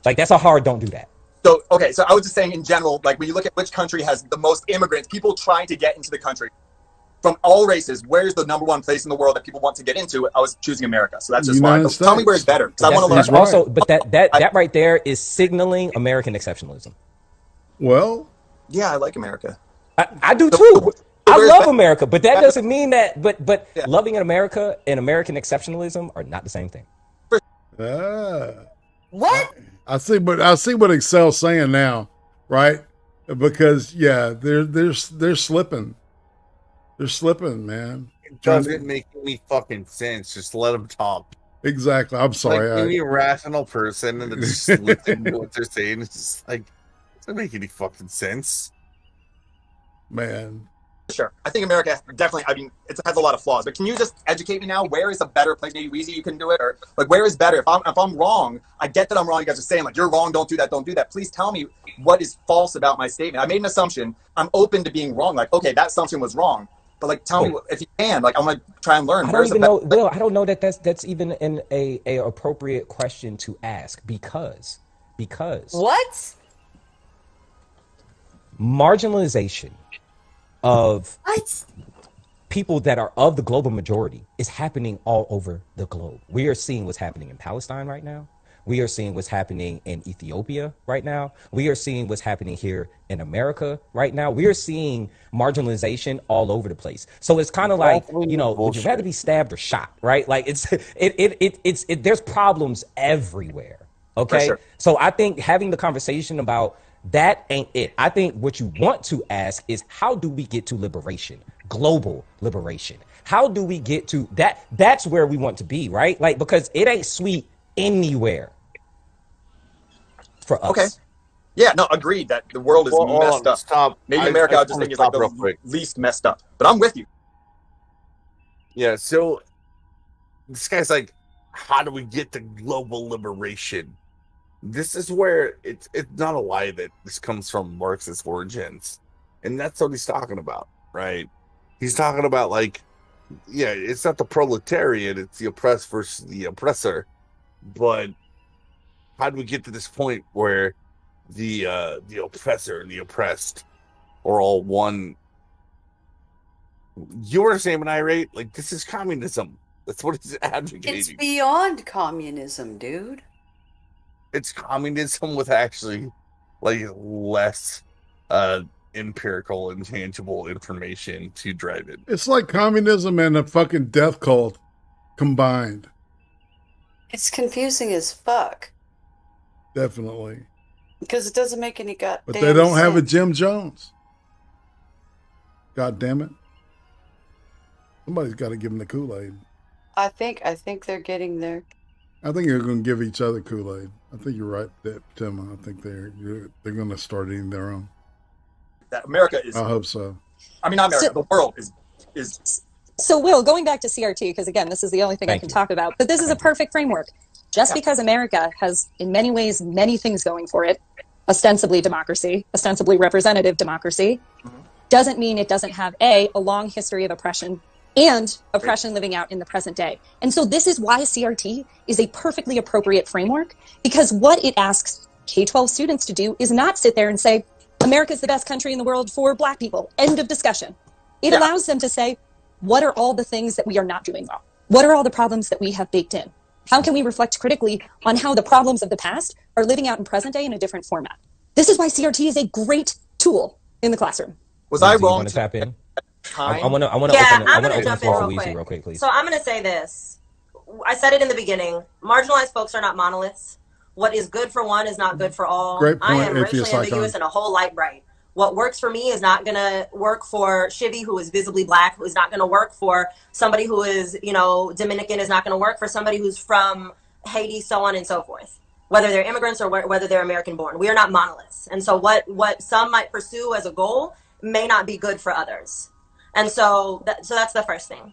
That's a hard don't do that. So, okay. So I was just saying in general, when you look at which country has the most immigrants, people trying to get into the country from all races, where's the number one place in the world that people want to get into? I was choosing America. So that's just why. Tell me where it's better. Because I want to learn. Also, but that right there is signaling American exceptionalism. Well, yeah, I like America. I do too. I love America, but that doesn't mean that. But loving in America and American exceptionalism are not the same thing. What? I see what Excel's saying now, right? Because they're slipping. They're slipping, man. It doesn't make any fucking sense. Just let them talk. Exactly. I'm sorry. Any rational person and just listen to what they're saying. It's just it doesn't make any fucking sense. Man. Sure. I think America definitely, it has a lot of flaws, but can you just educate me now? Where is a better place? Maybe Weezy, you can do it, or where is better? If I'm wrong, I get that I'm wrong. You guys are saying you're wrong, don't do that. Please tell me what is false about my statement. I made an assumption. I'm open to being wrong. Okay, that assumption was wrong. But tell me if you can. I want to try and learn. I don't even know, Will. I don't know that's even a appropriate question to ask because what? Marginalization of people that are of the global majority is happening all over the globe. We are seeing what's happening in Palestine right now. We are seeing what's happening in Ethiopia right now. We are seeing what's happening here in America right now. We are seeing marginalization all over the place. So it's kind of would you rather be stabbed or shot, right? There's problems everywhere. Okay. Sure. So I think having the conversation about that ain't it. I think what you want to ask is, how do we get to liberation, global liberation? How do we get to that? That's where we want to be, right? Because it ain't sweet anywhere for us. Okay. Yeah, no, agreed that the world is messed up. Stop. Maybe America, I just think, is the least messed up. But I'm with you. Yeah, so this guy's how do we get to global liberation? This is where it's not a lie that this comes from Marxist origins. And that's what he's talking about, right? He's talking about yeah, it's not the proletariat, it's the oppressed versus the oppressor. But how do we get to this point where the oppressor and the oppressed are all one? You were saying, when I rate, like, this is communism. That's what it's advocating. It's beyond communism, dude. It's communism with actually, like, less empirical and tangible information to drive it. It's like communism and a fucking death cult combined. It's confusing as fuck. Definitely. Because it doesn't make any goddamn But they don't have a sense. Jim Jones. God damn it. Somebody's got to give them the Kool-Aid. I think they're getting there. I think they're going to give each other Kool-Aid. I think you're right, Tim. I think they're going to start eating their own. That America is. I hope so. I mean, not America. The world is. So, Will, going back to CRT, because again, this is the only thing I can talk about, but this is a perfect framework. Just because America has, in many ways, many things going for it, ostensibly democracy, ostensibly representative democracy, doesn't mean it doesn't have a long history of oppression and oppression living out in the present day. And so this is why CRT is a perfectly appropriate framework, because what it asks K-12 students to do is not sit there and say, America's the best country in the world for Black people, end of discussion. It allows them to say, what are all the things that we are not doing well? What are all the problems that we have baked in? How can we reflect critically on how the problems of the past are living out in present day in a different format? This is why CRT is a great tool in the classroom. Was I wrong to tap in? I'm gonna going to jump in real quick, please. So I'm going to say this. I said it in the beginning. Marginalized folks are not monoliths. What is good for one is not good for all. Great point, I am racially atheist icon. ambiguous and a whole light bright. What works for me is not going to work for Shivy, who is visibly Black, who is not going to work for somebody who is, Dominican, is not going to work for somebody who's from Haiti, so on and so forth. Whether they're immigrants or whether they're American born. We are not monoliths. And so what some might pursue as a goal may not be good for others. And so that's the first thing.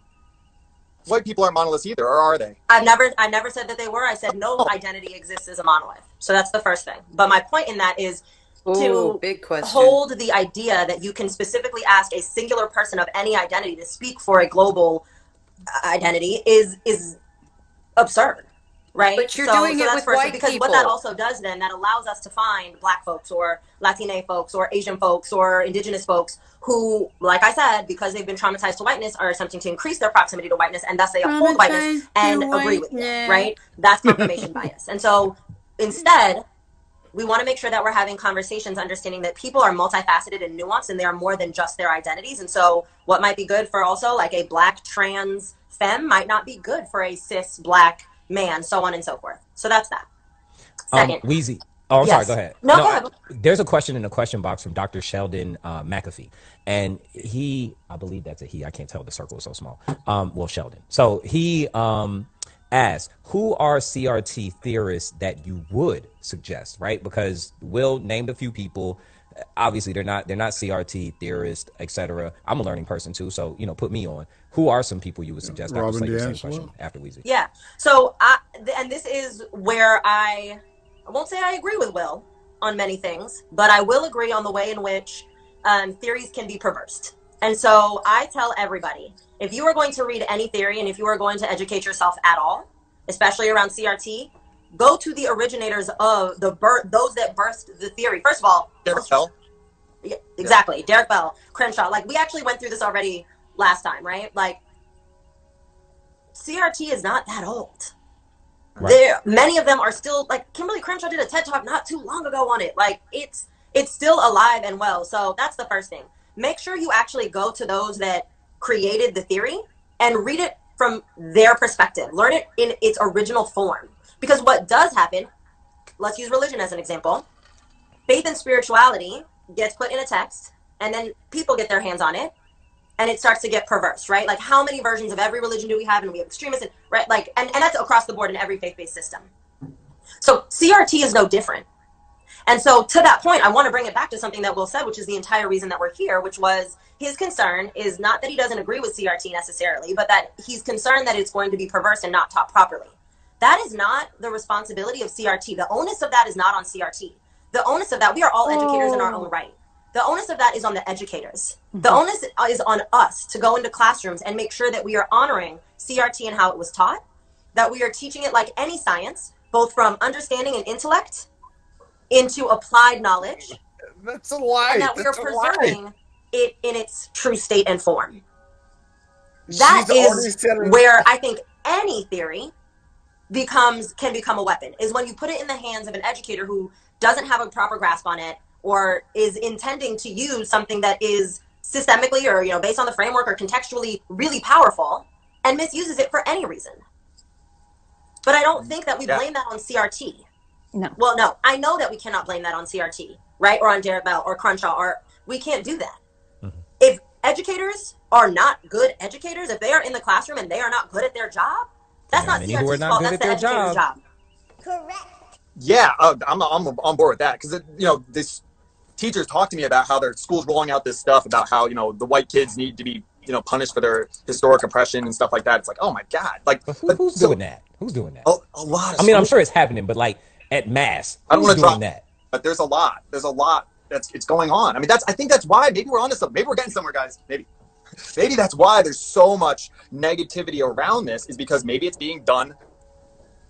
White people aren't monoliths either, or are they? I never said that they were. I said no identity exists as a monolith. So that's the first thing. But my point in that is to big question. Hold the idea that you can specifically ask a singular person of any identity to speak for a global identity is absurd. Right. But you're doing it with white because people. What that also does then, that allows us to find Black folks or Latine folks or Asian folks or indigenous folks who, like I said, because they've been traumatized to whiteness, are attempting to increase their proximity to whiteness, and thus they uphold whiteness and agree with it. Right. That's confirmation bias. And so instead, we want to make sure that we're having conversations understanding that people are multifaceted and nuanced, and they are more than just their identities. And so what might be good for also like a Black trans femme might not be good for a cis Black man, so on and so forth. So that's that. Second. Wheezy. Oh, I'm sorry. Go ahead. No, go ahead. There's a question in the question box from Dr. Sheldon McAfee. And I believe that's a he. I can't tell. The circle is so small. Sheldon. So he asked, who are CRT theorists that you would suggest, right? Because Will named a few people. Obviously, they're not CRT theorists, etc. I'm a learning person too, so put me on. Who are some people you would suggest? Robin Dr. Slater, same D'Angelo. question after Weezy. Yeah. So and this is where I won't say I agree with Will on many things, but I will agree on the way in which theories can be perversed. And so I tell everybody, if you are going to read any theory and if you are going to educate yourself at all, especially around CRT, go to the originators of those that birthed the theory. First of all, Derek Bell. Yeah, exactly. Derek Bell, Crenshaw. Like, we actually went through this already last time, right? Like, CRT is not that old. Right. Many of them are still, like, Kimberly Crenshaw did a TED Talk not too long ago on it. Like, it's still alive and well. So that's the first thing. Make sure you actually go to those that created the theory and read it from their perspective. Learn it in its original form. Because what does happen, let's use religion as an example. Faith and spirituality gets put in a text, and then people get their hands on it, and it starts to get perverse, right? Like, how many versions of every religion do we have? And we have extremists, and, right? Like, and that's across the board in every faith-based system. So CRT is no different. And so to that point, I want to bring it back to something that Will said, which is the entire reason that we're here, which was his concern is not that he doesn't agree with CRT necessarily, but that he's concerned that it's going to be perverse and not taught properly. That is not the responsibility of CRT. The onus of that is not on CRT. The onus of that, we are all educators in our own right. The onus of that is on the educators. The onus is on us to go into classrooms and make sure that we are honoring CRT and how it was taught, that we are teaching it like any science, both from understanding and intellect into applied knowledge. That's a lie. And that we are preserving it in its true state and form. That is where I think any theory can become a weapon, is when you put it in the hands of an educator who doesn't have a proper grasp on it, or is intending to use something that is systemically or based on the framework or contextually really powerful, and misuses it for any reason. But I don't think that we blame that on CRT. No. Well, no, I know that we cannot blame that on CRT, right? Or on Derek Bell or Crenshaw, or we can't do that. If educators are not good educators, if they are in the classroom and they are not good at their job, that's not CRT's fault. That's the educator's job. Correct. Yeah, I'm on board with that, because this teachers talk to me about how their school's rolling out this stuff about how the white kids need to be punished for their historic oppression and stuff like that. It's like, oh my god, like who's doing that? Who's doing that? A lot of I mean, I'm sure it's happening, but like at mass, I don't want who's to doing talk that? But there's a lot it's going on. I mean, I think that's why maybe we're onto something. Maybe we're getting somewhere, guys. Maybe that's why there's so much negativity around this, is because maybe it's being done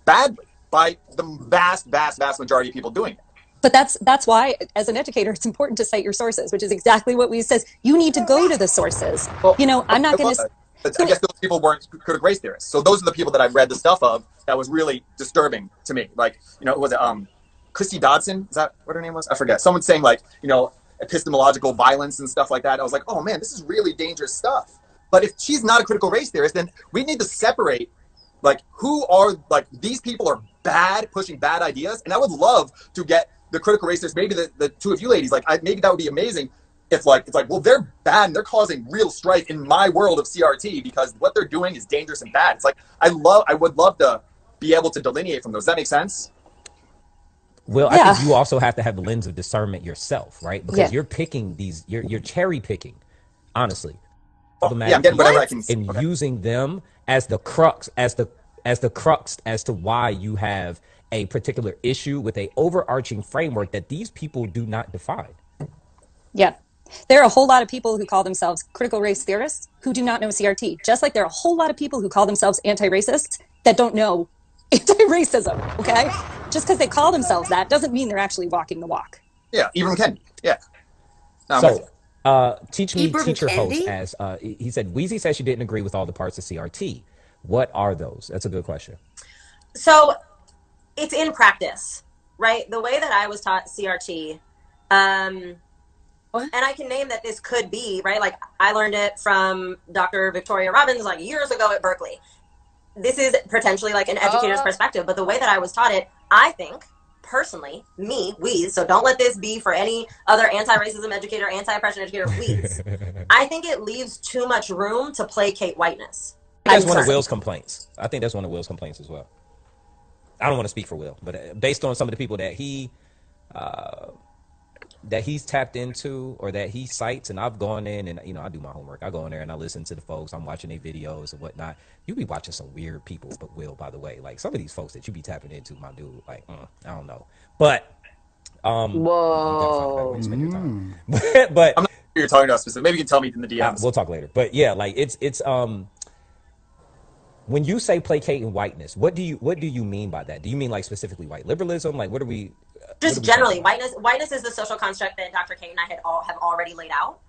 badly by the vast majority of people doing it. But that's why, as an educator, it's important to cite your sources, which is exactly what we says. You need to go to the sources. Well, I'm not going to. I guess those people weren't critical race theorists. So those are the people that I've read the stuff of that was really disturbing to me. Like, was it Christy Dodson? Is that what her name was? I forget. Someone saying like, epistemological violence and stuff like that. I was like, oh man, this is really dangerous stuff. But if she's not a critical race theorist, then we need to separate, like, who are, like, these people are bad, pushing bad ideas. And I would love to get the critical race theorists, maybe the two of you ladies, like, maybe that would be amazing. It's like, well, they're bad and they're causing real strife in my world of CRT because what they're doing is dangerous and bad. It's like, I would love to be able to delineate from those. Does that make sense? Well, I think you also have to have the lens of discernment yourself, right? Because you're picking you're cherry picking, honestly. I'm getting whatever I can see. And using them as the crux, as to why you have a particular issue with a overarching framework that these people do not define. Yeah. There are a whole lot of people who call themselves critical race theorists who do not know CRT, just like there are a whole lot of people who call themselves anti-racists that don't know anti-racism, okay? Just because they call themselves that doesn't mean they're actually walking the walk. Yeah, Ibram Kendi. Yeah. Teach me, teacher host, as he said, Weezy says she didn't agree with all the parts of CRT. What are those? That's a good question. So it's in practice, right? The way that I was taught CRT, and I can name that this could be, right? Like, I learned it from Dr. Victoria Robbins like years ago at Berkeley. This is potentially like an educator's perspective, but the way that I was taught it, I think, personally, Weez, so don't let this be for any other anti-racism educator, anti-oppression educator, Weez. I think it leaves too much room to placate whiteness. That's one of Will's complaints. I think that's one of Will's complaints as well. I don't want to speak for Will, but based on some of the people that he's tapped into or that he cites, and I've gone in and I do my homework. I go in there and I listen to the folks. I'm watching their videos and whatnot. You be watching some weird people, but Will, by the way, like some of these folks that you be tapping into, my dude, like I don't know, but whoa, but I'm not sure you're talking about specific. Maybe you can tell me in the DMs. We'll talk later. But yeah, like it's when you say placating whiteness, what do you mean by that? Do you mean like specifically white liberalism? Like what are we? Just generally, whiteness is the social construct that Dr. Kate and I have already laid out.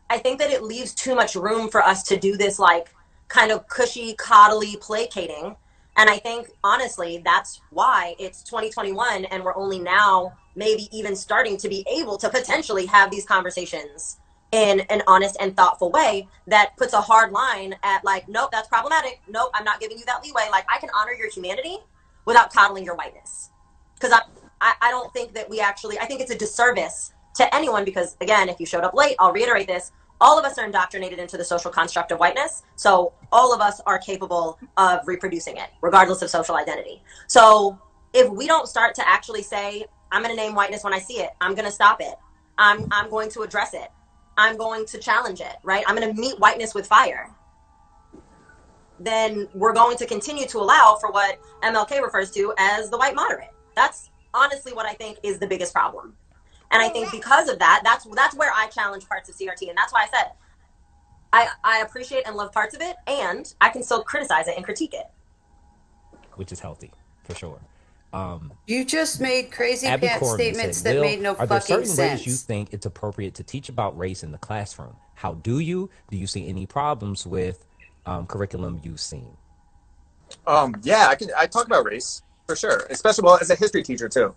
I think that it leaves too much room for us to do this like kind of cushy, coddly placating. And I think, honestly, that's why it's 2021 and we're only now maybe even starting to be able to potentially have these conversations in an honest and thoughtful way that puts a hard line at like, nope, that's problematic. Nope, I'm not giving you that leeway. Like, I can honor your humanity without coddling your whiteness. Because I don't think that I think it's a disservice to anyone because, again, if you showed up late, I'll reiterate this, all of us are indoctrinated into the social construct of whiteness. So all of us are capable of reproducing it, regardless of social identity. So if we don't start to actually say, I'm going to name whiteness when I see it, I'm going to stop it, I'm going to address it, I'm going to challenge it, right? I'm going to meet whiteness with fire. Then we're going to continue to allow for what MLK refers to as the white moderate. That's honestly what I think is the biggest problem. And I think because of that, that's where I challenge parts of CRT. And that's why I said I appreciate and love parts of it, and I can still criticize it and critique it. Which is healthy, for sure. You just made crazy Abby pants Corbin statements said, that Will, made no are there fucking certain ways you sense. think it's appropriate to teach about race in the classroom? How do you? Do you see any problems with curriculum you've seen? Yeah, I talk about race for sure, especially as a history teacher too.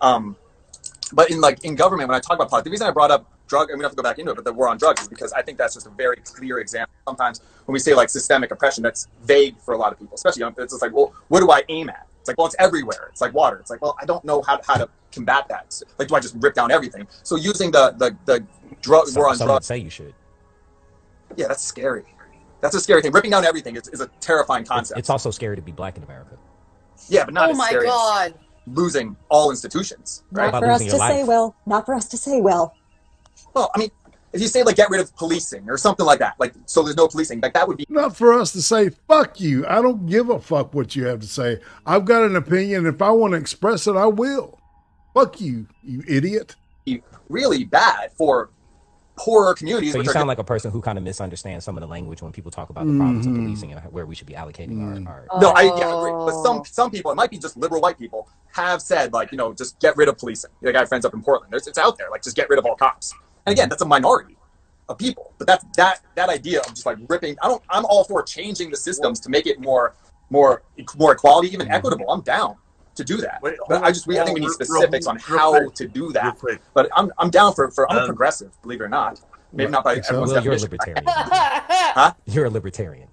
But in government, when I talk about politics, the reason I brought up drug, and we don't have to go back into it, but the war on drugs is because I think that's just a very clear example. Sometimes when we say like systemic oppression, that's vague for a lot of people, especially it's just like, well, what do I aim at? It's like, well, it's everywhere. It's like water. It's like, well, I don't know how to combat that. So, like, do I just rip down everything? So using the drug war on drugs. Say you should. Yeah, that's scary. That's a scary thing. Ripping down everything is a terrifying concept. It's also scary to be black in America. Yeah, but not Oh as my scary as God. losing all institutions. Right? Not for us to say, Will. Not for us to say, Will. Well, I mean, if you say like get rid of policing or something like that, like so there's no policing, like that would be Not for us to say, fuck you. I don't give a fuck what you have to say. I've got an opinion. If I want to express it, I will. Fuck you, you idiot. really bad for poorer communities. So you sound like a person who kind of misunderstands some of the language when people talk about the problems of policing and where we should be allocating our No, I agree. But some people, it might be just liberal white people, have said like, just get rid of policing. Like I have friends up in Portland. It's out there, like just get rid of all cops. And again, that's a minority of people. But that idea of just like ripping, I'm all for changing the systems to make it more equality, even equitable. I'm down to do that. But I think we need specifics on how to do that. But I'm down for I'm a progressive, believe it or not. Maybe not by everyone's Well, you're a definition. libertarian. Huh? You're a libertarian.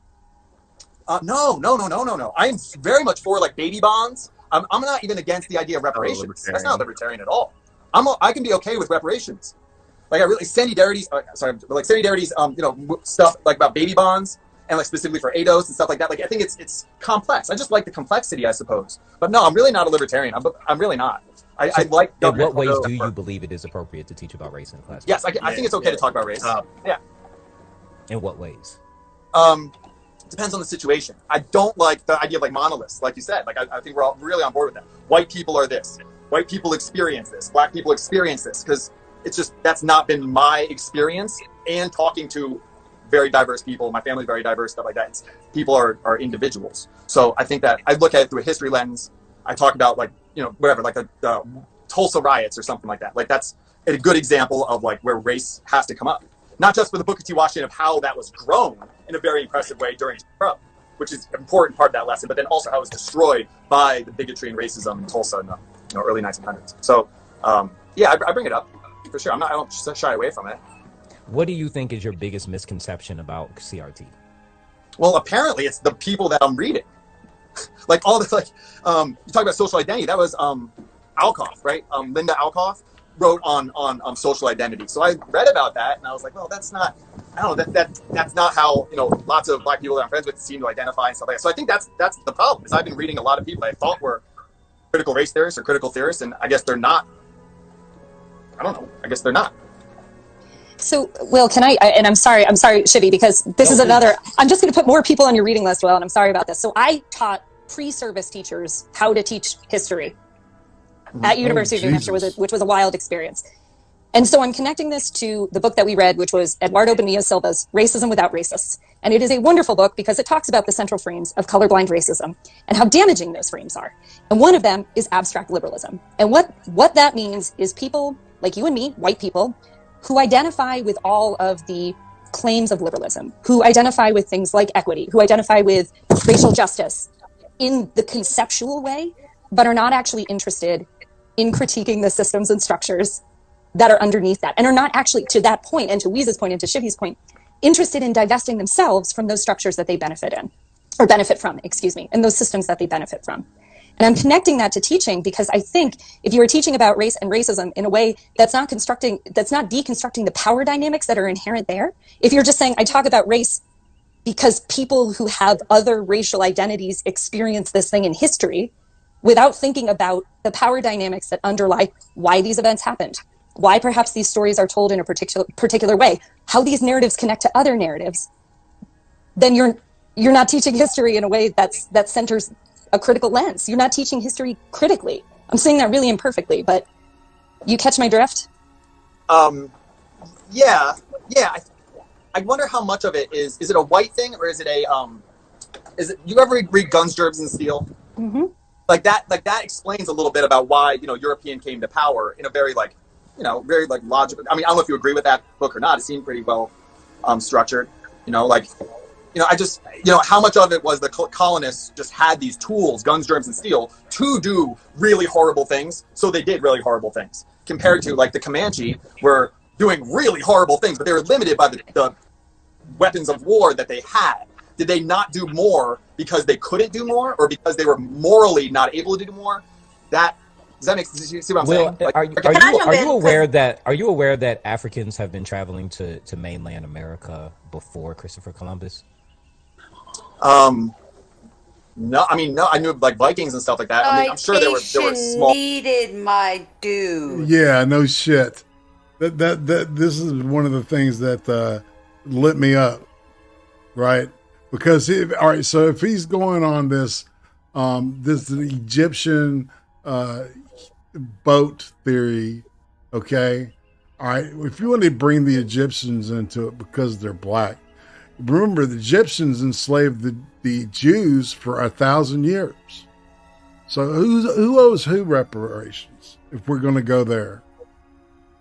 No. I am very much for like baby bonds. I'm not even against the idea of reparations. That's not libertarian at all. I can be okay with reparations. Like Sandy Darity's stuff like about baby bonds and like specifically for ADOS and stuff like that. Like I think it's complex. I just like the complexity, I suppose. But no, I'm really not a libertarian. I'm really not. I like. In what ways do you believe it is appropriate to teach about race in class? Yes, I think it's okay to talk about race. Yeah. In what ways? Depends on the situation. I don't like the idea of like monoliths, like you said. Like I think we're all really on board with that. White people are this. White people experience this. Black people experience this because it's just that's not been my experience. And talking to very diverse people, my family's very diverse, stuff like that. People are individuals. So I think that I look at it through a history lens. I talk about like whatever, like the Tulsa riots or something like that. Like that's a good example of like where race has to come up. Not just for the Booker T. Washington of how that was grown in a very impressive way during Jim Crow, which is an important part of that lesson, but then also how it was destroyed by the bigotry and racism in Tulsa in the early 1900s. So, yeah, I bring it up for sure. I don't shy away from it. What do you think is your biggest misconception about CRT? Well, apparently it's the people that I'm reading. Like all this, like you talk about social identity. That was Alcoff, right? Linda Alcoff wrote on social identity. So I read about that and I was like, well, that's not. I don't know. That's not how lots of black people that I'm friends with seem to identify and stuff like that. So I think that's the problem. Is I've been reading a lot of people I thought were critical race theorists or critical theorists, and I guess they're not. I don't know. I guess they're not. So, Will, can I, and I'm sorry, Shivy, because this is another, I'm just going to put more people on your reading list, Will, and I'm sorry about this. So I taught pre-service teachers how to teach history at University of New Hampshire, which was a wild experience. And so I'm connecting this to the book that we read, which was Eduardo Bonilla Silva's Racism Without Racists. And it is a wonderful book because it talks about the central frames of colorblind racism and how damaging those frames are. And one of them is abstract liberalism. And what that means is people like you and me, white people, who identify with all of the claims of liberalism, who identify with things like equity, who identify with racial justice in the conceptual way, but are not actually interested in critiquing the systems and structures that are underneath that, and are not actually, to that point, and to Weeze's point, and to Shivy's point, interested in divesting themselves from those structures that they benefit from, and those systems that they benefit from. And I'm connecting that to teaching because I think if you are teaching about race and racism in a way that's not deconstructing the power dynamics that are inherent there, if you're just saying, I talk about race because people who have other racial identities experience this thing in history without thinking about the power dynamics that underlie why these events happened, why perhaps these stories are told in a particular way, how these narratives connect to other narratives, then you're not teaching history in a way that centers a critical lens. You're not teaching history critically. I'm saying that really imperfectly, but you catch my drift? Yeah. I wonder how much of it is it a white thing or is it you ever read Guns, Germs, and Steel? Mm-hmm. Like that explains a little bit about why, European came to power in a very very logical. I mean, I don't know if you agree with that book or not. It seemed pretty well structured, I just, how much of it was the colonists just had these tools, guns, germs, and steel, to do really horrible things. So they did really horrible things compared to the Comanche were doing really horrible things, but they were limited by the weapons of war that they had. Did they not do more because they couldn't do more or because they were morally not able to do more? Does that make sense? You see what I'm saying? Are you aware that Africans have been traveling to mainland America before Christopher Columbus? No, I knew Vikings and stuff like that. I mean, I'm sure there were small. Needed my dude. Yeah, no shit. That this is one of the things that lit me up, right? Because all right, so if he's going on this Egyptian boat theory, okay, all right. If you want to bring the Egyptians into it because they're black, remember the Egyptians enslaved the Jews for 1,000 years. So who owes who reparations if we're going to go there?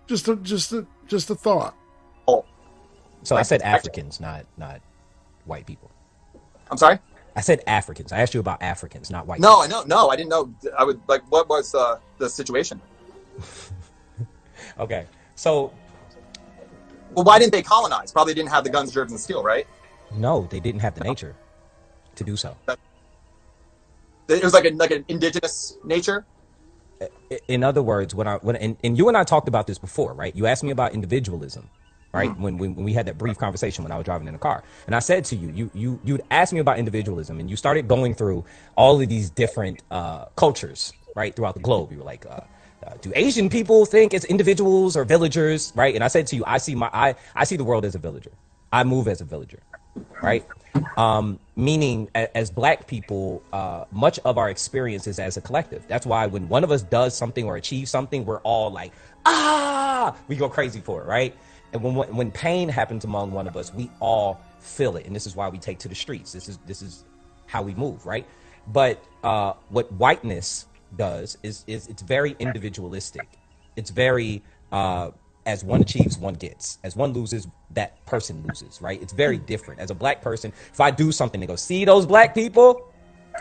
Just a thought. Oh, so I said Africans, not white people. I'm sorry? I said Africans. I asked you about Africans, not white people. No, I didn't know. I would what was the situation? Okay, so. Well, why didn't they colonize? Probably didn't have the guns, germs, and steel, right? No, they didn't have the nature to do so. It was like an indigenous nature. In other words, when you and I talked about this before, right? You asked me about individualism, right? When we had that brief conversation when I was driving in the car, and I said to you'd asked me about individualism, and you started going through all of these different cultures, right, throughout the globe. You were like, do Asian people think it's individuals or villagers, right? And I said to you, I see the world as a villager. I move as a villager, right? Meaning as black people, much of our experience is as a collective. That's why when one of us does something or achieves something, we're all like, we go crazy for it, right? And when pain happens among one of us, we all feel it. And this is why we take to the streets. This is how we move, right? But what whiteness does is it's very individualistic. It's very as one achieves, one gets. As one loses, that person loses, right? It's very different. As a black person, if I do something, they go, see those black people,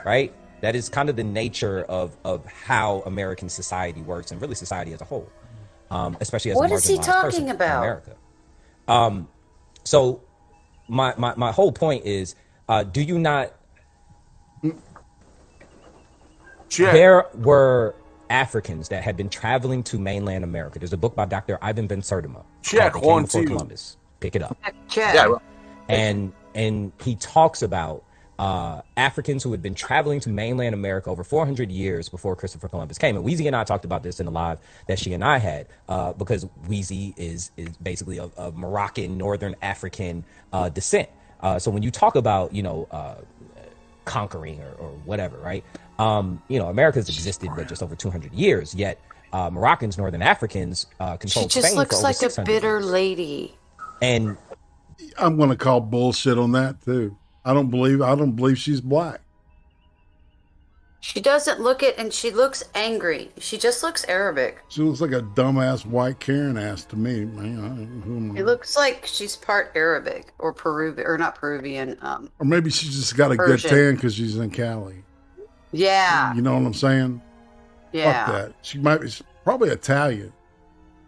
right? That is kind of the nature of how American society works, and really society as a whole, especially as what a is he marginalized talking person about? in America. So my whole point is, do you not? There were Africans that had been traveling to mainland America. There's a book by Dr. Ivan Van Sertima called They Came Before Columbus. Pick it up. Check. And he talks about Africans who had been traveling to mainland America over 400 years before Christopher Columbus came. And Weezy and I talked about this in the live that she and I had, because Weezy is basically of Moroccan, Northern African descent. So when you talk about, conquering or whatever, right? America's existed for just over 200 years, yet Moroccans, Northern Africans controlled Spain. She just looks for over like a 600 bitter years. lady. And I'm going to call bullshit on that too. I don't believe she's black. She doesn't look it, and she looks angry. She just looks Arabic. She looks like a dumbass white Karen ass to me. Man, It looks like she's part Arabic or Peruvian, or not Peruvian. or maybe she's just got a Persian. good tan because she's in Cali. Yeah. You know what I'm saying? Yeah. Fuck that. She's probably Italian.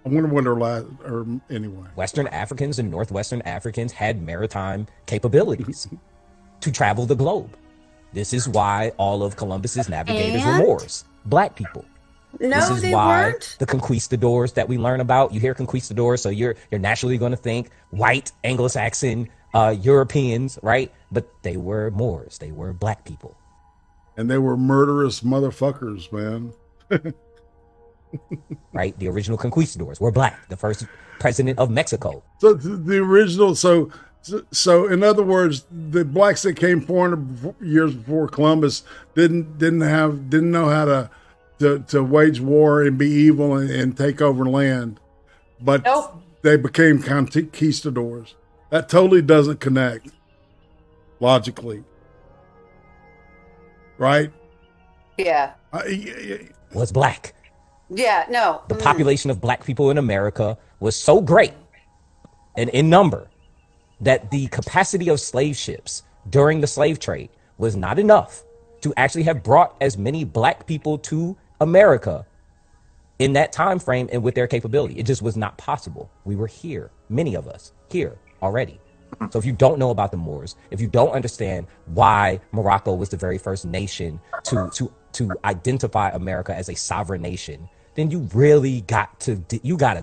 I wonder what or anyway. Western Africans and Northwestern Africans had maritime capabilities to travel the globe. This is why all of Columbus's navigators were Moors, black people. No, this is they why weren't. the conquistadors that we learn about, you hear conquistadors, so you're naturally going to think white, Anglo-Saxon, Europeans, right? But they were Moors. They were black people. And they were murderous motherfuckers, man. Right? The original conquistadors were black. The first president of Mexico. So the original, so in other words, the blacks that came 400 years before Columbus didn't know how to wage war and be evil and take over land. but Nope. they became conquistadors. That totally doesn't connect logically, right? Yeah. Was black. Yeah, no. The population of black people in America was so great and in number that the capacity of slave ships during the slave trade was not enough to actually have brought as many black people to America in that time frame and with their capability. It just was not possible. We were here, many of us here already. So if you don't know about the Moors, if you don't understand why Morocco was the very first nation to identify America as a sovereign nation, then you really got to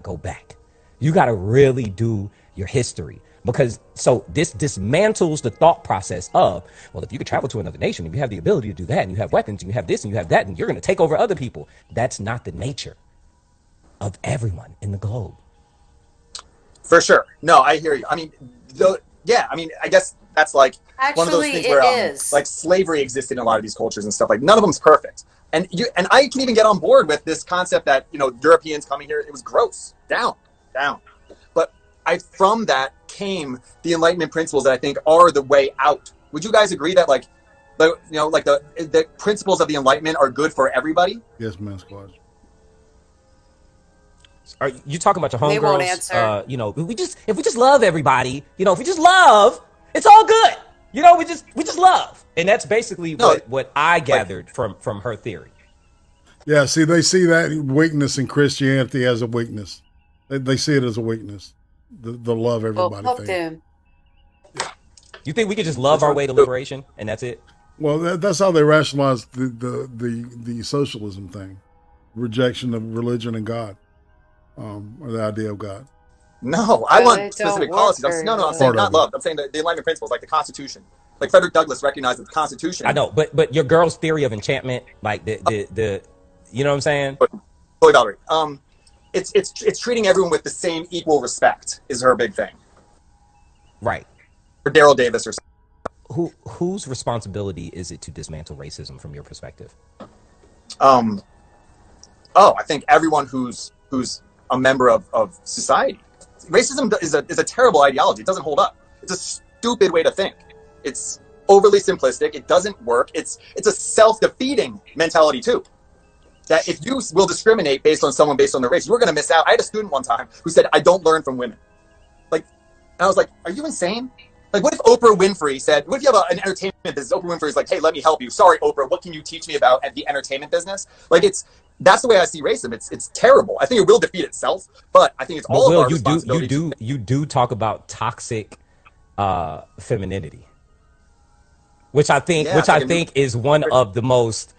go back. You got to really do your history, because so this dismantles the thought process of, well, if you could travel to another nation, if you have the ability to do that, and you have weapons, and you have this, and you have that, and you're going to take over other people. That's not the nature of everyone in the globe. For sure. No, I hear you. I mean, I guess that's like one of those things where like slavery existed in a lot of these cultures and stuff. Like none of them's perfect. And I can even get on board with this concept that, Europeans coming here, it was gross, down. But from that came the Enlightenment principles that I think are the way out. Would you guys agree that the principles of the Enlightenment are good for everybody? Yes, man, squad. Are you talking about your They won't homegirls? answer. If we just love everybody, if we just love, it's all good. We just love, and that's basically what I gathered from her theory. Yeah, see, they see that weakness in Christianity as a weakness. They see it as a weakness. The love everybody Well, thing. You think we could just love our way to liberation, and that's it? Well, that's how they rationalize the socialism thing, rejection of religion and God, or the idea of God. No, I want specific policies. I'm saying not love. I'm saying the Enlightenment principles, like the Constitution. Like Frederick Douglass recognized that the Constitution. I know, but your girl's theory of enchantment, like the you know what I'm saying? Chloe Valerie. It's treating everyone with the same equal respect is her big thing. Right. Or Daryl Davis or something. Whose responsibility is it to dismantle racism from your perspective? I think everyone who's a member of society. Racism is a terrible ideology. It doesn't hold up. It's a stupid way to think. It's overly simplistic. It doesn't work. It's a self-defeating mentality too. That if you will discriminate based on someone based on their race, you're going to miss out. I had a student one time who said, "I don't learn from women." And I was like, "Are you insane?" Like, what if Oprah Winfrey said, what if you have an entertainment business? Oprah Winfrey is like, "Hey, let me help you. Sorry, Oprah, what can you teach me about at the entertainment business?" Like, that's the way I see racism. It's terrible. I think it will defeat itself, but I think it's all of our responsibility. You do talk about toxic femininity, which I think is one of the most.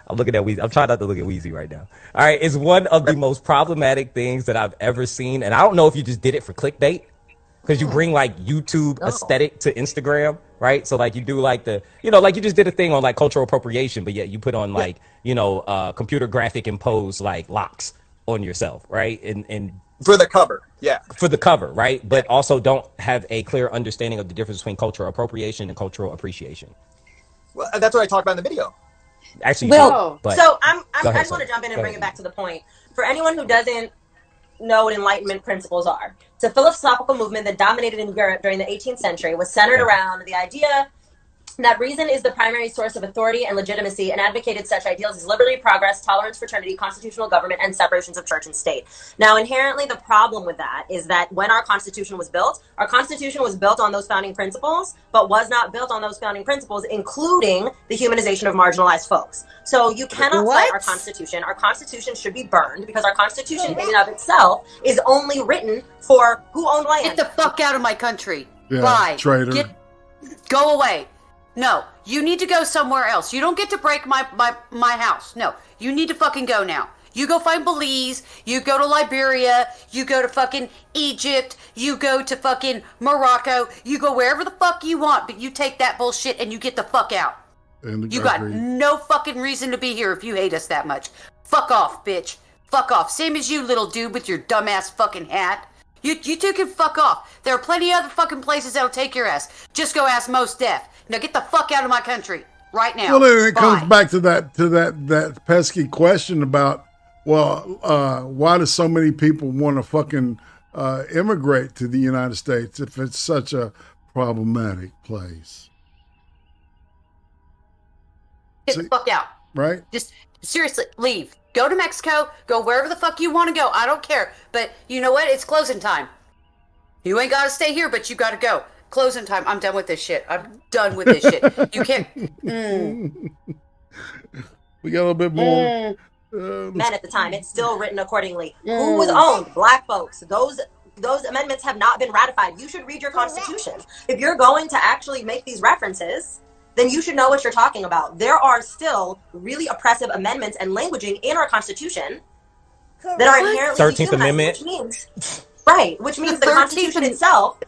I'm looking at Weezy. I'm trying not to look at Weezy right now. All right, it's one of the most problematic things that I've ever seen, and I don't know if you just did it for clickbait, because you bring like YouTube aesthetic to Instagram, right? So like you do like like you just did a thing on like cultural appropriation, but yet you put on like computer graphic imposed like locks on yourself, right? And for the cover, for the cover, right? But also don't have a clear understanding of the difference between cultural appropriation and cultural appreciation. Well, that's what I talked about in the video. Actually, so I ahead, just want to jump in and bring it back to the point. For anyone who doesn't know what Enlightenment principles are, it's a philosophical movement that dominated in Europe during the 18th century, was centered around the idea that reason is the primary source of authority and legitimacy, and advocated such ideals as liberty, progress, tolerance, fraternity, constitutional government, and separations of church and state. Now, inherently, the problem with that is that when our Constitution was built on those founding principles, but was not built on those founding principles, including the humanization of marginalized folks. So you cannot fight our Constitution. Our Constitution should be burned, because our Constitution in and of itself is only written for who owned land. Get the fuck out of my country. Yeah, Bye. traitor. Go away. No, you need to go somewhere else. You don't get to break my house. No, you need to fucking go now. You go find Belize, you go to Liberia, you go to fucking Egypt, you go to fucking Morocco, you go wherever the fuck you want, but you take that bullshit and you get the fuck out. You got no fucking reason to be here if you hate us that much. Fuck off, bitch. Fuck off. Same as you, little dude with your dumbass fucking hat. You two can fuck off. There are plenty of other fucking places that'll take your ass. Just go ask Mos Def. Now get the fuck out of my country right now. Well, then it comes back to that pesky question about Well, why do so many people want to fucking immigrate to the United States if it's such a problematic place? Get the fuck out. Right? Just seriously, leave. Go to Mexico. Go wherever the fuck you want to go. I don't care. But you know what? It's closing time. You ain't got to stay here, but you got to go. Closing time. I'm done with this shit. I'm done with this shit. You can't. We got a little bit more. Men at the time, it's still written accordingly. Who was owned? Black folks. Those amendments have not been ratified. You should read your constitution. If you're going to actually make these references, then you should know what you're talking about. There are still really oppressive amendments and languaging in our constitution that are inherently 13th Amendment. Which means the Constitution itself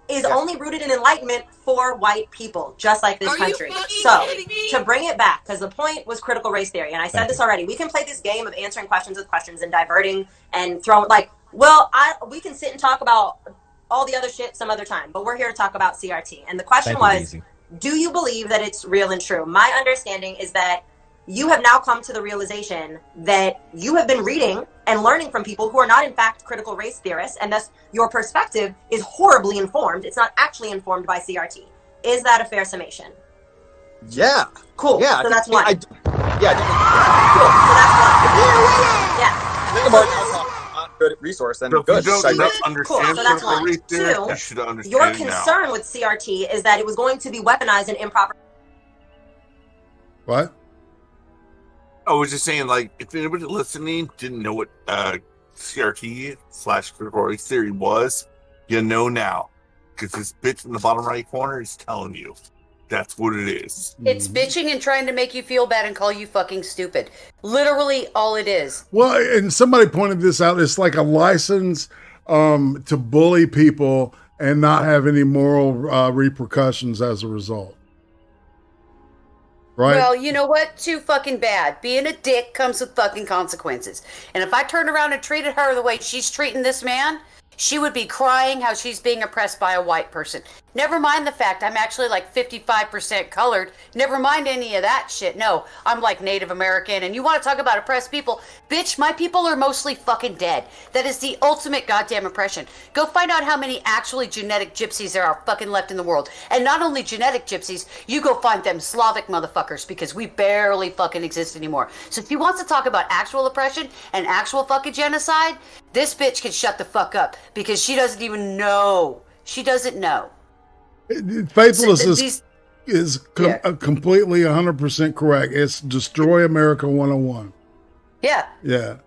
is only rooted in enlightenment for white people, just like this country. So, to bring it back, because the point was critical race theory, and I said this already, we can play this game of answering questions with questions and diverting and throwing, we can sit and talk about all the other shit some other time, but we're here to talk about CRT. And the question was, do you believe that it's real and true? My understanding is that you have now come to the realization that you have been reading and learning from people who are not in fact critical race theorists, and thus your perspective is horribly informed. It's not actually informed by CRT. Is that a fair summation? Yeah. Cool. Yeah. So that's one. Cool. So that's one. Good resource and so good. Cool. So that's one. Two, you should understand your concern with CRT is that it was going to be weaponized and improper. What? I was just saying, like, if anybody listening didn't know what CRT / critical race theory was, you know now. Because this bitch in the bottom right corner is telling you. That's what it is. It's bitching and trying to make you feel bad and call you fucking stupid. Literally all it is. Well, and somebody pointed this out. It's like a license to bully people and not have any moral repercussions as a result. Right? Well, you know what? Too fucking bad. Being a dick comes with fucking consequences. And if I turned around and treated her the way she's treating this man, she would be crying how she's being oppressed by a white person. Never mind the fact I'm actually like 55% colored. Never mind any of that shit. No, I'm like Native American. And you want to talk about oppressed people? Bitch, my people are mostly fucking dead. That is the ultimate goddamn oppression. Go find out how many actually genetic gypsies there are fucking left in the world. And not only genetic gypsies, you go find them Slavic motherfuckers, because we barely fucking exist anymore. So if he wants to talk about actual oppression and actual fucking genocide, this bitch can shut the fuck up, because she doesn't even know. She doesn't know. Faithless is completely 100% correct. It's Destroy America 101. Yeah. Yeah.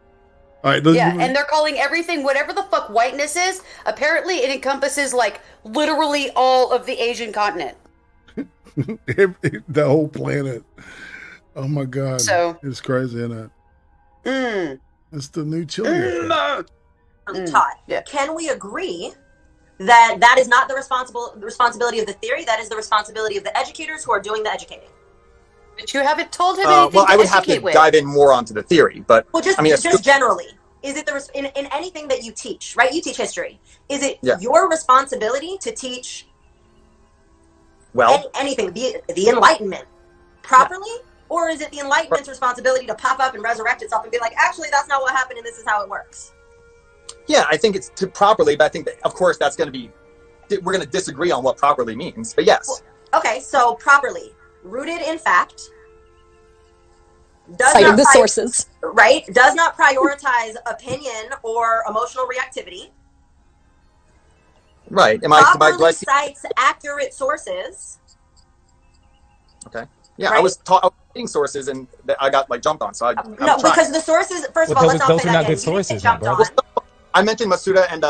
All right. And they're calling everything whatever the fuck whiteness is. Apparently, it encompasses like literally all of the Asian continent. The whole planet. Oh my God. So it's crazy, isn't it? It's the new chili. Taught. Can we agree that that is not the responsibility of the theory? That is the responsibility of the educators who are doing the educating. But you haven't told him anything. Well, I would have to dive in more onto the theory, but just generally, is it in anything that you teach? Right, you teach history. Is it your responsibility to teach? Well, anything, the Enlightenment properly, or is it the Enlightenment's responsibility to pop up and resurrect itself and be like, actually, that's not what happened, and this is how it works? Yeah, I think it's to properly, but I think that, of course, that's going to be, we're going to disagree on what properly means, but yes. Well, okay, so properly, rooted in fact, citing the sources. Right, does not prioritize opinion or emotional reactivity. Right. Properly cites accurate sources. Okay. Yeah, right? I was reading sources and I got jumped on. So because the sources. First of all, let's those are not good sources, bro. I mentioned Masuda and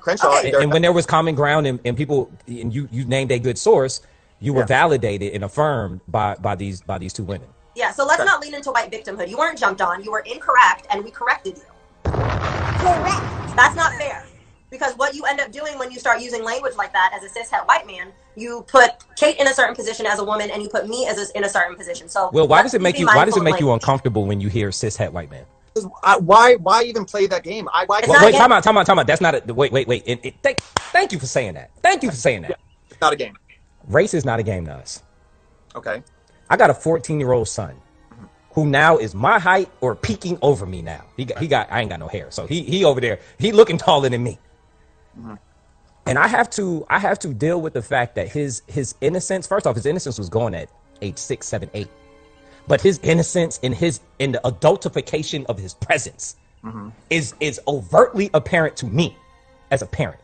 Crenshaw. Okay. And when there was common ground and people and you named a good source, you were validated and affirmed by these two women. Yeah. So let's not lean into white victimhood. You weren't jumped on. You were incorrect, and we corrected you. Correct. That's not fair. Because what you end up doing when you start using language like that as a cishet white man, you put Kate in a certain position as a woman, and you put me in a certain position. So, well, why does it make you uncomfortable when you hear cishet white man? Why even play that game? Time out. That's not a wait. Thank you for saying that. Thank you for saying that. Yeah, not a game. Race is not a game to us. Okay. I got a 14-year-old son who now is my height or peeking over me now. I ain't got no hair, so he over there, he looking taller than me. Mm-hmm. And I have to deal with the fact that his innocence, first off, his innocence was gone at age 6, 7, 8. But his innocence in the adultification of his presence is overtly apparent to me as a parent,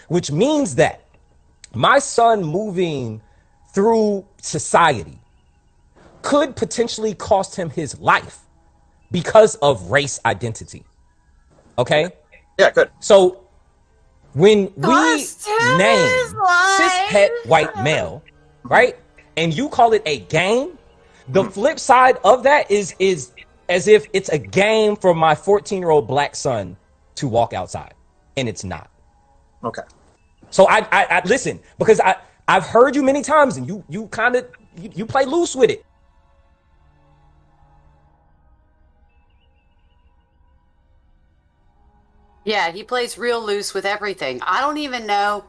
which means that my son moving through society could potentially cost him his life because of race identity. Okay? Yeah, good. So when we name cishet white male, right, and you call it a game, the flip side of that is as if it's a game for my 14-year-old black son to walk outside, and it's not. Okay. So I listen, because I've heard you many times, and you kind of you play loose with it. Yeah, he plays real loose with everything. I don't even know.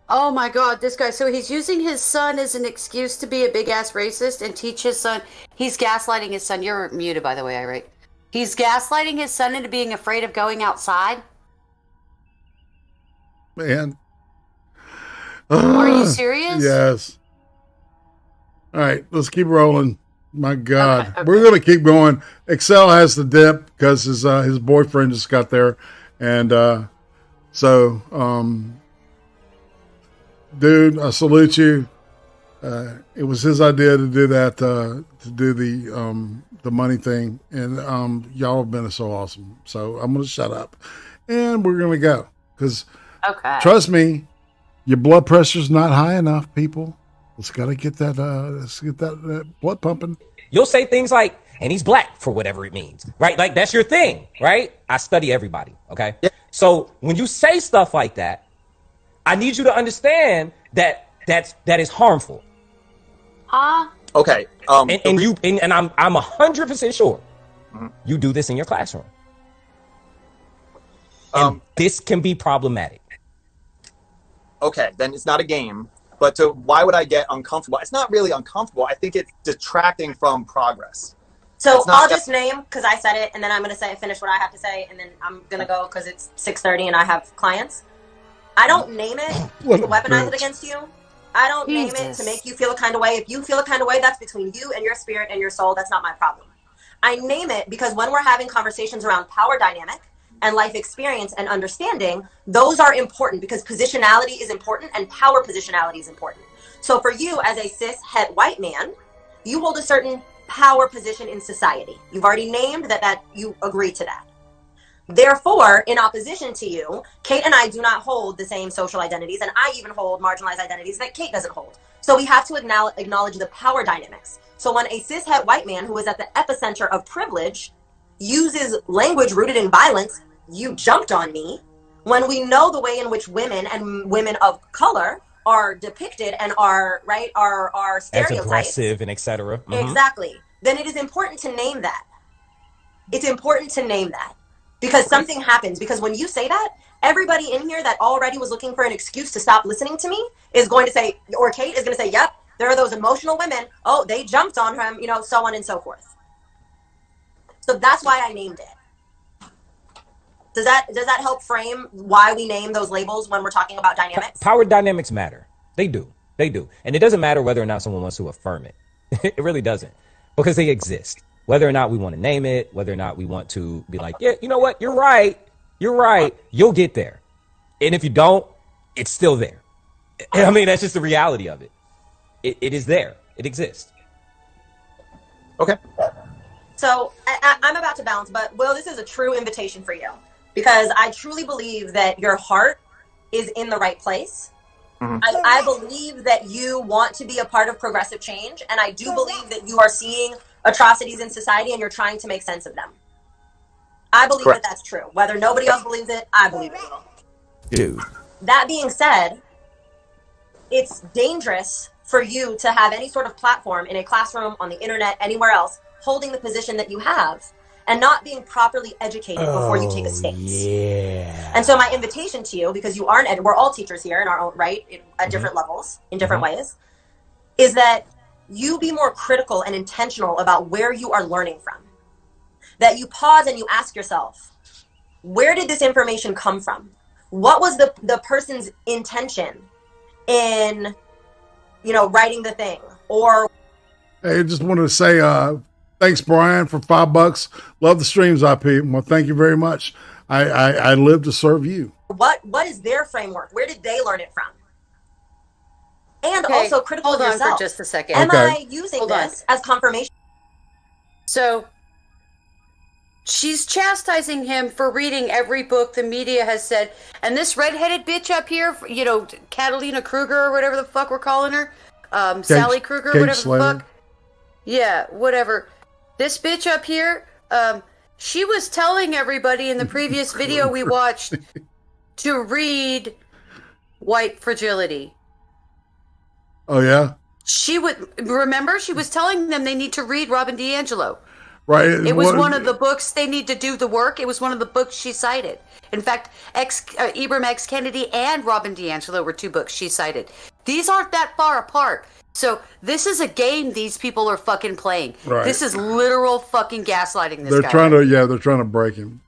Oh my God, this guy. So he's using his son as an excuse to be a big ass racist and teach his son. He's gaslighting his son. You're muted, by the way, Irate. He's gaslighting his son into being afraid of going outside. Man. Are you serious? Yes. All right, let's keep rolling. My God. Okay. We're going to keep going. Excel has to dip because his boyfriend just got there. And dude, I salute you. It was his idea to do that, to do the money thing. And y'all have been so awesome. So I'm going to shut up. And we're going to go. Because trust me, your blood pressure's not high enough, people. Let's get that blood pumping. You'll say things like, and he's black for whatever it means, right? Like that's your thing, right? I study everybody, okay? Yeah. So when you say stuff like that, I need you to understand that is harmful. Huh? Okay. I'm 100% sure you do this in your classroom. And this can be problematic. Okay, then it's not a game. But why would I get uncomfortable? It's not really uncomfortable. I think it's detracting from progress. So I'll just name, because I said it, and then I'm going to finish what I have to say, and then I'm going to go because it's 6:30 and I have clients. I don't name it to weaponize it against you. I don't name it to make you feel a kind of way. If you feel a kind of way, that's between you and your spirit and your soul. That's not my problem. I name it because when we're having conversations around power dynamic and life experience and understanding, those are important because positionality is important and power positionality is important. So for you as a cis het white man, you hold a certain power position in society. You've already named that you agree to that. Therefore, in opposition to you, Kate and I do not hold the same social identities, and I even hold marginalized identities that Kate doesn't hold. So we have to acknowledge the power dynamics. So when a cis het white man who is at the epicenter of privilege uses language rooted in violence, you jumped on me, when we know the way in which women and women of color are depicted and are stereotyped as aggressive and etc. Exactly. Then it is important to name that. It's important to name that because something happens. Because when you say that, everybody in here that already was looking for an excuse to stop listening to me is going to say, or Kate is going to say, yep, there are those emotional women. Oh, they jumped on him, so on and so forth. So that's why I named it. Does that help frame why we name those labels when we're talking about dynamics? Power dynamics matter. They do. And it doesn't matter whether or not someone wants to affirm it. It really doesn't. Because they exist. Whether or not we want to name it, whether or not we want to be like, yeah, you know what? You're right. You'll get there. And if you don't, it's still there. I mean, that's just the reality of it. It is there. It exists. Okay. So I'm about to bounce, but Will, this is a true invitation for you. Because I truly believe that your heart is in the right place. Mm-hmm. I believe that you want to be a part of progressive change. And I do believe that you are seeing atrocities in society and you're trying to make sense of them. I believe that that's true. Whether nobody else believes it, I believe it. Dude. That being said, it's dangerous for you to have any sort of platform in a classroom, on the internet, anywhere else, holding the position that you have. And not being properly educated before you take a stance. Yeah. And so my invitation to you, because you are we're all teachers here in our own right, at different levels, in different ways, is that you be more critical and intentional about where you are learning from. That you pause and you ask yourself, where did this information come from? What was the person's intention in, you know, writing the thing? Or Hey, just wanted to say thanks, Brian, for $5. Love the streams, IP. Well, thank you very much. I live to serve you. what is their framework? Where did they learn it from? And also critical of yourself. Hold on for just a second. Am I using this as confirmation? So she's chastising him for reading every book the media has said. And this redheaded bitch up here, you know, Catalina Kruger or whatever the fuck we're calling her, Sally Kruger, whatever the fuck. Yeah, whatever. This bitch up here, she was telling everybody in the previous video we watched to read White Fragility. Oh, yeah? She was telling them they need to read Robin DiAngelo. Right. It was one of the books they need to do the work. It was one of the books she cited. In fact, Ibram X. Kendi and Robin DiAngelo were 2 books she cited. These aren't that far apart. So this is a game these people are fucking playing. Right. This is literal fucking gaslighting this They're guy. they're trying to break him.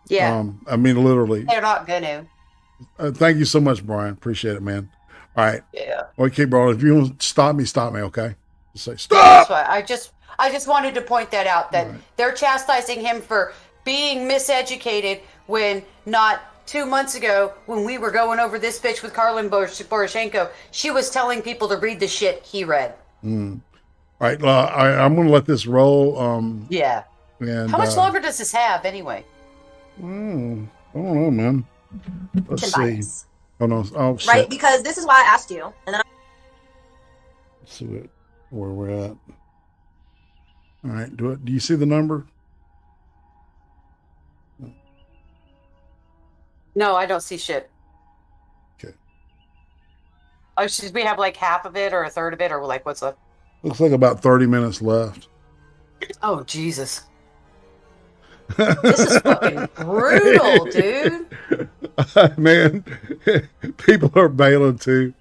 Yeah. I mean, literally. They're not gonna. Thank you so much, Brian. Appreciate it, man. All right. Yeah. Well, keep rolling. If you want to stop me, okay? Just say, That's why I just wanted to point that out, that they're chastising him for being miseducated when not 2 months ago, when we were going over this bitch with Karlin Poroshenko, she was telling people to read the shit he read. All right. I'm going to let this roll. Yeah. And, how much longer does this have anyway? I don't know, man. Let's see. Oh, no. Oh, shit. Right? Because this is why I asked you. And then Let's see where we're at. All right. Do you see the number? No, I don't see shit. Okay. Oh, should we have like half of it or a third of it, or like what's up? Looks like about 30 minutes left. Oh, Jesus. This is fucking brutal, dude. Man, people are bailing too.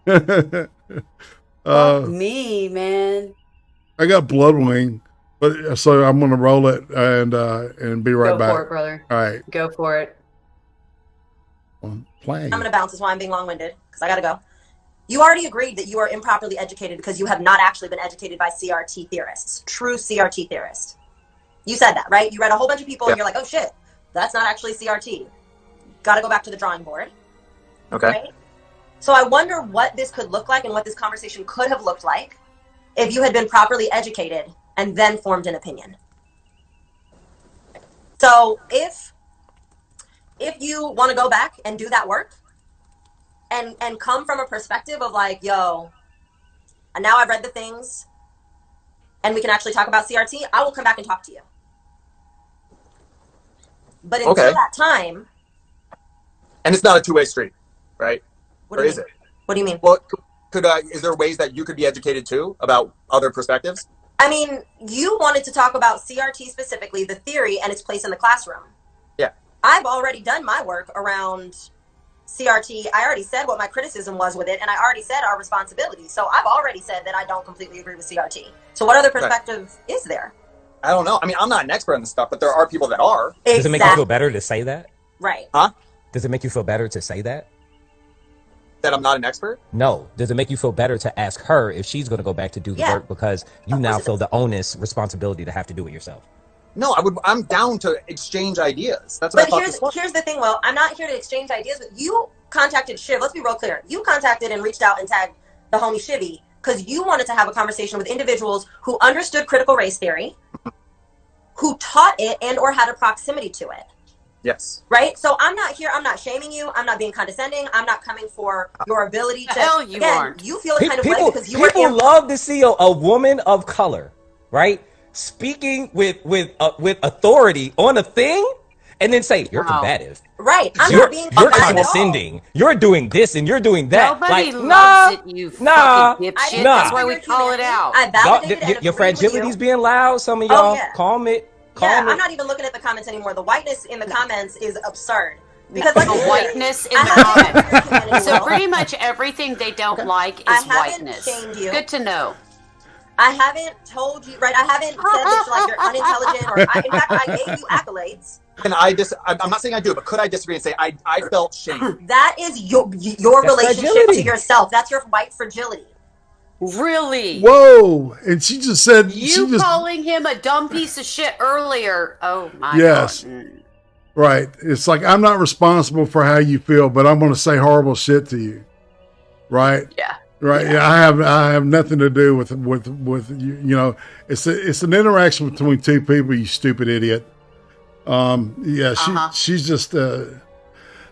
Fuck me, man. I got Bloodwing, but so I'm gonna roll it and be right back. Go for it, brother. All right. Go for it. Playing. I'm going to bounce. That's why I'm being long-winded, because I got to go. You already agreed that you are improperly educated because you have not actually been educated by CRT theorists, true CRT theorists. You said that, right? You read a whole bunch of people and you're like, oh shit, that's not actually CRT. Got to go back to the drawing board. Okay. Right? So I wonder what this could look like and what this conversation could have looked like if you had been properly educated and then formed an opinion. So if you want to go back and do that work and come from a perspective of like, yo, and now I've read the things and we can actually talk about CRT, I will come back and talk to you. But until that time. And it's not a two-way street, right? What do or you is mean? it? What do you mean? Well, is there ways that you could be educated too about other perspectives? I mean, you wanted to talk about CRT specifically, the theory and its place in the classroom. Yeah. I've already done my work around CRT. I already said what my criticism was with it, and I already said our responsibility. So I've already said that I don't completely agree with CRT. So what other perspective is there? I don't know. I mean, I'm not an expert on this stuff, but there are people that are. Exactly. Does it make you feel better to say that? Right. Huh? Does it make you feel better to say that? That I'm not an expert? No. Does it make you feel better to ask her if she's going to go back to do the work because you now feel the onus, responsibility to have to do it yourself? No, I'm down to exchange ideas. That's what I thought this was. Here's the thing, Will. I'm not here to exchange ideas, but you contacted Shiv. Let's be real clear. You contacted and reached out and tagged the homie Shivy because you wanted to have a conversation with individuals who understood critical race theory, who taught it and or had a proximity to it. Yes. Right? So I'm not here. I'm not shaming you. I'm not being condescending. I'm not coming for your ability to. Hell, you aren't. You feel kind of way because you people were. Love to see a woman of color, right, speaking with authority on a thing, and then say you're combative. Right. I'm you're not being you're condescending. You're doing this and you're doing that. Nobody like, loves it, you fucking dipshit. That's why we call it out. I validated your fragility's being loud. Some of y'all calm it. I'm not even looking at the comments anymore. The whiteness in the comments is absurd. Because like the whiteness in the comments. So pretty much everything they don't like is whiteness. Good to know. I haven't told you, right? I haven't said that like you're unintelligent, or in fact, I gave you accolades. And I'm not saying I do, but could I disagree and say I felt shame? That is your relationship fragility. to yourself. That's your white fragility. Really? Whoa! And she just said You calling him a dumb piece of shit earlier. Oh my yes. God. Right. It's like, I'm not responsible for how you feel, but I'm going to say horrible shit to you. Right. Yeah. Right. Yeah. I have nothing to do with you. You know, it's an interaction between two people. You stupid idiot. Yeah. She's just. I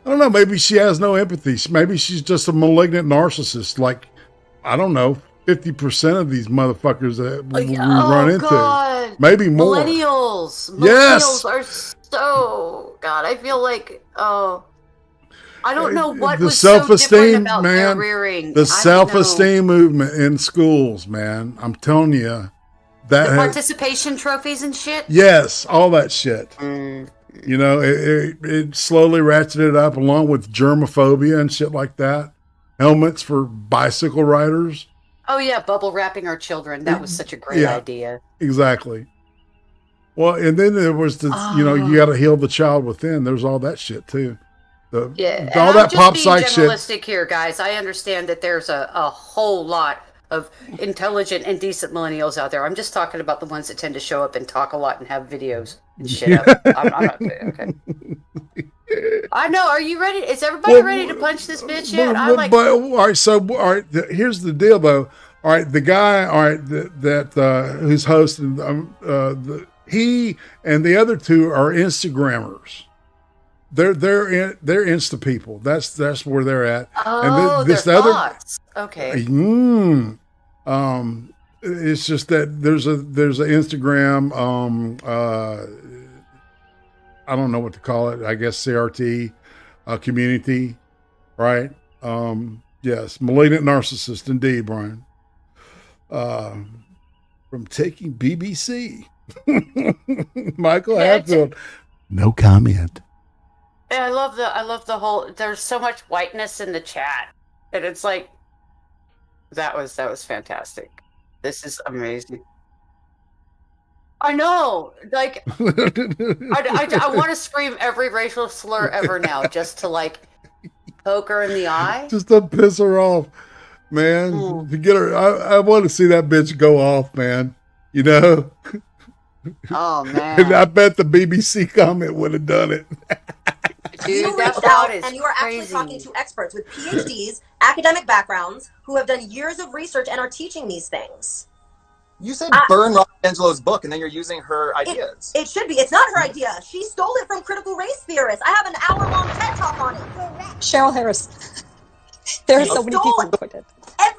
don't know. Maybe she has no empathy. Maybe she's just a malignant narcissist. Like, I don't know. 50% of these motherfuckers that we run into. God. Maybe more. Millennials. Yes. Millennials are so. God, I feel like. I don't know what the was so self-esteem, different about man. their rearing. The self-esteem movement in schools, man. I'm telling you, that the participation trophies and shit. Yes, all that shit. You know, it slowly ratcheted up, along with germophobia and shit like that. Helmets for bicycle riders. Oh yeah, bubble wrapping our children. That was such a great idea. Exactly. Well, and then there was the, you know, you got to heal the child within. There's all that shit too. All that pop psych shit. I'm just being generalistic here, guys. I understand that there's a whole lot of intelligent and decent millennials out there. I'm just talking about the ones that tend to show up and talk a lot and have videos and shit up. I'm not okay. I know. Are you ready? Is everybody ready to punch this bitch yet? All right. So, all right. Here's the deal, though. All right, the guy, all right, that who's hosting, he and the other two are Instagrammers. They're Insta people. That's where they're at. Oh, and this other thoughts. Okay. It's just that there's a Instagram. I don't know what to call it. I guess CRT community, right? Yes, malignant narcissist indeed, Brian. From taking BBC, Michael Hatfield. No comment. Yeah, I love the whole. There's so much whiteness in the chat, and it's like that was fantastic. This is amazing. I know, like I want to scream every racial slur ever now, just to like poke her in the eye, just to piss her off, man. To get her, I want to see that bitch go off, man. You know. Oh man! And I bet the BBC comment would have done it. Dude, you reached out and you are actually talking to experts with PhDs, academic backgrounds, who have done years of research and are teaching these things. You said burn Robert Angelo's book, and then you're using her ideas. It should be. It's not her idea. She stole it from critical race theorists. I have an hour-long TED talk on it. Cheryl Harris. There are so many people quoted.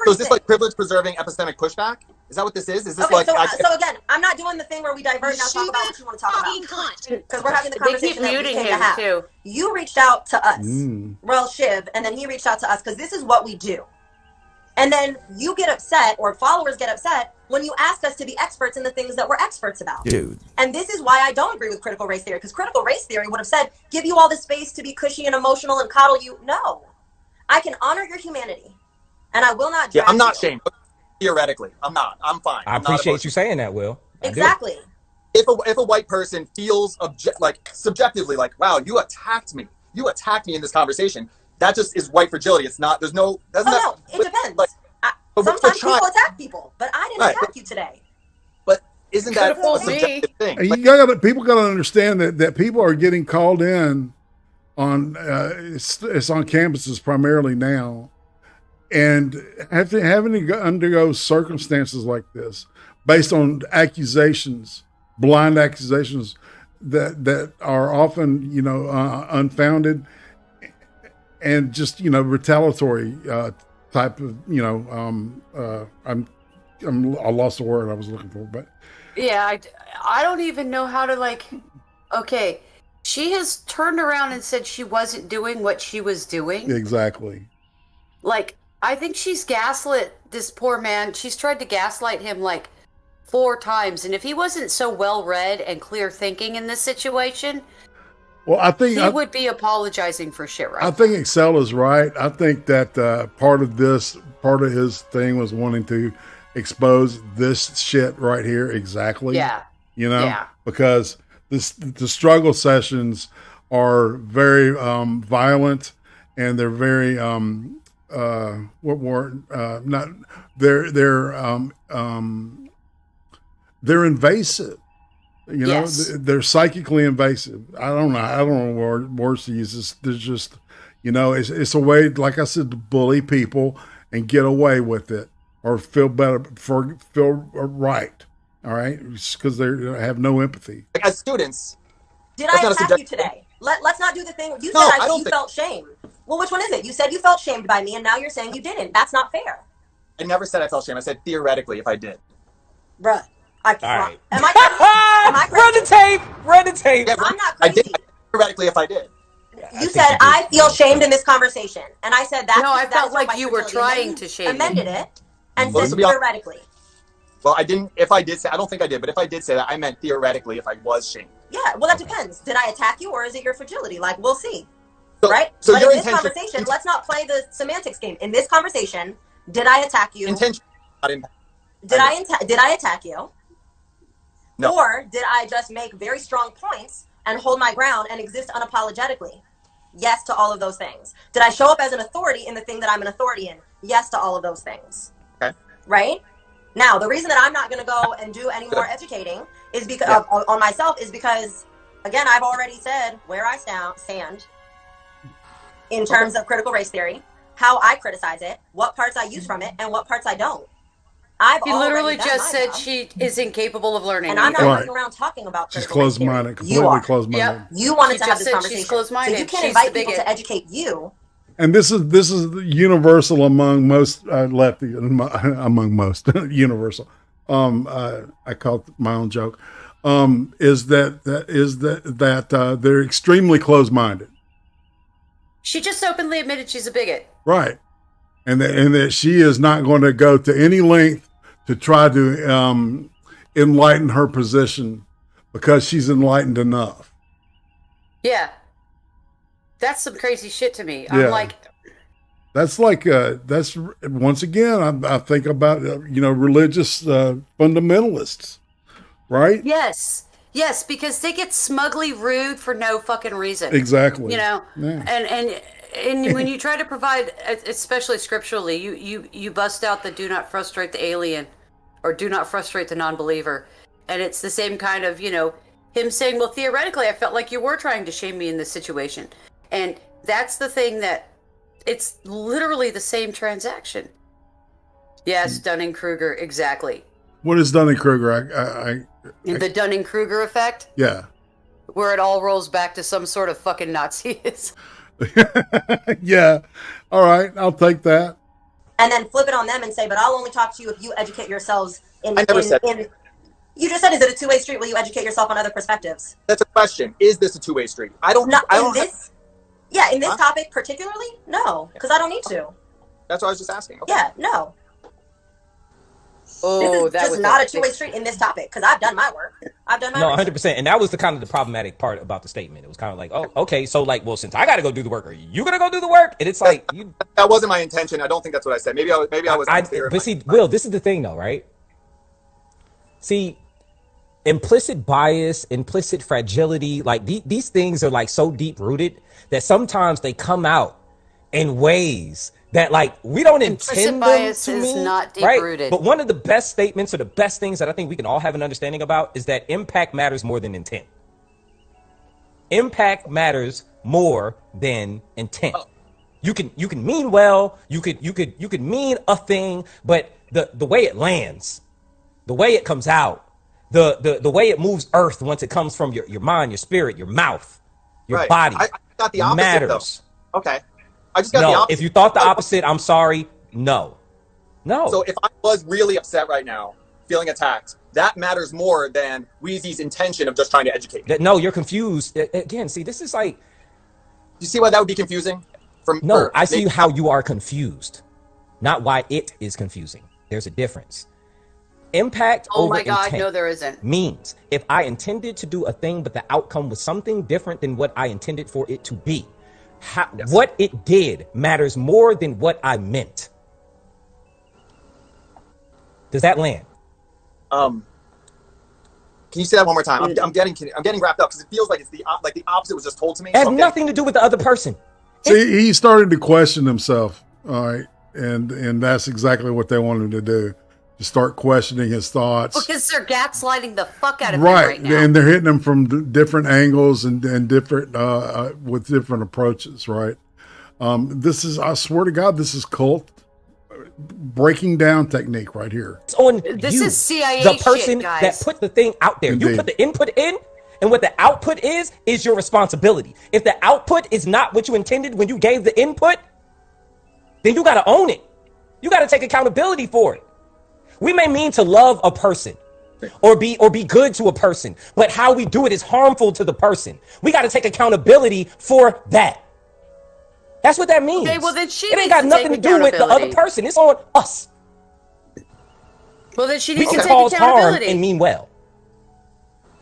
So is this like privilege preserving epistemic pushback? Is that what this is? Is this okay, like? So again, I'm not doing the thing where we divert now talk about what you want to talk about, because we're having the conversation that we came to have. Too. You reached out to us, well, Shiv, and then he reached out to us because this is what we do. And then you get upset, or followers get upset, when you ask us to be experts in the things that we're experts about. Dude. And this is why I don't agree with critical race theory, because critical race theory would have said, give you all the space to be cushy and emotional and coddle you. No. I can honor your humanity, and I will not. Yeah, I'm not shamed. Theoretically, I'm not. I'm fine. I appreciate you saying that, Will. Exactly. If a white person feels subjectively like, wow, you attacked me in this conversation, that just is white fragility. It's not. There's no. No, it depends. Sometimes people attack people, but I didn't attack you today. But isn't that a subjective thing? People got to understand that people are getting called in on it's on campuses primarily now, and having to undergo circumstances like this based on accusations, blind accusations that are often unfounded and just retaliatory type of I lost the word I was looking for, but yeah, I don't even know how to okay. She has turned around and said she wasn't doing what she was doing. Exactly. I think she's gaslit this poor man. She's tried to gaslight him 4 times. And if he wasn't so well-read and clear thinking in this situation, well, I think he would be apologizing for shit right now. I think Excel is right. I think that part of his thing was wanting to expose this shit right here exactly. Yeah. You know, Yeah. because the struggle sessions are very violent, and they're very they're invasive. You know, they're psychically invasive. I don't know what words to use. There's just, you know, it's a way, like I said, to bully people and get away with it, or feel better, feel right. All right, because they have no empathy. Like, as students, did I attack you today? Let's not do the thing. You said you felt shame. Well, which one is it? You said you felt shamed by me, and now you're saying you didn't. That's not fair. I never said I felt shame. I said theoretically if I did. Bruh. All right. Am I crazy? Run the tape. Run the tape. Yeah, I'm not I crazy. did. Theoretically if I did. You said I feel shamed in this conversation, and I said that's No, I that felt is what like my you were fertility- trying to shame me. amended it and Well, said to be honest- theoretically. Well, I didn't. If I did say, I don't think I did, but if I did say that, I meant theoretically if I was shamed. Yeah, well, that depends. Did I attack you, or is it your fragility? Like, we'll see. So, right? So but your in this intention, conversation, let's not play the semantics game. In this conversation, did I attack you? Intention. Did I attack you? No. Or did I just make very strong points and hold my ground and exist unapologetically? Yes to all of those things. Did I show up as an authority in the thing that I'm an authority in? Yes to all of those things. Okay. Right? Now, the reason that I'm not going to go and do any more educating is because on myself is because, again, I've already said where I stand in terms of critical race theory, how I criticize it, what parts I use from it, and what parts I don't. He literally just said she is incapable of learning. And I'm not running around talking about She's critical race theory. closed-minded, completely closed-minded. Yep. You wanted She to have just this said conversation. she's closed-minded. So you can't She's invite the people bigot. to educate you. And this is universal among most lefty, among most universal. I call it my own joke. Is that they're extremely closed-minded. She just openly admitted she's a bigot. Right. And that she is not going to go to any length to try to enlighten her position because she's enlightened enough. Yeah. That's some crazy shit to me. Yeah. I'm like, that's once again, I think about, religious fundamentalists, right? yes, because they get smugly rude for no fucking reason. Exactly. You know, Yeah. and when you try to provide, especially scripturally, you bust out the do not frustrate the alien or do not frustrate the non-believer. And it's the same kind of, him saying, well, theoretically, I felt like you were trying to shame me in this situation. And that's the thing that it's literally the same transaction. Yes, Dunning-Kruger, exactly. What is Dunning-Kruger? The Dunning-Kruger effect? Yeah. Where it all rolls back to some sort of fucking Nazism. Yeah. All right. I'll take that. And then flip it on them and say, but I'll only talk to you if you educate yourselves in. I never said You just said, is it a two-way street? Will you educate yourself on other perspectives? That's a question. Is this a two-way street? In this topic particularly, no, because I don't need to. That's what I was just asking. Okay. Yeah, no. Oh, this is that just was not a two-way street in this topic because I've done my work. I've done my No, work. 100%. And that was the kind of the problematic part about the statement. It was kind of like, oh, okay, so like, well, since I got to go do the work, are you going to go do the work? And it's like, that wasn't my intention. I don't think that's what I said. Maybe I was unclear. But see, Will, this is the thing though, right? See, implicit bias, implicit fragility, like these things are like so deep rooted that sometimes they come out in ways that like we don't intend bias them to is mean, not right? deep-rooted. But one of the best statements or the best things that I think we can all have an understanding about is that impact matters more than intent. Impact matters more than intent. You can mean well, you could mean a thing, but the way it lands, the way it comes out, the way it moves earth once it comes from your mind, your spirit, your mouth, your body, I got the opposite, matters. Though. Okay. I just got the opposite. If you thought the opposite, I'm sorry. No. So if I was really upset right now, feeling attacked, that matters more than Wheezy's intention of just trying to educate. No, you're confused. Again, see, this is like... You see why that would be confusing? I see how you are confused, not why it is confusing. There's a difference. Impact over intent. Oh my God, no, there isn't. Means if I intended to do a thing, but the outcome was something different than what I intended for it to be, what it did matters more than what I meant. Does that land? Can you say that one more time? I'm getting wrapped up because it feels like it's the opposite was just told to me. It has nothing to do with the other person. See, he started to question himself. All right, and that's exactly what they want him to do. To start questioning his thoughts. Because they're gaslighting the fuck out of him right now. And they're hitting him from different angles and different with different approaches. Right. This is, I swear to God, this is cult breaking down technique right here. It's on This you, is CIA the person shit, guys. that put the thing out there. Indeed. You put the input in, and what the output is your responsibility. If the output is not what you intended when you gave the input, then you got to own it. You got to take accountability for it. We may mean to love a person or be good to a person, but how we do it is harmful to the person. We got to take accountability for that. That's what that means. Okay, well then she it ain't got nothing to do with the other person. It's on us. Well then she We needs to can take cause harm accountability. and mean well.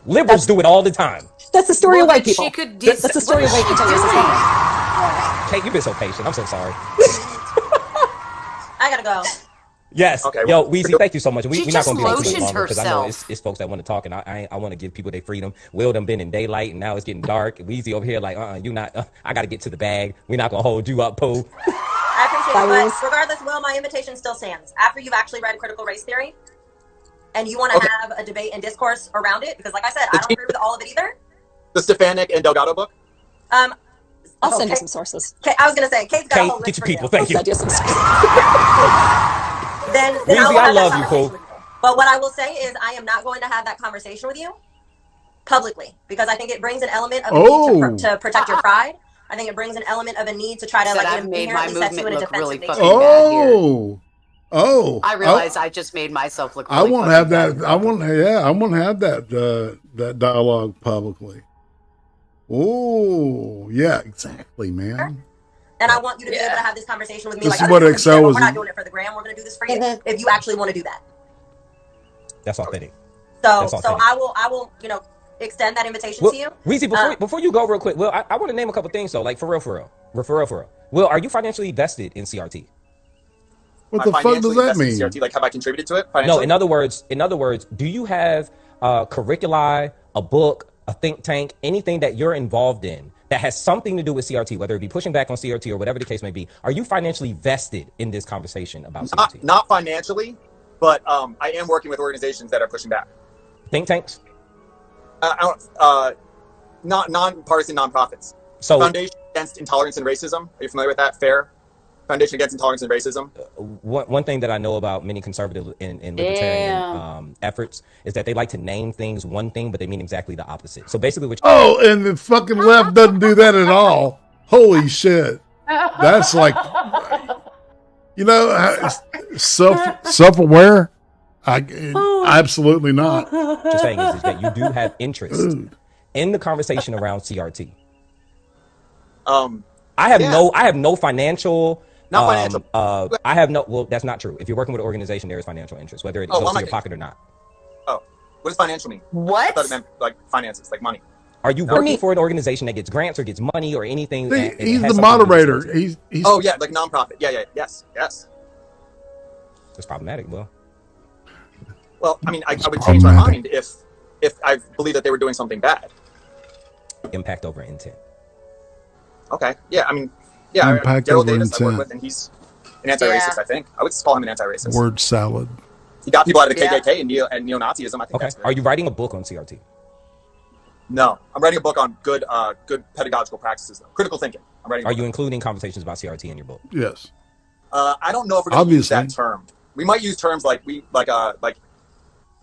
Liberals do it all the time. That's the story of white then people. she could That's the story of white people. Kate, you've been so patient. I'm so sorry. I gotta go. Yes. Okay. Yo, Weezy, thank you so much. She We're not going to be on too just much longer because I know herself. it's folks that want to talk, and I want to give people their freedom. Will done been in daylight, and now it's getting dark. Weezy over here like, you not. I got to get to the bag. We're not going to hold you up, Pooh. I appreciate it, but regardless, Will, my invitation still stands. After you've actually read Critical Race Theory, and you want to have a debate and discourse around it, because like I said, I don't agree with all of it either. The Stefanik and Delgado book? I'll send you some sources. Okay, I was going to say, Kate's got a whole Kate, list get your for people. you. Thank you. Then Weezy, I love you, Pooh. But what I will say is I am not going to have that conversation with you publicly because I think it brings an element of a need to protect your pride. I think it brings an element of a need to try to like I've made my inherently set you in a movement look defensive really nature. fucking bad here. I I realize I just made myself look. I Really won't fucking have that. bad. I won't have that dialogue publicly. Oh, yeah, exactly, man. And I want you to be able to have this conversation with me. This like, is what Excel was. We're not doing it for the gram. We're going to do this for you. If you actually want to do that. That's authentic. So I will, extend that invitation to you. Weezy, before you go real quick, Will, I want to name a couple things though, like for real. Will, are you financially vested in CRT? What the fuck does that mean? CRT, like, have I contributed to it? No, in other words, do you have curricula, a book, a think tank, anything that you're involved in that has something to do with CRT, whether it be pushing back on CRT or whatever the case may be? Are you financially vested in this conversation about CRT? Not financially, but I am working with organizations that are pushing back. Think tanks? Not nonpartisan nonprofits. So Foundation Against Intolerance and Racism. Are you familiar with that? FAIR? Foundation Against Intolerance and Racism. One thing that I know about many conservative and libertarian efforts is that they like to name things one thing, but they mean exactly the opposite. So basically, And the fucking left doesn't do that at all. Holy shit! That's like, self-aware. Absolutely not. Just saying is that you do have interest in the conversation around CRT. I have no financial. Not financial. I have no. Well, that's not true. If you're working with an organization, there is financial interest, whether it goes to your pocket or not. Oh, what does financial mean? What? I thought it meant like finances, like money. Are you working for an organization that gets grants or gets money or anything? He's the moderator. He's oh yeah, like nonprofit. Yeah, yes. It's problematic, Will. Well, I mean, I would change my mind if I believe that they were doing something bad. Impact over intent. Okay. Yeah, I mean, yeah. Impact Daryl over Davis, I work intent. with, and he's an anti-racist. I think I would just call him an anti-racist. Word salad. He got people out of the KKK and neo-Nazism. I think. Okay. Are you writing a book on CRT? No, I'm writing a book on good pedagogical practices, though. Critical thinking. I'm writing. Are you including conversations about CRT in your book? Yes. I don't know if we're going to use that term. We might use terms like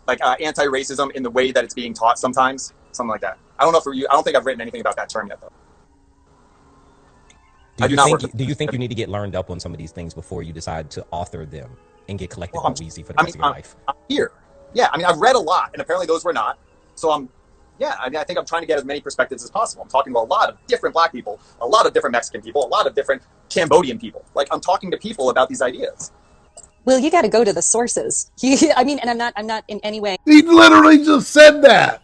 anti-racism in the way that it's being taught sometimes, something like that. I don't know if I don't think I've written anything about that term yet, though. Do you think you need to get learned up on some of these things before you decide to author them and get collected on Weezy for the rest of your life? I'm here. Yeah, I mean, I've read a lot, and apparently those were not. So I think I'm trying to get as many perspectives as possible. I'm talking to a lot of different Black people, a lot of different Mexican people, a lot of different Cambodian people. Like, I'm talking to people about these ideas. Well, you got to go to the sources. And I'm not in any way. He literally just said that.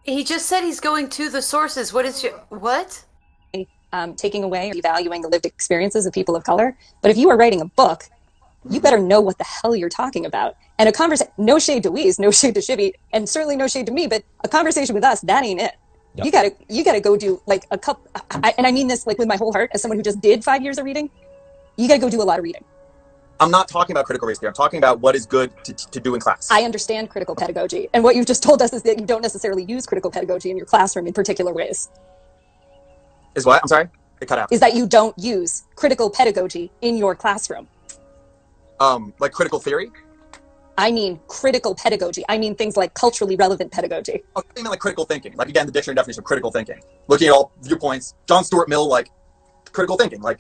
He just said he's going to the sources. What? Taking away or devaluing the lived experiences of people of color. But if you are writing a book, you better know what the hell you're talking about. And a conversation, no shade to Weeze, no shade to Shibby, and certainly no shade to me, but a conversation with us, that ain't it. Yep. You gotta go do like a couple, and I mean this like with my whole heart, as someone who just did 5 years of reading, you gotta go do a lot of reading. I'm not talking about critical race theory. I'm talking about what is good to do in class. I understand critical pedagogy. And what you've just told us is that you don't necessarily use critical pedagogy in your classroom in particular ways. Is what? I'm sorry? It cut out. Is that you don't use critical pedagogy in your classroom. Like critical theory? I mean critical pedagogy. I mean things like culturally relevant pedagogy. Oh, I mean like critical thinking. Like again, the dictionary definition of critical thinking. Looking at all viewpoints. John Stuart Mill, like critical thinking, like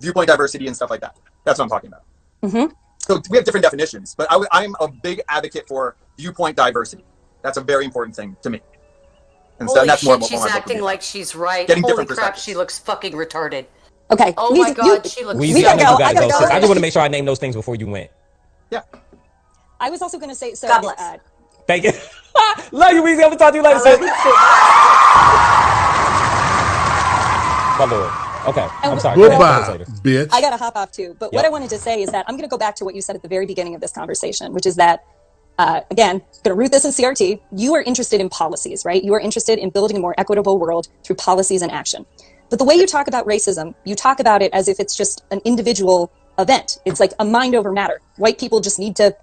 viewpoint diversity and stuff like that. That's what I'm talking about. Mm-hmm. So we have different definitions, but I'm a big advocate for viewpoint diversity. That's a very important thing to me. And so Holy that's shit, more what she's acting like she's right. Getting Holy different crap, perspectives. she looks fucking retarded. Okay. Oh my god, she looks... Weezy, I know you gotta go. Sis. I just want to make sure I name those things before you went. Yeah. I was also going to say, so... God bless. Thank you. Love you, Weezy. I'm going to talk to you later, sis. My lord. Okay, I'm sorry. Goodbye, bitch. I got to hop off too. But what I wanted to say is that I'm going to go back to what you said at the very beginning of this conversation, which is that, again, going to root this in CRT. You are interested in policies, right? You are interested in building a more equitable world through policies and action. But the way you talk about racism, you talk about it as if it's just an individual event. It's like a mind over matter. White people just need to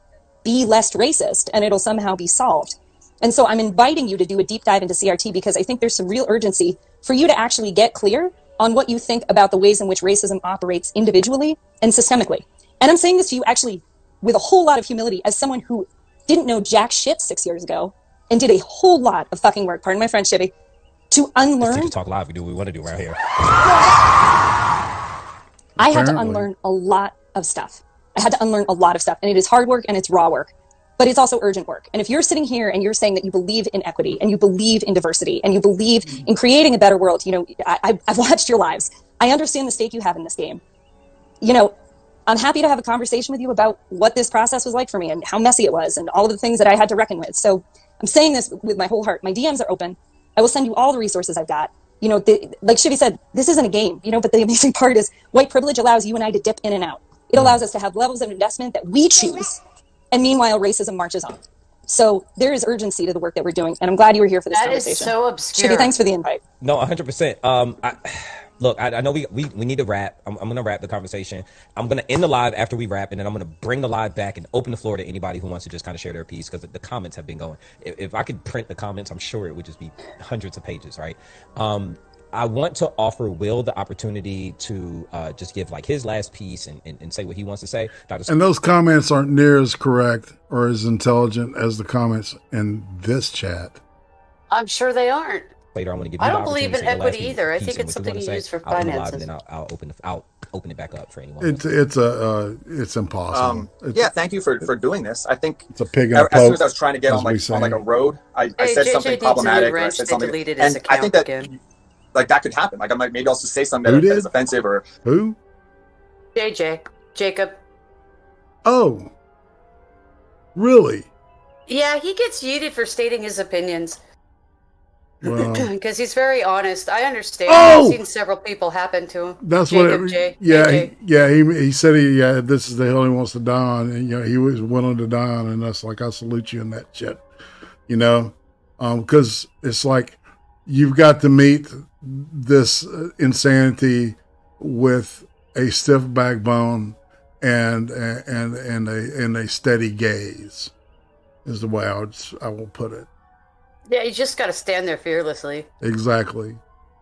be less racist and it'll somehow be solved. And so I'm inviting you to do a deep dive into CRT because I think there's some real urgency for you to actually get clear on what you think about the ways in which racism operates individually and systemically. And I'm saying this to you actually with a whole lot of humility as someone who didn't know jack shit 6 years ago and did a whole lot of fucking work, pardon my French, Shibby, to unlearn. Let's talk live. We do what we want to do around here. I had to unlearn a lot of stuff. And it is hard work and it's raw work, but it's also urgent work. And if you're sitting here and you're saying that you believe in equity and you believe in diversity and you believe in creating a better world, you know, I've watched your lives. I understand the stake you have in this game. You know, I'm happy to have a conversation with you about what this process was like for me and how messy it was and all of the things that I had to reckon with. So I'm saying this with my whole heart. My DMs are open. I will send you all the resources I've got. You know, like Shivy said, this isn't a game, you know, but the amazing part is white privilege allows you and I to dip in and out. It allows us to have levels of investment that we choose. And meanwhile, racism marches on. So there is urgency to the work that we're doing. And I'm glad you were here for this conversation. That is so obscure. Shivy, thanks for the invite. No, 100%. Look, I know we need to wrap. I'm going to wrap the conversation. I'm going to end the live after we wrap, and then I'm going to bring the live back and open the floor to anybody who wants to just kind of share their piece, because the comments have been going. If I could print the comments, I'm sure it would just be hundreds of pages, right? I want to offer Will the opportunity to just give like his last piece and say what he wants to say. And those comments aren't near as correct or as intelligent as the comments in this chat. I'm sure they aren't. Later, I want to give you I the don't believe in opportunity to say equity the last either. I piece think and it's what something you you wanna use for say. I'll open the live, finances. and then I'll open it back up for anyone. It's impossible. Yeah, thank you for doing this. I think it's a pig in a as soon poke, as I was trying to get on like a road, I said something problematic, or I said something, and I think that like that could happen. Like I might maybe also say something that is offensive or who? Jacob. Oh, really? Yeah, he gets yeeted for stating his opinions. Well, because he's very honest. I understand. Oh! I've seen several people happen to him. That's Jacob, what. J. He said this is the hill he wants to die on, and you know he was willing to die on, and that's like I salute you in that shit, you know, because it's like you've got to meet this insanity with a stiff backbone and a steady gaze, is the way I will put it. Yeah, you just got to stand there fearlessly. Exactly,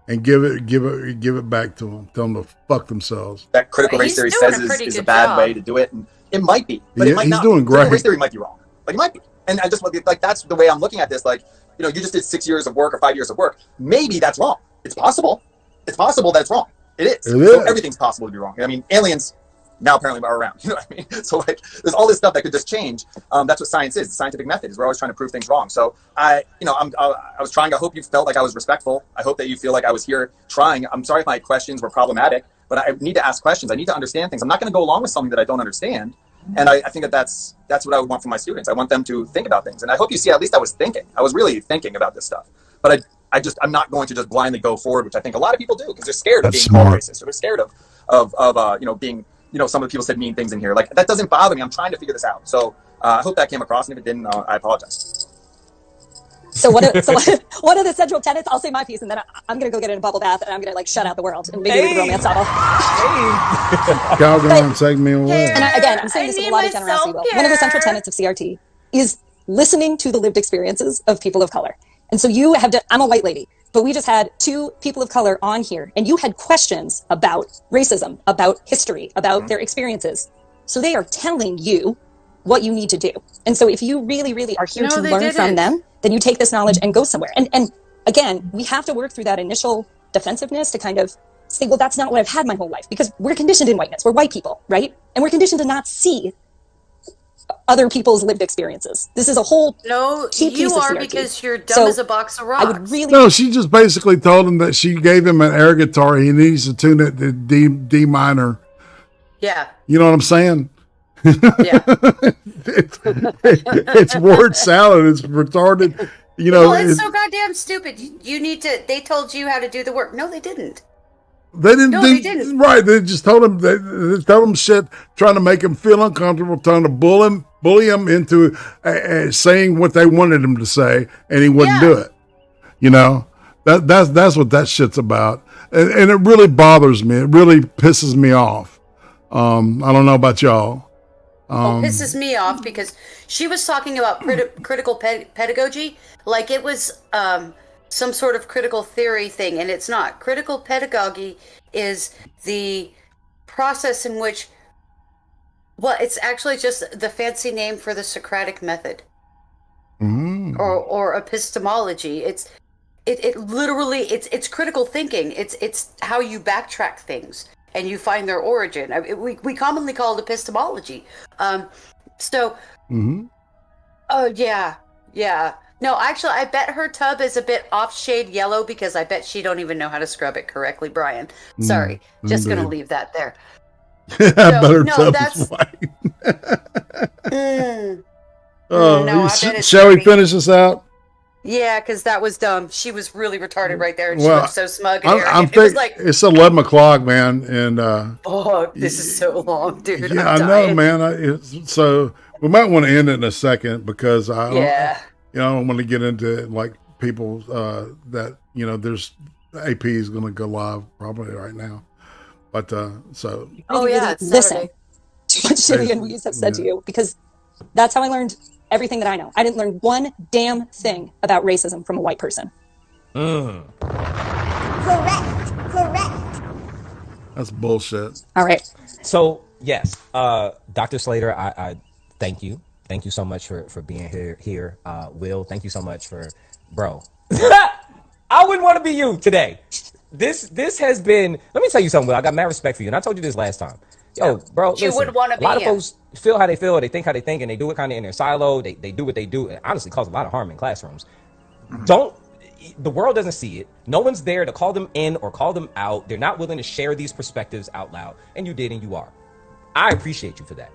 and give it back to them. Tell them to fuck themselves. That critical race theory says is a bad way to do it, and it might be, but it might he's not. Doing great. Critical race theory might be wrong, like it might be, and I just like that's the way I'm looking at this. Like, you know, you just did 6 years of work or 5 years of work. Maybe that's wrong. It's possible. It's possible that's wrong. It is. So everything's possible to be wrong. I mean, aliens now apparently are around. You know what I mean? So like, there's all this stuff that could just change. That's what science is. The scientific method is we're always trying to prove things wrong. So I was trying. I hope you felt like I was respectful. I hope that you feel like I was here trying. I'm sorry if my questions were problematic, but I need to ask questions. I need to understand things. I'm not going to go along with something that I don't understand. And I think that's what I would want from my students. I want them to think about things. And I hope you see at least I was thinking. I was really thinking about this stuff. But I'm not going to just blindly go forward, which I think a lot of people do because they're scared of being called racist, or they're scared of being some of the people said mean things in here. Like, that doesn't bother me. I'm trying to figure this out. So I hope that came across, and if it didn't, I apologize. So one of the central tenets, I'll say my piece, and then I'm going to go get in a bubble bath, and I'm going to shut out the world, and maybe we can romance novel. Calgon, take me away. And I'm saying this with a lot of generosity, Will. One of the central tenets of CRT is listening to the lived experiences of people of color. And so you have I'm a white lady, but we just had 2 people of color on here, and you had questions about racism, about history, about their experiences. So they are telling you what you need to do. And so if you really, really are here to learn from them, then you take this knowledge and go somewhere. And again, we have to work through that initial defensiveness to kind of say, well, that's not what I've had my whole life, because we're conditioned in whiteness. We're white people, right? And we're conditioned to not see other people's lived experiences. This is a whole key piece you of are CRT. because you're dumb as a box of rocks. I would really No, she just basically told him that she gave him an air guitar. He needs to tune it to D minor. Yeah. You know what I'm saying? Yeah. It's word salad. It's retarded. Well, it's so goddamn stupid. They told you how to do the work. No, they didn't. They didn't. No, they didn't. Right. They just told him. They told him shit, trying to make him feel uncomfortable, trying to bully him into saying what they wanted him to say, and he wouldn't do it. That's what that shit's about, and it really bothers me. It really pisses me off. I don't know about y'all. Pisses me off because she was talking about critical pedagogy like it was some sort of critical theory thing, and it's not. Critical pedagogy is the process in which, it's actually just the fancy name for the Socratic method, or epistemology. It literally it's critical thinking. It's how you backtrack things and you find their origin. We commonly call it epistemology. Oh yeah. No, actually, I bet her tub is a bit off shade yellow because I bet she don't even know how to scrub it correctly, Brian. Sorry, just gonna leave that there. That's white. Shall we finish this out? Yeah, because that was dumb. She was really retarded right there, and she looked so smug and arrogant. It was like it's 11 o'clock, man, and this is so long, dude. Yeah, I know, man. So we might want to end it in a second because I don't want to get into like people that there's AP is going to go live probably right now, but so listen to what Shivy and Weeze have said to you, because that's how I learned everything that I know. I didn't learn one damn thing about racism from a white person. Correct. That's bullshit. All right. So yes, Dr. Slater, I thank you. Thank you so much for being here. Will, thank you so much for, bro. I wouldn't want to be you today. This has been, let me tell you something, Will. I got mad respect for you, and I told you this last time. Yo, bro, you would want to be a lot of folks feel how they feel, they think how they think, and they do it kind of in their silo. They do what they do. It honestly causes a lot of harm in classrooms. The world doesn't see it. No one's there to call them in or call them out. They're not willing to share these perspectives out loud. And you did, and you are. I appreciate you for that.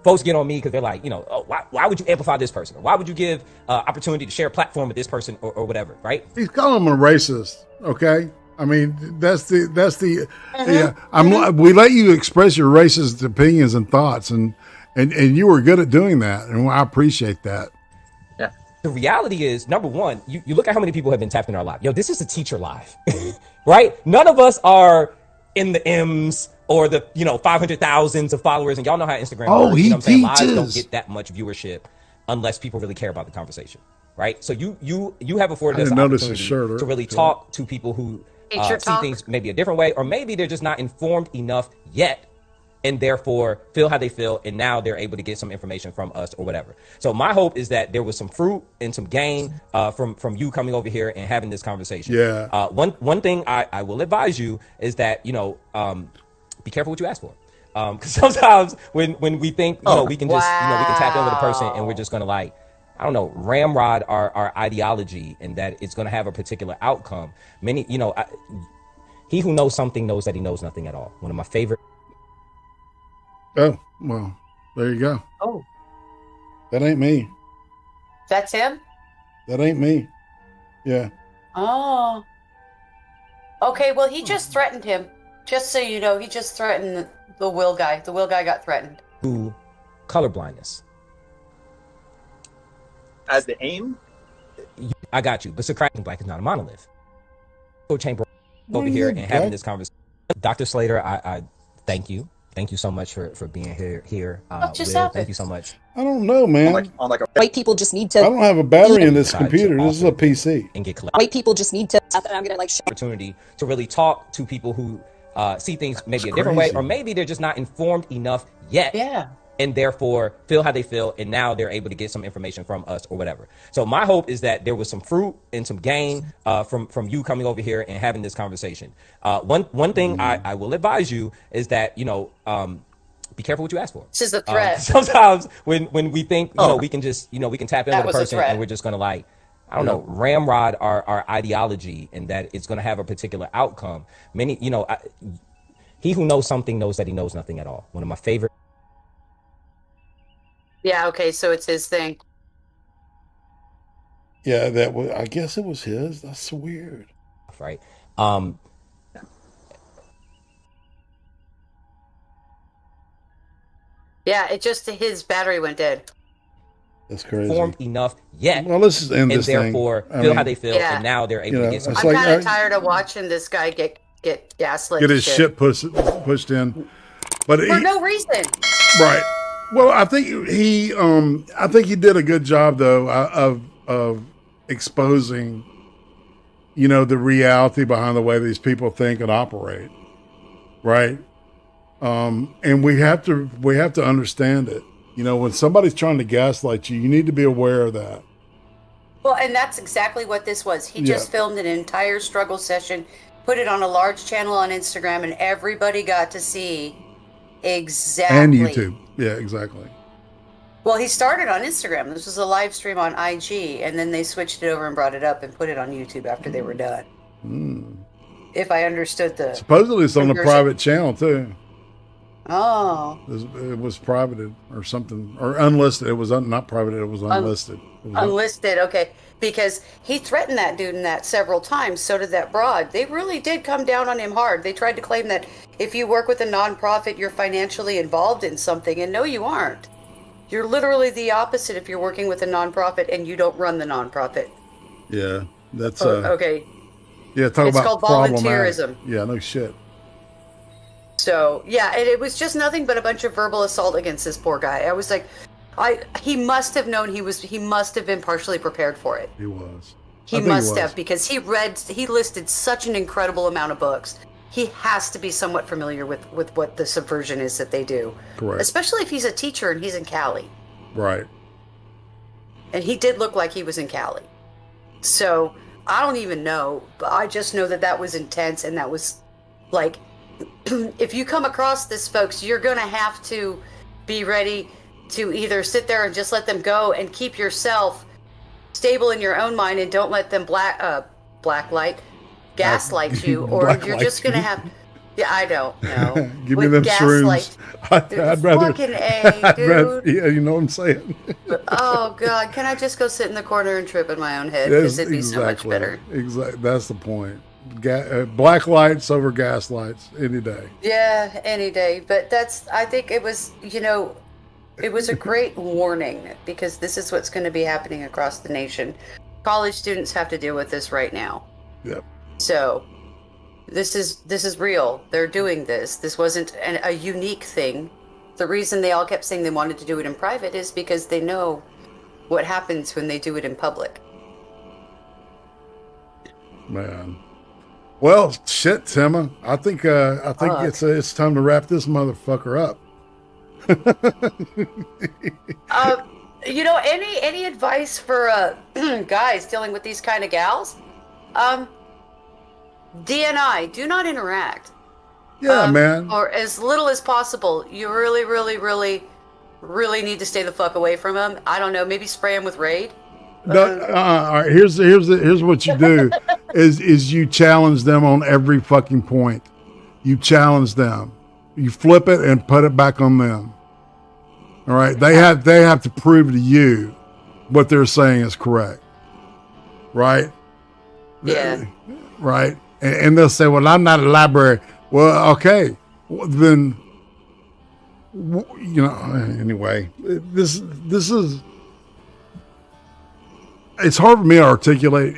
Folks get on me because they're like, why would you amplify this person? Or why would you give opportunity to share a platform with this person or whatever, right? He's calling them a racist, okay? I mean, that's the we let you express your racist opinions and thoughts, and you were good at doing that, and I appreciate that. Yeah. The reality is, number one, you look at how many people have been tapped in our live. Yo, this is a teacher live, right? None of us are in the M's or the 500,000s of followers, and y'all know how Instagram works. He teaches. Lives don't get that much viewership unless people really care about the conversation, right? So you have afforded us an opportunity to really talk to people who see things maybe a different way, or maybe they're just not informed enough yet, and therefore feel how they feel, and now they're able to get some information from us or whatever. So my hope is that there was some fruit and some gain from you coming over here and having this conversation. Yeah. One thing I will advise you is that be careful what you ask for, because sometimes when we think we can just we can tap in with a person and we're just gonna ramrod our ideology, and that it's going to have a particular outcome. He who knows something knows that he knows nothing at all. One of my favorite. Oh, well, there you go. Oh. That ain't me. That's him? That ain't me. Yeah. Oh. Okay, well, he just threatened him. Just so you know, he just threatened The Will guy got threatened. To color blindness. As the aim? I got you. But Socratic Black is not a monolith. Chamber over here and having this conversation. Dr. Slater, I thank you. Thank you so much for being here. Will, thank you so much. I don't know, man. White people just need to. I don't have a battery in this computer. This is a PC. And get White people just need to. Not that I'm gonna like. Opportunity to really talk to people who see things maybe a different way, or maybe they're just not informed enough yet. Yeah. And therefore feel how they feel, and now they're able to get some information from us or whatever. So my hope is that there was some fruit and some gain from you coming over here and having this conversation. One thing I will advise you is that be careful what you ask for. This is a threat. Sometimes when we think we can just we can tap into the person and we're just gonna like ramrod our ideology, and that it's gonna have a particular outcome. Many he who knows something knows that he knows nothing at all. One of my favorite. Yeah, okay, so it's his thing. Yeah, I guess it was his. That's so weird. Right. Yeah, it just his battery went dead. That's crazy. Formed enough yet. Well, let's just end this thing. And therefore feel how they feel, and now they're able to get some. I'm kind of tired of watching this guy get gaslit. Get his shit pushed in, but for no reason. Right. Well, I think he did a good job though of exposing, the reality behind the way these people think and operate. Right. And we have to understand it. When somebody's trying to gaslight you, you need to be aware of that. Well, and that's exactly what this was. He just filmed an entire struggle session, put it on a large channel on Instagram, and everybody got to see exactly. And YouTube. Yeah, exactly. Well, he started on Instagram. This was a live stream on IG, and then they switched it over and brought it up and put it on YouTube after they were done. If I understood the... Supposedly it's on a private channel, too. Oh. It was privated or something. Or unlisted. It was not privated. It was unlisted. Unlisted, okay. Because he threatened that dude in that several times. So did that broad. They really did come down on him hard. They tried to claim that if you work with a nonprofit, you're financially involved in something. And no, you aren't. You're literally the opposite if you're working with a nonprofit and you don't run the nonprofit. Yeah, that's... okay. Yeah, talk it's about called volunteerism. Yeah, no shit. So, yeah, it was just nothing but a bunch of verbal assault against this poor guy. I was like... he must have known he must have been partially prepared for it. He was. He must have, because he listed such an incredible amount of books. He has to be somewhat familiar with what the subversion is that they do. Correct. Especially if he's a teacher and he's in Cali. Right. And he did look like he was in Cali. So, I don't even know, but I just know that was intense, and that was, like, if you come across this, folks, you're going to have to be ready to either sit there and just let them go and keep yourself stable in your own mind and don't let them gaslight you, or you're just going to have... Yeah, I don't know. Give me them shrooms. I'd rather... Fucking A, dude. Yeah, you know what I'm saying? Oh, God. Can I just go sit in the corner and trip in my own head? Because it'd be so much better. Exactly. That's the point. Black lights over gas lights any day. Yeah, any day. But I think it was, it was a great warning, because this is what's going to be happening across the nation. College students have to deal with this right now. Yep. So this is real. They're doing this. This wasn't a unique thing. The reason they all kept saying they wanted to do it in private is because they know what happens when they do it in public. Man. Well, shit, Timma. I think it's time to wrap this motherfucker up. Any advice for guys dealing with these kind of gals? DNI, do not interact. Yeah, man. Or as little as possible. You really, really, really, really need to stay the fuck away from them. I don't know, maybe spray them with Raid. No, all right, here's what you do is you challenge them on every fucking point. You challenge them. You flip it and put it back on them. All right, they have to prove to you what they're saying is correct. Right? Yeah. Right? And they'll say, "Well, I'm not a library." Well, okay. Then Anyway, this is. It's hard for me to articulate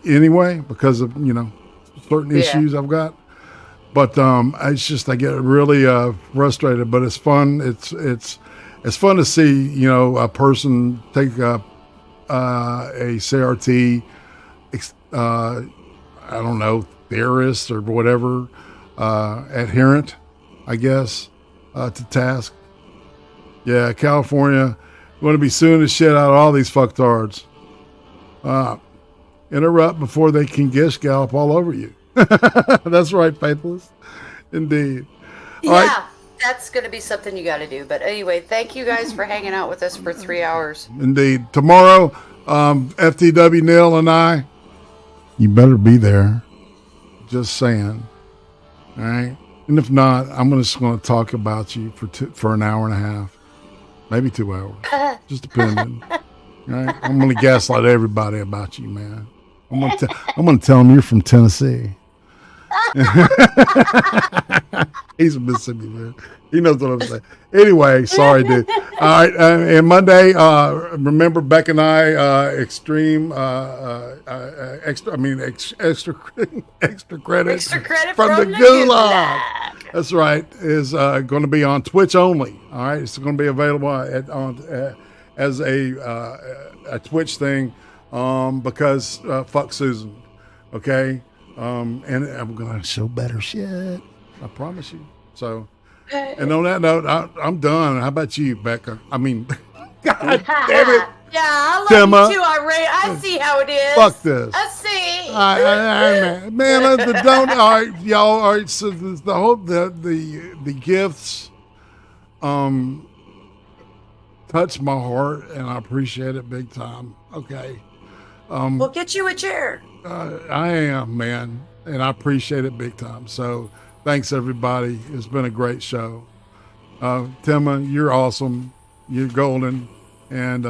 anyway because of certain issues I've got. But it's just I get really frustrated. But it's fun. It's fun to see a person take a CRT. I don't know, theorist or whatever, adherent, I guess, to task. Yeah, California going to be suing the shit out of all these fucktards. Interrupt before they can gish gallop all over you. That's right, Faithless. Indeed. All right. That's going to be something you got to do. But anyway, thank you guys for hanging out with us for 3 hours. Indeed. Tomorrow, FTW Neil and I, you better be there. Just saying. All right. And if not, I'm just going to talk about you for an hour and a half, maybe 2 hours, just depending. All right. I'm going to gaslight everybody about you, man. I'm going to tell them you're from Tennessee. He's a Mississippi man. He knows what I'm saying. Anyway, sorry, dude. All right, and Monday, remember Beck and I, extra credit from the Gulag. That's right. Is going to be on Twitch only. All right, it's going to be available as a Twitch thing, because fuck Susan. Okay. And I'm gonna show better shit. I promise you. So, and on that note, I'm done. How about you, Becca? I mean, God damn it. Yeah, I love Timma. you too, Irene. I see how it is. Fuck this. I see. Man, don't. All right, y'all. All right. So the whole the gifts, touch my heart, and I appreciate it big time. Okay. We'll get you a chair. I am, man, and I appreciate it big time. So thanks, everybody. It's been a great show. Timma, you're awesome. You're golden, and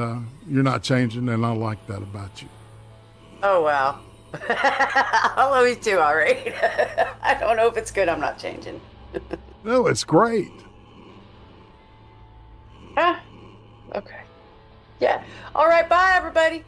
you're not changing, and I like that about you. Oh, wow. I love you too, all right. I don't know if it's good. I'm not changing. No, it's great. Okay. Yeah. All right. Bye, everybody.